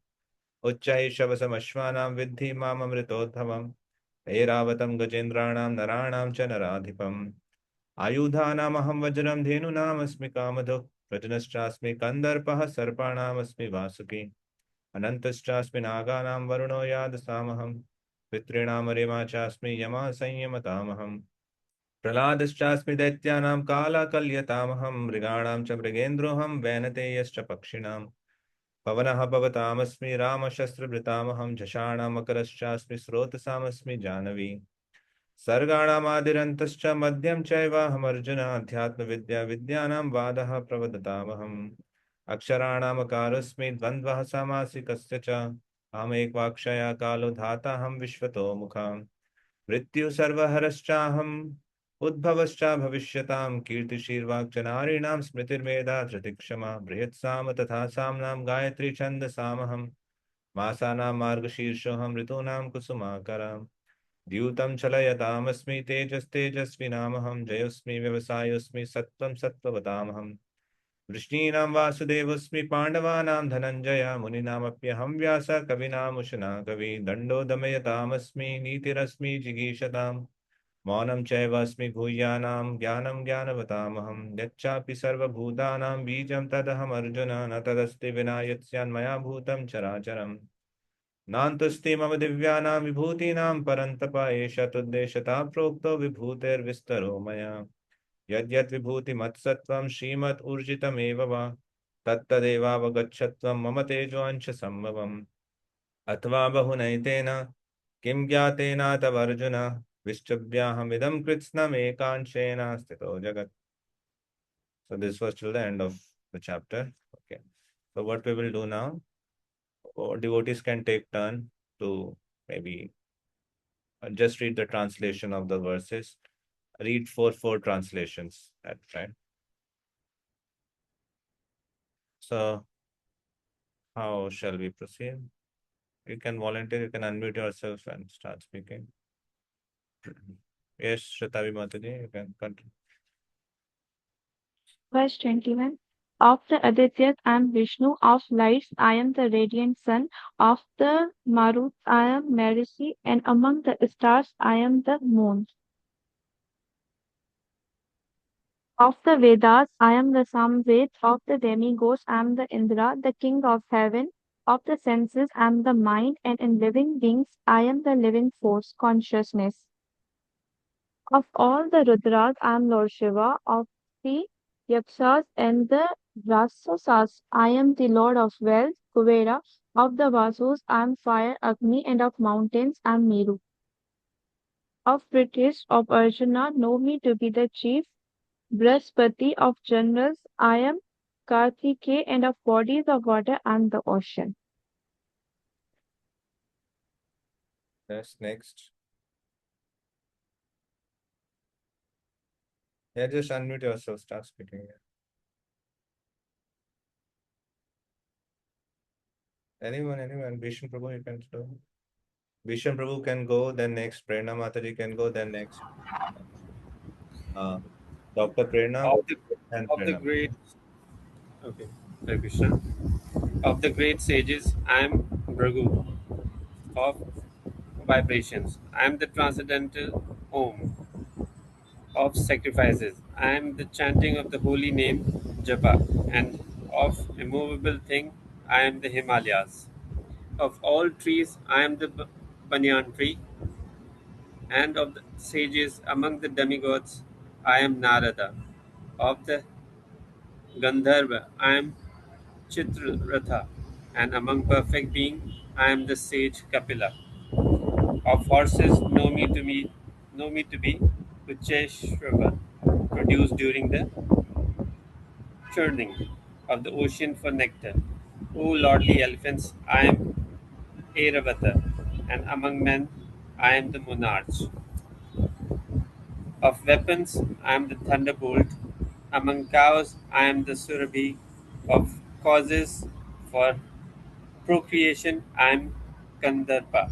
Speaker 1: उच्चैः शवसमश्वानां विद्धि माममृतोद्भवम् ऐरावतं गजेन्द्राणां नराणां च नराधिपम् आयुधानामहं वज्रं धेनूनामस्मि कामधुक् प्रजनश्चास्मि कन्दर्पः सर्पाणामस्मि वासुकी अनन्तश्चास्मि नागानां वरुणो यादसामहं पितॄणामरिमा चास्मि यमा संयमतामहम् प्रह्लादश्चास्मि दैत्यानां कालाकल्यतामहं मृगाणां च मृगेन्द्रोऽहं वैनतेयश्च पक्षिणां पवनः पवतामस्मि रामशस्त्रभृतामहं झषाणां मकरश्चास्मि स्रोतसामस्मि जानवी सर्गाणामादिरन्तश्च मध्यं चैवाहमर्जुन अध्यात्मविद्या विद्यानां वादः प्रवदतामहम् अक्षराणामकारस्मि द्वन्द्वः सामासिकस्य च अहमेकवाक्षया कालो धाताहं विश्वतो मुखाम् मृत्यु सर्वहरश्चाहम् उद्भवश्च भविष्यतां कीर्तिशीर्वाक्च नारीणां स्मृतिर्मेधा धृतिक्षमा बृहत्साम तथा साम्नां गायत्री छन्दसामहं मासानां मार्गशीर्षोऽहं ऋतूनां कुसुमाकरम् द्यूतं चलयतामस्मि तेजस्तेजस्विनामहं जयोऽस्मि व्यवसायोऽस्मि सत्त्वं सत्त्ववतामहं वृष्णीनां वासुदेवोऽस्मि पाण्डवानां धनञ्जय मुनीनामप्यहं व्यास कवीनामुशना कवि दण्डो दमयतामस्मि नीतिरस्मि जिगीषताम् मौनं चैवास्मि भूयानां ज्ञानं ज्ञानवतामहं यच्चापि सर्वभूतानां बीजं तदहमर्जुन न तदस्ति विना यत्स्यान्मया भूतं चराचरम् नान्तस्ति मम दिव्यानां विभूतीनां परन्तप एष तुद्देशता प्रोक्तो विभूतेर्विस्तरो मया यद्यद् विभूतिमत्सत्त्वं श्रीमत् ऊर्जितमेव वा तत्तदेवावगच्छत्वं मम तेजोंश सम्भवम् अथवा बहुनैतेन किं ज्ञातेन तव अर्जुन विष्टभ्याहमिदं कृत्स्नमेकांशेन स्थितो जगत्. So this was till the end of the chapter. Okay. So what we will do now, devotees can take turn to maybe just read the translation of the verses. Read four translations at a time. So how shall we proceed? You can volunteer, you can unmute yourself and start speaking. Yes, Shritavi Mataji, you can continue.
Speaker 10: Verse 21. Of the Adityas I am Vishnu, of lights I am the radiant sun, of the Maruts I am Marishi, and among the stars I am the moon. Of the Vedas I am the Samved, of the demigods I am the Indra, the king of heaven. Of the senses I am the mind, and in living beings I am the living force, consciousness. Of all the Rudras I am Lord Shiva, of the Yakshas and the Rasasas I am the Lord of wealth, Kuvera. Of the Vasus I am fire, Agni, and of mountains I am Meru. Of British, of Arjuna, know me to be the chief. Brihaspati, of generals I am Kartikeya, and of bodies of water I am the ocean.
Speaker 1: Yes, next. Yeah, just unmute yourself, start speaking. Anyone, Bhisham Prabhu, you can do. Bhisham Prabhu can go, then next. Prerna Mataji can go, then next. Dr. Prerna
Speaker 9: Of the
Speaker 1: and
Speaker 9: of the
Speaker 1: Prerna.
Speaker 9: great okay, Hare Krishna. Of the great sages, I am Bhrigu. Of vibrations, I am the transcendental Om. Of sacrifices, I am the chanting of the holy name Japa, and of immovable thing, I am the Himalayas. Of all trees, I am the banyan tree, and of the sages among the demigods, I am Narada. Of the Gandharva, I am Chitraratha, and among perfect beings, I am the sage Kapila. Of horses, know me to be Ucheshwara, produced during the churning of the ocean for nectar. O lordly elephants, I am Airavata, and among men I am the monarch. Of weapons, I am the thunderbolt. Among cows, I am the surabhi. Of causes for procreation, I am Kandarpa,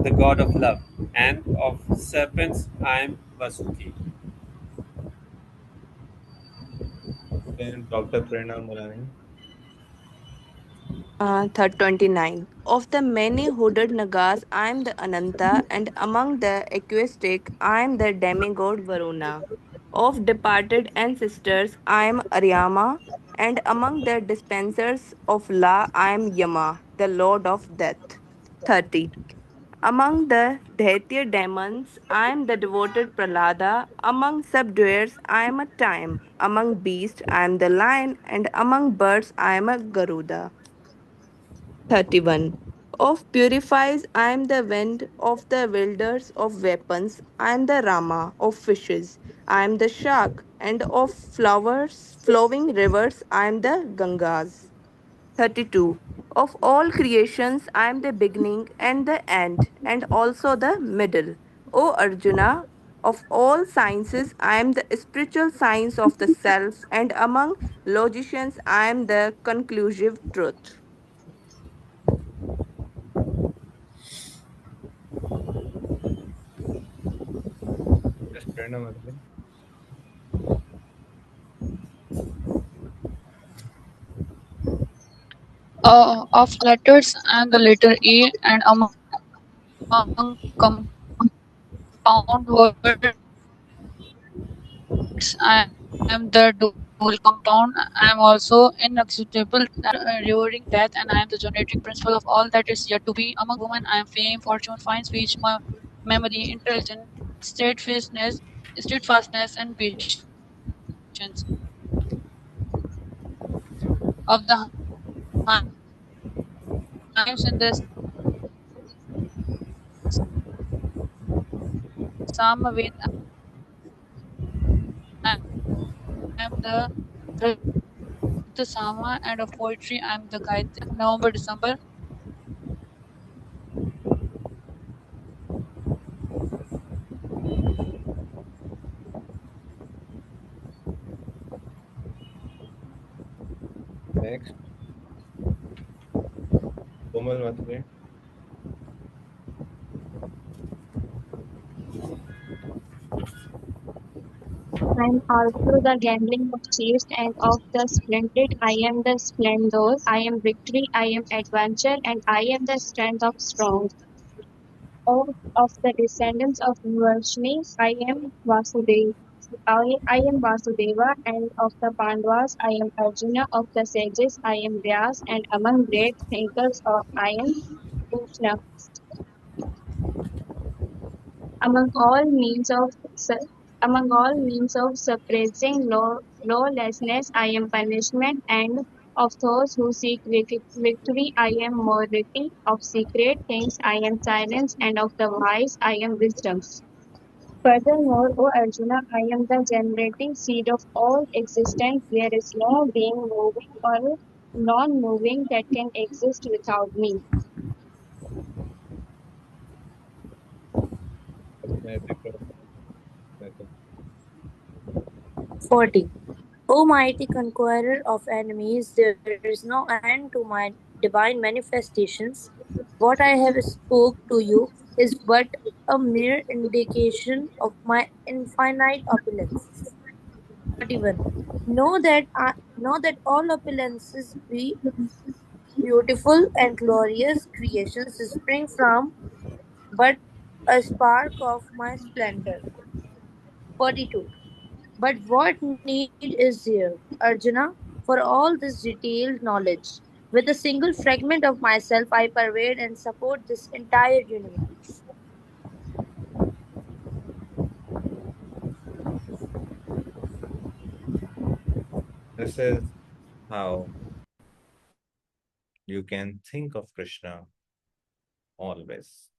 Speaker 9: the god of love. And of serpents, I am Vasuki.
Speaker 1: Then Dr. Prerna Mulani.
Speaker 2: Third 29. Of the many hooded Nagas, I am the Ananta, and among the aquatic, I am the demigod Varuna. Of departed ancestors, I am Aryama, and among the dispensers of law, I am Yama, the lord of death. 30. Among the Daitya demons, I am the devoted Prahlada. Among subduers, I am a time. Among beasts, I am the lion, and among birds, I am a Garuda. 31. Of purifies, I am the wind. Of the wilders of weapons, I am the Rama. Of fishes, I am the shark. And of flowers, flowing rivers, I am the Gangas. 32. Of all creations, I am the beginning and the end, and also the middle. O Arjuna, of all sciences, I am the spiritual science of the self, and among logicians, I am the conclusive truth.
Speaker 1: Yes, Prerna Mulani.
Speaker 4: Of letters, I am the letter A, and among compound words, I am the dual compound. I am also inexhaustible, rewarding death, and I am the generating principle of all that is yet to be. Among women, I am fame, fortune, fine speech, memory, intelligence, steadfastness, steadfastness, and patience. Of the hymns in the Samaved, I am the Rita Sama, and of poetry, I am the Gayatri. November, December.
Speaker 1: Next, Komal Mathure.
Speaker 10: I'm also the gambling of chaste and of the splendid. I am the splendor. I am victory. I am adventure, and I am the strength of strong. Of the descendants of Varshni, I am Vasudeva. I am Vasudeva, and of the Pandavas, I am Arjuna. Of the sages, I am Vyas, and among great thinkers, I am Krishna. Among all means of su- among all means of suppressing lawlessness, I am punishment, and of those who seek victory, I am morality. Of secret things, I am silence, and of the wise, I am wisdom. Furthermore, O Arjuna, I am the generating seed of all existence. There is no being moving or non-moving that can exist without me.
Speaker 1: Naitika. Naitika.
Speaker 11: 40. O mighty conqueror of enemies, there is no end to my divine manifestations. What I have spoke to you is but a mere indication of my infinite opulences. 41. Know that all opulences be beautiful and glorious creations spring from but a spark of my splendor. 42. But what need is there, Arjuna, for all this detailed knowledge? With a single fragment of myself, I pervade and support this entire universe.
Speaker 1: This is how you can think of Krishna always.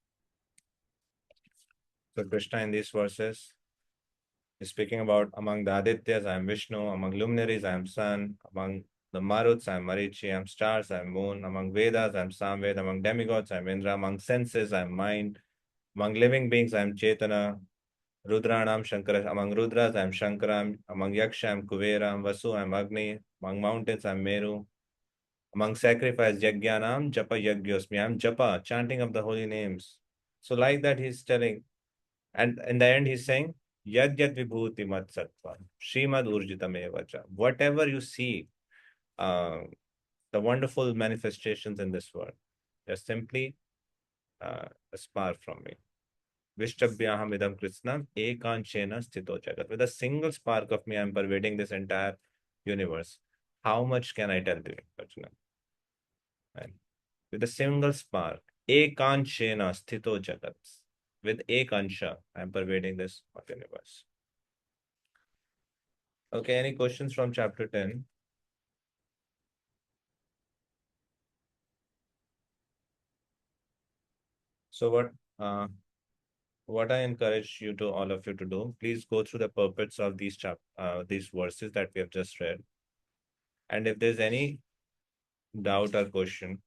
Speaker 1: So Krishna in these verses is speaking about among the Adityas, I am Vishnu, among luminaries, I am Sun, among the Maruts, I am Marichi, I am stars, I am moon, among Vedas, I am Samved, among demigods, I am Indra, among senses, I am mind, Among living beings, I am Chetana. Rudranam Shankara. Among Rudras, I am Shankaram. Among Yaksha, I am Kuveram. Vasu, I am Agni. Among mountains, I am Meru. Among sacrifice, Yajnanam, Japa Yagyosmi. I am Japa, chanting of the holy names. So, like that, he's telling. And in the end, he's saying, Yad Yad Vibhuti Mat Sattva, Srimad Urjitame Vacha. Whatever you see, uh, the wonderful manifestations in this world, they're simply a spark from me. Vishtabhyaham idam krishnam ekanchena sthito jagat. With a single spark of me, I'm pervading this entire universe. How much can I tell you, Arjuna? And with a single spark, ekanchena sthito jagat. With ekansha, I'm pervading this universe. Okay, any questions from chapter 10? So what I encourage you to all of you to do, please go through the purports of these verses that we have just read. And if there's any doubt or question,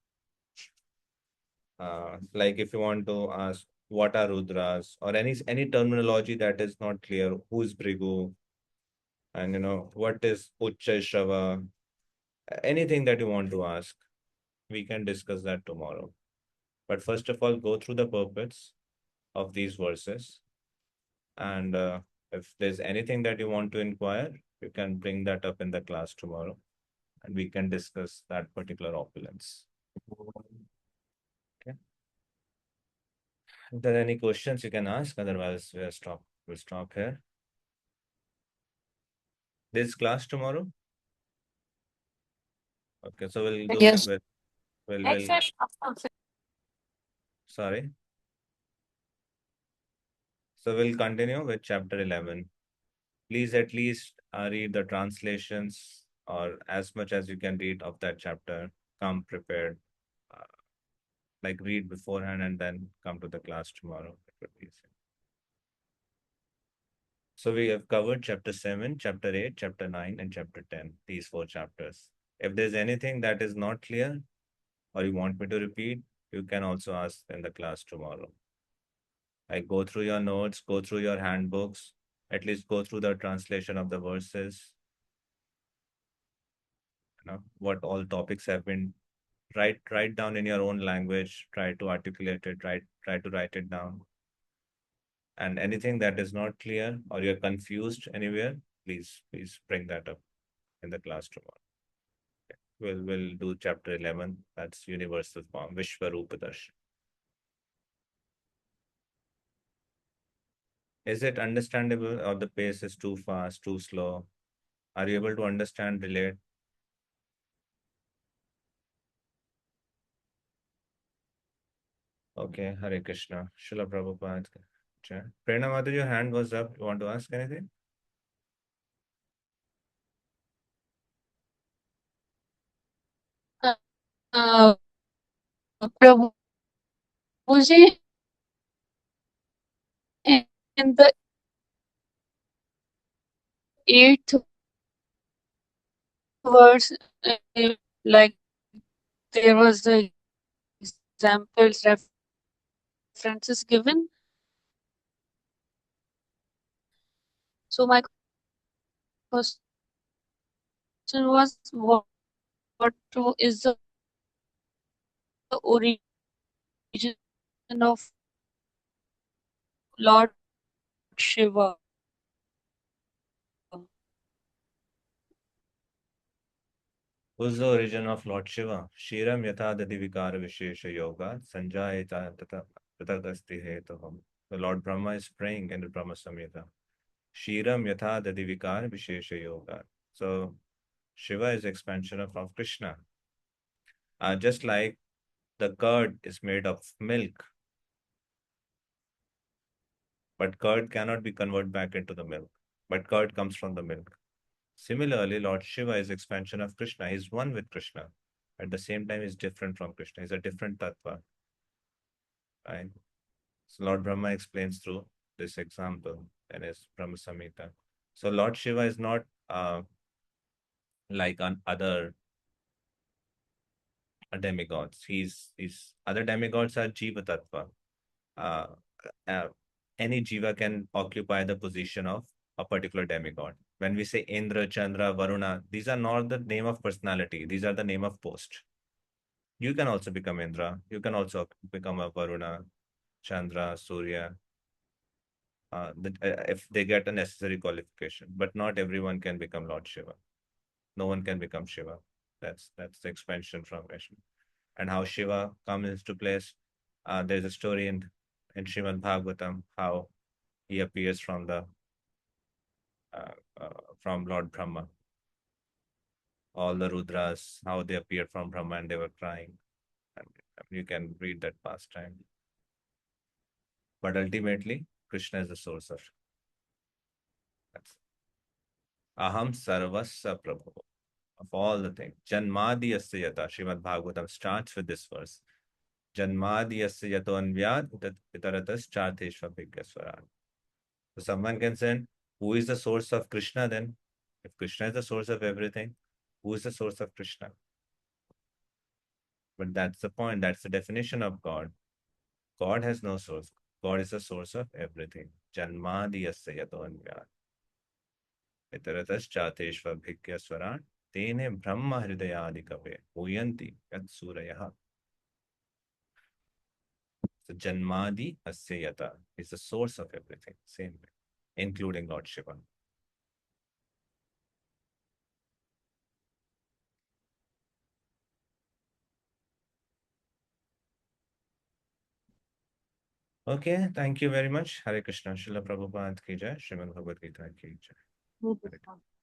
Speaker 1: like if you want to ask what are Rudras or any terminology that is not clear, who's Brigu, and what is Ucha Shrava, anything that you want to ask, we can discuss that tomorrow. But first of all, go through the purports of these verses, and if there's anything that you want to inquire, you can bring that up in the class tomorrow, and we can discuss that particular opulence. Okay. If there are any questions, you can ask. Otherwise, We'll stop here. This class tomorrow. Okay, so we'll do
Speaker 5: Yes.
Speaker 1: we'll sorry. So we'll continue with chapter 11. Please at least read the translations or as much as you can read of that chapter. Come prepared. Uh, like read beforehand and then come to the class tomorrow. It would be easy. So we have covered chapter 7, chapter 8, chapter 9, and chapter 10, these 4 chapters. If there's anything that is not clear or you want me to repeat, you can also ask in the class tomorrow. Like go through your notes, go through your handbooks, at least go through the translation of the verses, what all topics have been, write down in your own language, try to articulate it, try to write it down. And anything that is not clear or you're confused anywhere, please bring that up in the class tomorrow. We'll do chapter 11. That's universal form, Vishwarupa Darshan. Is it understandable or the pace is too fast, too slow? Are you able to understand, relate? Okay, Hare Krishna. Srila Prabhupada. Prerna Mata, your hand was up. You want to ask anything?
Speaker 4: Uh, Prabhuji, in the eighth verse, like there was the examples, references given. So my question was, what is the origin of Lord Shiva?
Speaker 1: Who's the origin of Lord Shiva? Shiram yatha dadi vikara vishesha yoga sanjayata tata pratagasti hetuham. The Lord Brahma is praying in the Brahma Samhita. Shiram yatha dadi vikara vishesha yoga. So Shiva is expansion of Krishna. Just like the curd is made of milk, but curd cannot be converted back into the milk. But curd comes from the milk. Similarly, Lord Shiva is expansion of Krishna. He's one with Krishna. At the same time, he's different from Krishna. He's a different tattva. Right? So Lord Brahma explains through this example in his Brahma Samhita. So Lord Shiva is not like other demigods. He's other demigods are Jiva Tattva. uh, any jiva can occupy the position of a particular demigod. When we say Indra, Chandra, Varuna, these are not the name of personality. These are the name of post. You can also become Indra. You can also become a Varuna, Chandra, Surya, if they get a necessary qualification. But not everyone can become Lord Shiva. No one can become Shiva. That's the expansion from Vishnu. And how Shiva comes into place. There's a story in Srimad Bhagavatam how he appears uh, from Lord Brahma. All the Rudras, how they appeared from Brahma and they were crying. And you can read that pastime. But ultimately, Krishna is the source of that's Aham Sarvasya Prabhu of all the things. Janmadi Asya Yata. Srimad Bhagavatam starts with this verse. Janmadi Asya Yato Anvyad Itaratas Chartheshva Bhigyaswaran. So someone can say, who is the source of Krishna then? If Krishna is the source of everything, who is the source of Krishna? But that's the point. That's the definition of God. God has no source. God is the source of everything. Janmadi Yasya Yato Anvyad. Itaratas Chartheshva Bhigyaswaran. Tene Brahma Hridayadi Kape. Uyanti Yat Surayaha. So Janmadi Asya Yata is the source of everything. Same way. Including Lord Shiva. Okay, thank you very much. Hare Krishna. Srila Prabhupada ki jai. Srimad Bhagavad Gita ki jai.
Speaker 4: Hare
Speaker 1: Hare
Speaker 4: Krishna.